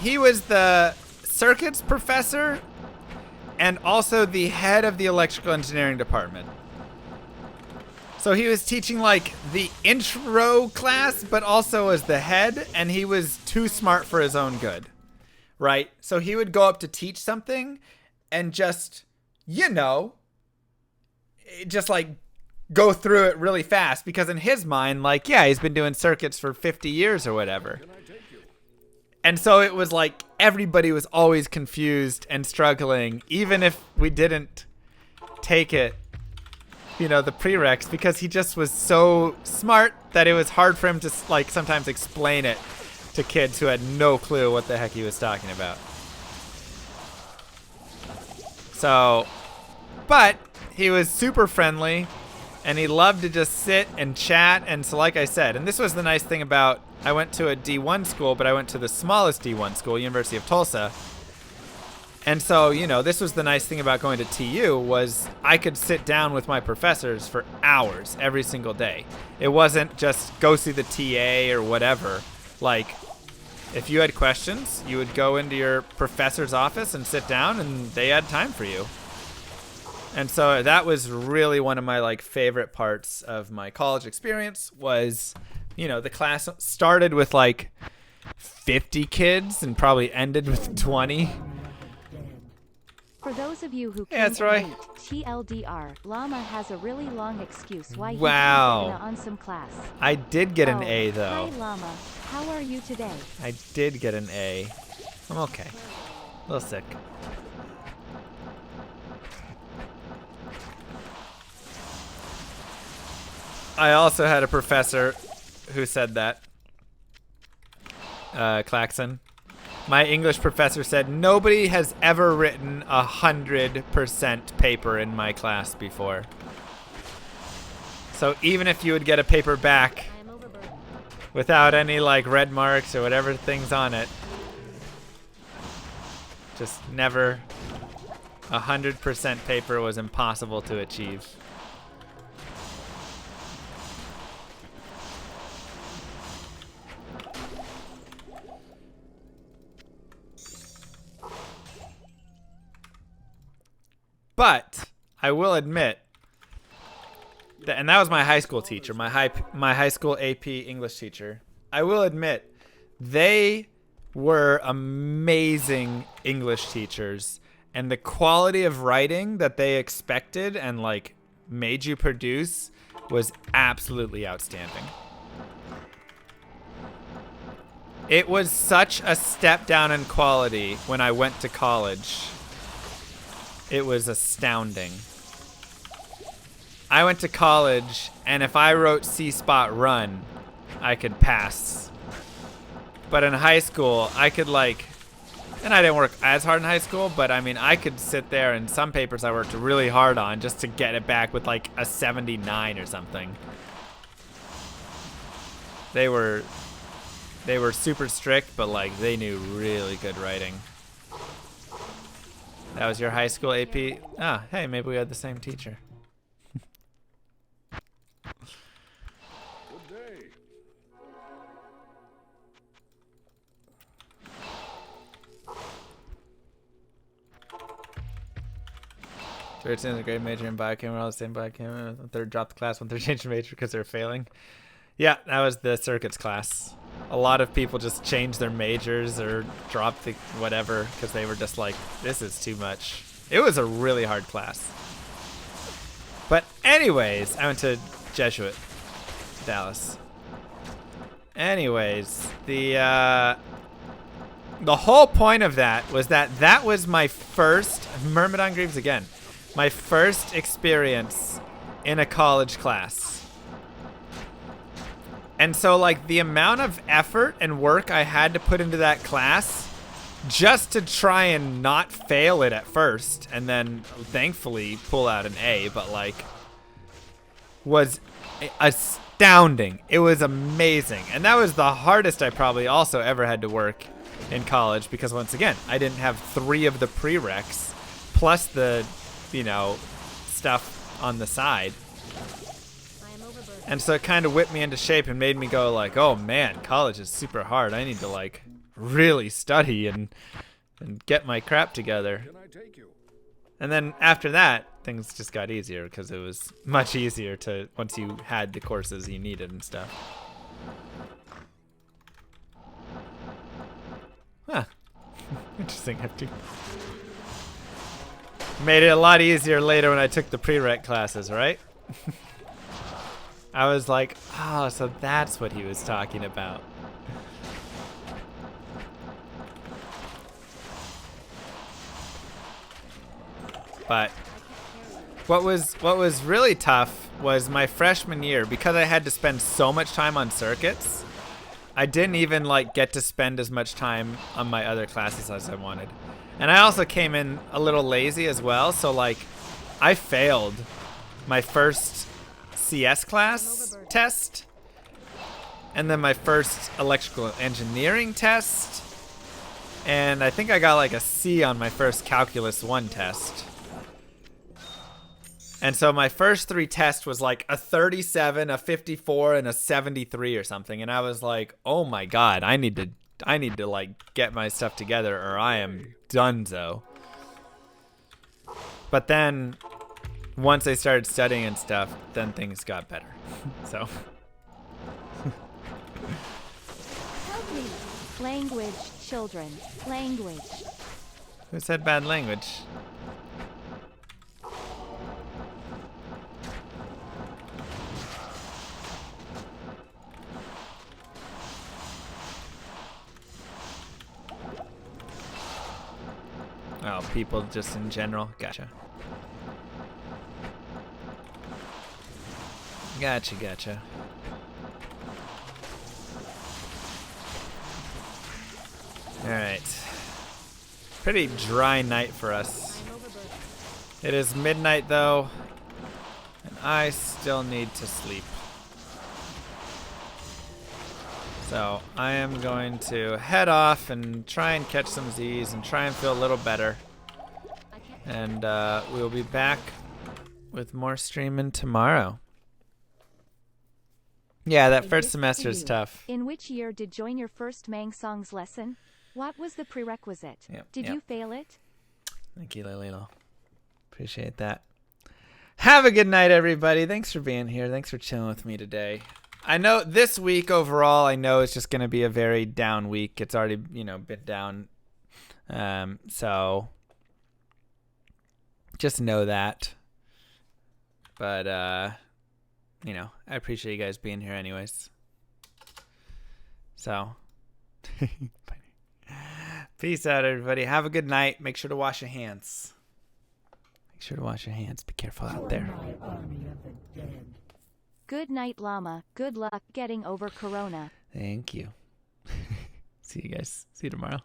he was the circuits professor and also the head of the electrical engineering department. So he was teaching like the intro class, but also as the head, and he was too smart for his own good, right? So he would go up to teach something and just, just like go through it really fast because in his mind, like, yeah, he's been doing circuits for 50 years or whatever. And so it was like everybody was always confused and struggling, even if we didn't take it, the prereqs, because he just was so smart that it was hard for him to like sometimes explain it to kids who had no clue what the heck he was talking about. So, but he was super friendly and he loved to just sit and chat. And so like I said, and this was the nice thing about, I went to a D1 school, but I went to the smallest D1 school, University of Tulsa. And so, this was the nice thing about going to TU was I could sit down with my professors for hours every single day. It wasn't just go see the TA or whatever. Like, if you had questions, you would go into your professor's office and sit down and they had time for you. And so that was really one of my like favorite parts of my college experience was, the class started with like 50 kids and probably ended with 20. For those of you who Yeah, that's right. TLDR, Llama has a really long excuse why he Wow. didn't get an on some class. I did get an Oh, A though. Hi Llama, how are you today? I did get an A. I'm okay. A little sick. I also had a professor who said that. Claxon. My English professor said, nobody has ever written 100% paper in my class before. So even if you would get a paper back I am overburdened. without any like red marks or whatever things on it, just never 100% paper was impossible to achieve. But I will admit that, and that was my high school teacher, my high school AP English teacher. I will admit they were amazing English teachers, and the quality of writing that they expected and like made you produce was absolutely outstanding. It was such a step down in quality when I went to college. It was astounding. I went to college, and if I wrote C-Spot Run, I could pass. But in high school, I could like, and I didn't work as hard in high school, but I mean, I could sit there and some papers I worked really hard on just to get it back with like a 79 or something. They were super strict, but like they knew really good writing. That was your high school AP? Ah, hey, maybe we had the same teacher. Good day. Third in the grade major in biochem, we're all the same biochem. One third dropped the class, one third changed the major because they were failing. Yeah, that was the circuits class. A lot of people just changed their majors or dropped the whatever because they were just like, this is too much. It was a really hard class. But anyways, I went to Jesuit, Dallas. Anyways, the whole point of that was that was my first, Myrmidon Greaves again, my first experience in a college class. And so like the amount of effort and work I had to put into that class just to try and not fail it at first and then thankfully pull out an A, but like was astounding. It was amazing. And that was the hardest I probably also ever had to work in college because once again, I didn't have 3 of the prereqs plus the, stuff on the side. I am overburdened. And so it kind of whipped me into shape and made me go like, oh man, college is super hard. I need to like really study and get my crap together. Can I take you? And then after that, things just got easier because it was much easier to once you had the courses you needed and stuff. Huh. Interesting. Made it a lot easier later when I took the prereq classes, right? I was like, oh, so that's what he was talking about. But what was really tough was my freshman year, because I had to spend so much time on circuits. I didn't even like get to spend as much time on my other classes as I wanted. And I also came in a little lazy as well, so like I failed my first CS class test and then my first electrical engineering test, and I think I got like a C on my first calculus 1 test. And so my first 3 tests was like a 37, a 54, and a 73 or something. And I was like, oh my God, I need to like get my stuff together or I am donezo. But then once I started studying and stuff, then things got better. So. Help me. Language, children. Language. Who said bad language? Oh, people just in general. Gotcha. Gotcha. Alright. Pretty dry night for us. It is midnight though, and I still need to sleep. So I am going to head off and try and catch some Z's and try and feel a little better. And we'll be back with more streaming tomorrow. Yeah, that first semester is tough. In which year did join your first Mang Songs lesson? What was the prerequisite? Did you fail it? Thank you, Lililo. Appreciate that. Have a good night, everybody. Thanks for being here. Thanks for chilling with me today. I know this week overall, I know it's just going to be a very down week. It's already, been down. So just know that. But, I appreciate you guys being here anyways. So, peace out, everybody. Have a good night. Make sure to wash your hands. Be careful out there. Good night, Llama. Good luck getting over Corona. Thank you. See you guys. See you tomorrow.